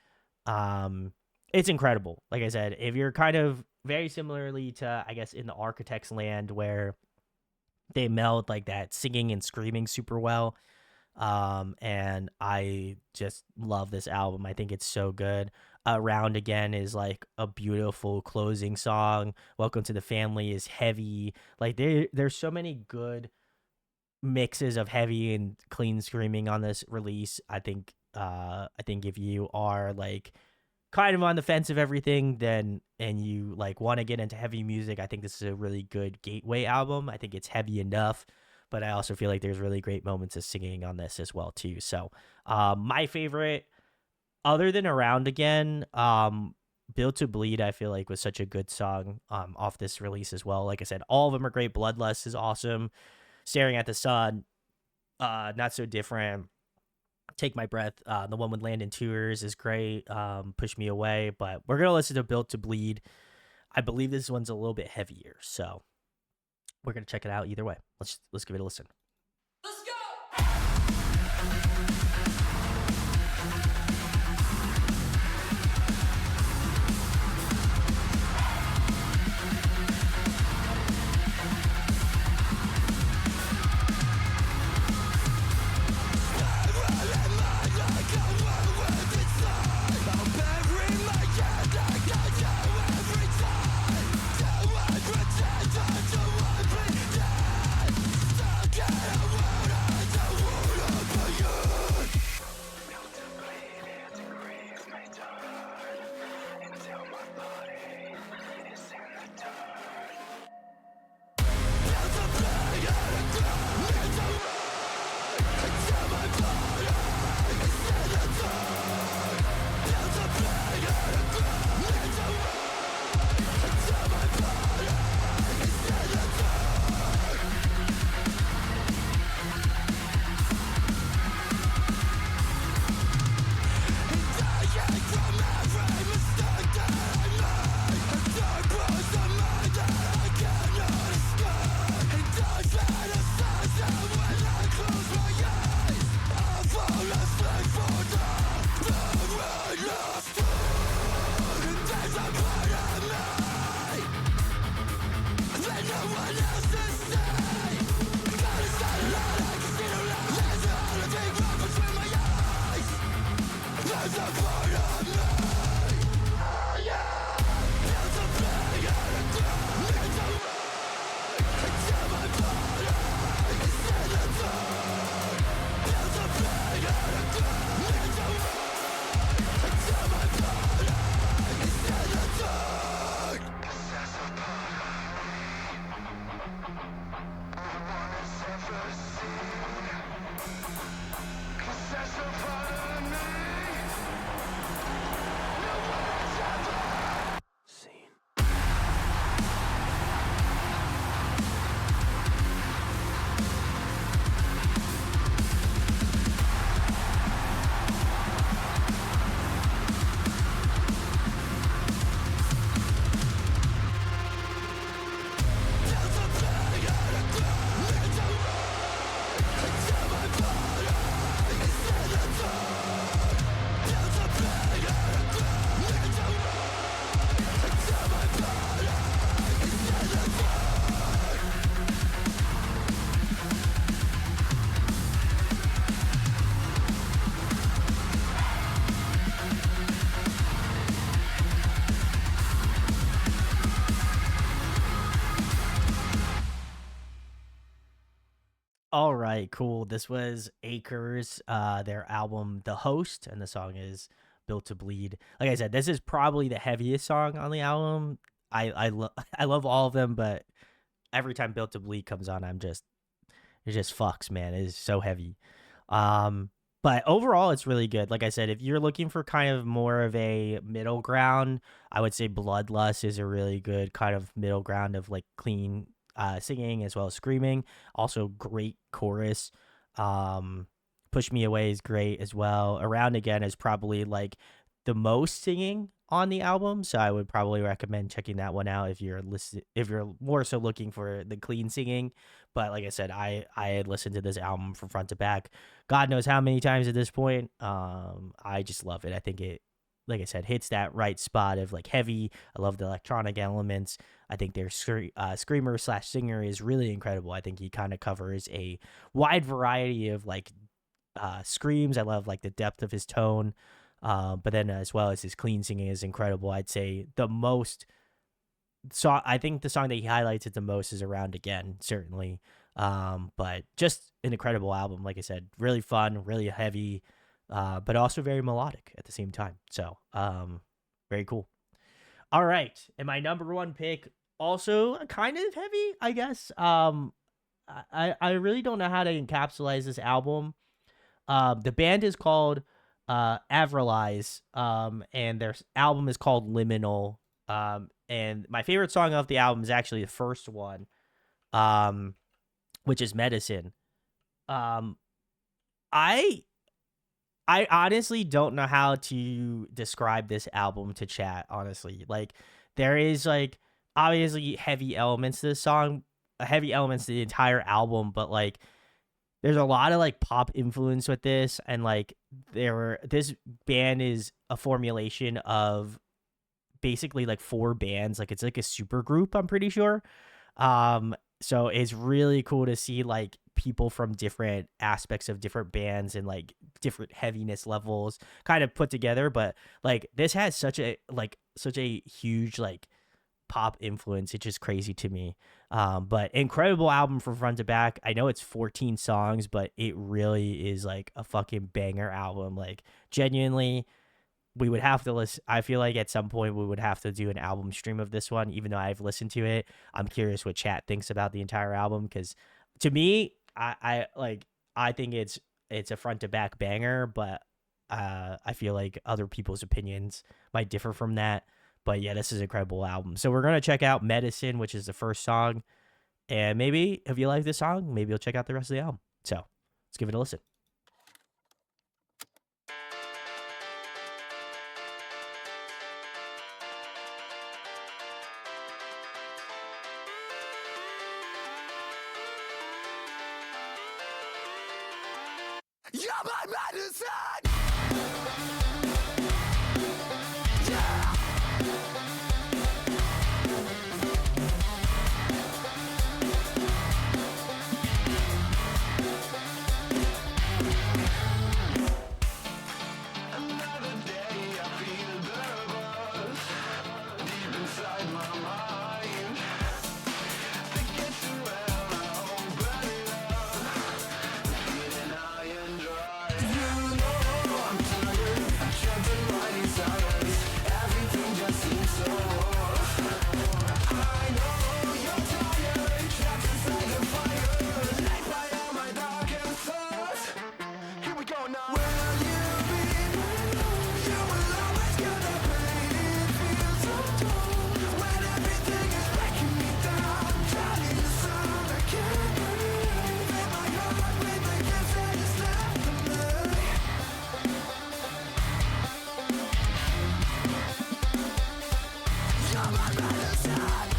It's incredible. Like I said, if you're kind of very similarly to, I guess, In the Architect's Land, where they meld like that singing and screaming super well, and I just love this album. I think it's so good. Around Again is like a beautiful closing song. Welcome to the Family is heavy. Like, there's so many good mixes of heavy and clean screaming on this release. I think if you are like kind of on the fence of everything, then and you want to get into heavy music, I think this is a really good gateway album. I think it's heavy enough, but I also feel like there's really great moments of singing on this as well too. So my favorite, other than Around Again, Built to Bleed, I feel like was such a good song off this release as well. Like I said, all of them are great. Bloodlust is awesome. Staring at the Sun, Not So Different. Take My Breath, the one with Landon Tours is great. Push Me Away, but we're gonna listen to Built to Bleed. I believe this one's a little bit heavier, so we're gonna check it out either way. Let's give it a listen. Let's go! Stuck All right, cool. This was Acres, their album The Host, and the song is Built to Bleed. Like I said, this is probably the heaviest song on the album. I love all of them, but every time Built to Bleed comes on, it just fucks, man. It is so heavy. Um, but overall, it's really good. Like I said, if you're looking for kind of more of a middle ground, I would say Bloodlust is a really good kind of middle ground of like clean singing as well as screaming. Also, great chorus. Um, Push Me Away is great as well. Around Again is probably like the most singing on the album, so I would probably recommend checking that one out if you're more so looking for the clean singing. But like I said, I had listened to this album from front to back, God knows how many times at this point. I just love it. I think it, like I said, hits that right spot of like heavy. I love the electronic elements. I think their screamer slash singer is really incredible. I think he kind of covers a wide variety of like screams. I love like the depth of his tone. But then as well as his clean singing is incredible. I'd say the most song, I think the song that he highlights it the most is Around Again, certainly. But just an incredible album. Like I said, really fun, really heavy, but also very melodic at the same time. So, very cool. All right. And my number one pick, also kind of heavy, I guess. I really don't know how to encapsulate this album. The band is called Avrilize, and their album is called Liminal. And my favorite song off the album is actually the first one, which is Medicine. Um, I I honestly don't know how to describe this album to chat, honestly. Like there is like obviously heavy elements to this song, heavy elements to the entire album, but like there's a lot of like pop influence with this, and like this band is a formulation of basically like four bands. Like it's like a super group, I'm pretty sure. So it's really cool to see like people from different aspects of different bands and like different heaviness levels kind of put together. But like this has such a huge like pop influence. It's just crazy to me. But incredible album from front to back. I know it's 14 songs, but it really is like a fucking banger album. Like genuinely, we would have to listen. I feel like at some point we would have to do an album stream of this one, even though I've listened to it. I'm curious what chat thinks about the entire album, because to me, I think it's a front to back banger, but I feel like other people's opinions might differ from that. But yeah, this is an incredible album. So we're gonna check out Medicine, which is the first song, and maybe if you like this song, maybe you'll check out the rest of the album. So let's give it a listen. You're my medicine! Yeah! Another day I feel the buzz deep inside my mind. Begins to well, I open it up, feeling high and dry. You know I'm tired, trapped in mighty silence. Everything just seems so off. I know you're tired, trapped inside the fire. Light by all my darkest thoughts. Here we go now. Will you be mine? You will always gonna pain. It feels so cold when everything is breaking me down. Drowning the sound I can't breathe. Fill my heart with the gifts that is left of me. You're my medicine.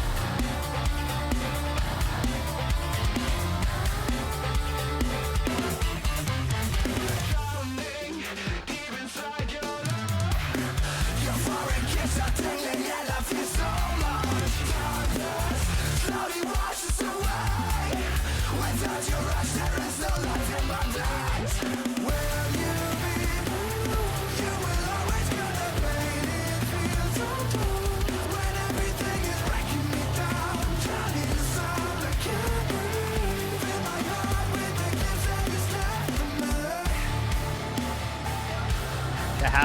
Drowning deep inside your love. Your foreign kiss are tingling and I feel so much. Darkness slowly washes away. Without your rush there is no life in my days. Will you be mine? You will always gonna pain. It feels so cold when everything is breaking me down. Drowning the sound I can't breathe. Fill my heart with the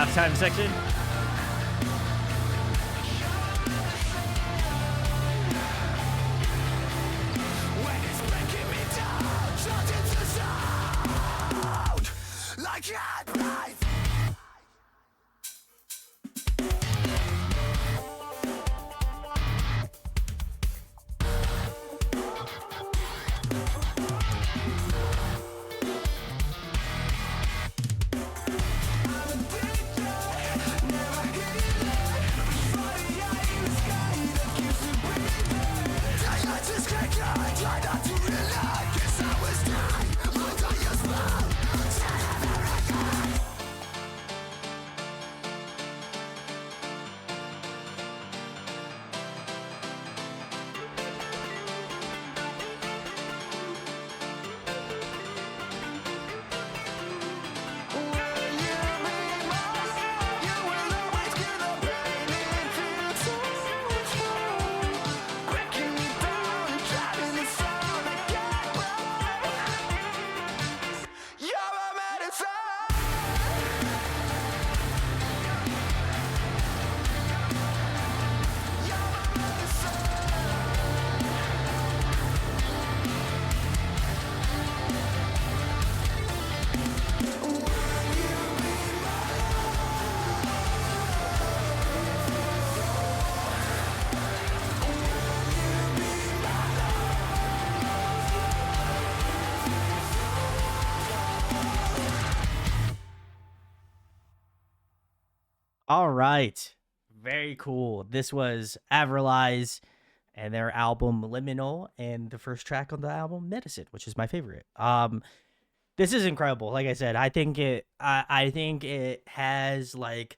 halftime section. When it's breaking me down, shut into sound like I breathe. All right. Very cool. This was Avrilize and their album Liminal and the first track on the album Medicine, which is my favorite. This is incredible. Like I said, I think it has like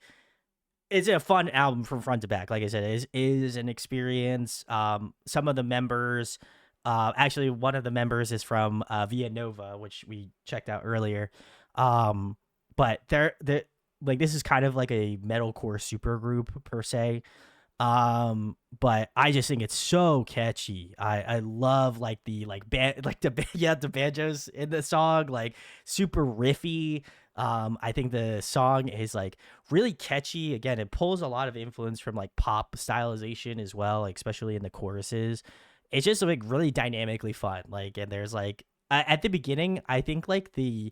it's a fun album from front to back. Like I said, it is an experience. Some of the members, actually, one of the members is from Via Nova, which we checked out earlier. But they're like this is kind of like a metalcore supergroup per se. But I just think it's so catchy. I love like the the banjos in the song, like super riffy. I think the song is like really catchy. Again, it pulls a lot of influence from like pop stylization as well, like especially in the choruses. It's just like really dynamically fun. Like, and there's like at the beginning, I think like the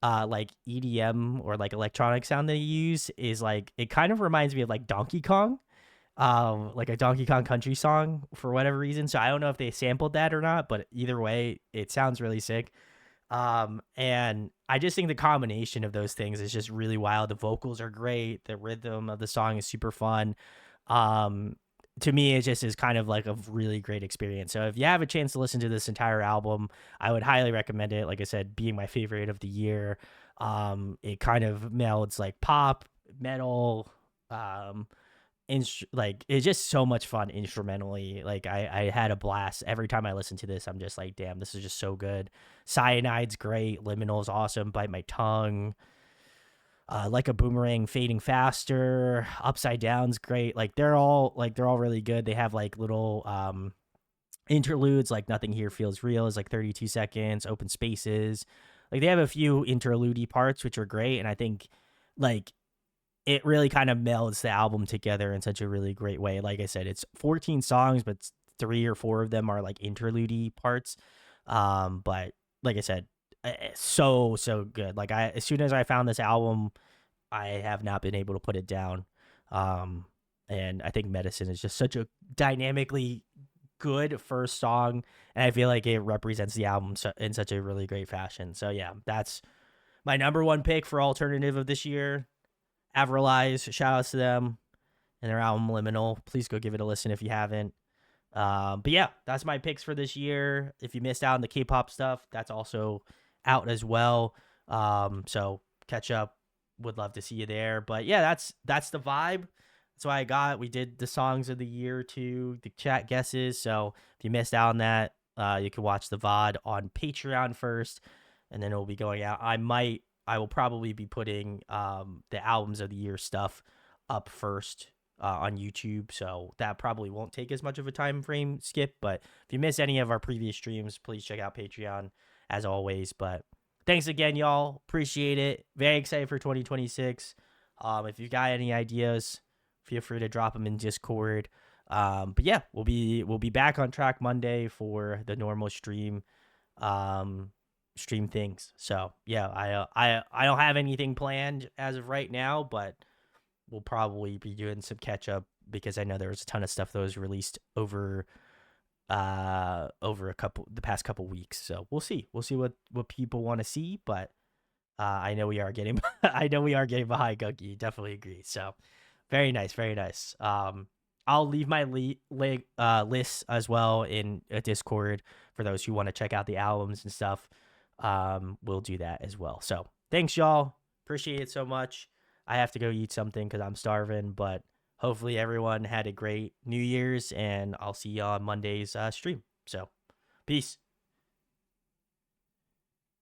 like EDM or like electronic sound they use is like it kind of reminds me of like Donkey Kong, like a Donkey Kong Country song for whatever reason. So I don't know if they sampled that or not, but either way, it sounds really sick. And I just think the combination of those things is just really wild. The vocals are great. The rhythm of the song is super fun. Um, to me, it just is kind of like a really great experience. So if you have a chance to listen to this entire album, I would highly recommend it. Like I said, being my favorite of the year. It kind of melds like pop, metal, like it's just so much fun instrumentally. Like I had a blast every time I listen to this. I'm just like, damn, this is just so good. Cyanide's great. Liminal's awesome. Bite My Tongue. Like a Boomerang, Fading Faster, Upside Down's great. Like they're all really good. They have like little interludes, like Nothing Here Feels Real is like 32 seconds. Open Spaces, like they have a few interlude parts which are great, and I think like it really kind of melds the album together in such a really great way. Like I said, it's 14 songs, but 3 or 4 of them are like interlude parts. But like I said, so good. Like as soon as I found this album, I have not been able to put it down. Um, and I think Medicine is just such a dynamically good first song, and I feel like it represents the album in such a really great fashion. So yeah, that's my number one pick for alternative of this year. Avrilize, shout outs to them and their album Liminal. Please go give it a listen if you haven't. But yeah, that's my picks for this year. If you missed out on the K-pop stuff, that's also out as well. So catch up. Would love to see you there. But yeah, that's the vibe. That's what I got. We did the songs of the year too, the chat guesses. So if you missed out on that, you can watch the VOD on Patreon first, and then it'll be going out. I will probably be putting the albums of the year stuff up first on YouTube, so that probably won't take as much of a time frame skip. But if you miss any of our previous streams, please check out Patreon as always. But thanks again, y'all. Appreciate it. Very excited for 2026. If you got any ideas, feel free to drop them in Discord. But yeah, we'll be back on track Monday for the normal um, stream things. So yeah, I don't have anything planned as of right now, but we'll probably be doing some catch up because I know there was a ton of stuff that was released over the past couple weeks. So we'll see what people want to see, but I know we are getting I know we are getting behind Gunky. Definitely agree. So very nice, very nice. I'll leave my list as well in a Discord for those who want to check out the albums and stuff. We'll do that as well. So thanks, y'all. Appreciate it so much. I have to go eat something because I'm starving, but hopefully everyone had a great New Year's, and I'll see you on Monday's stream. So peace.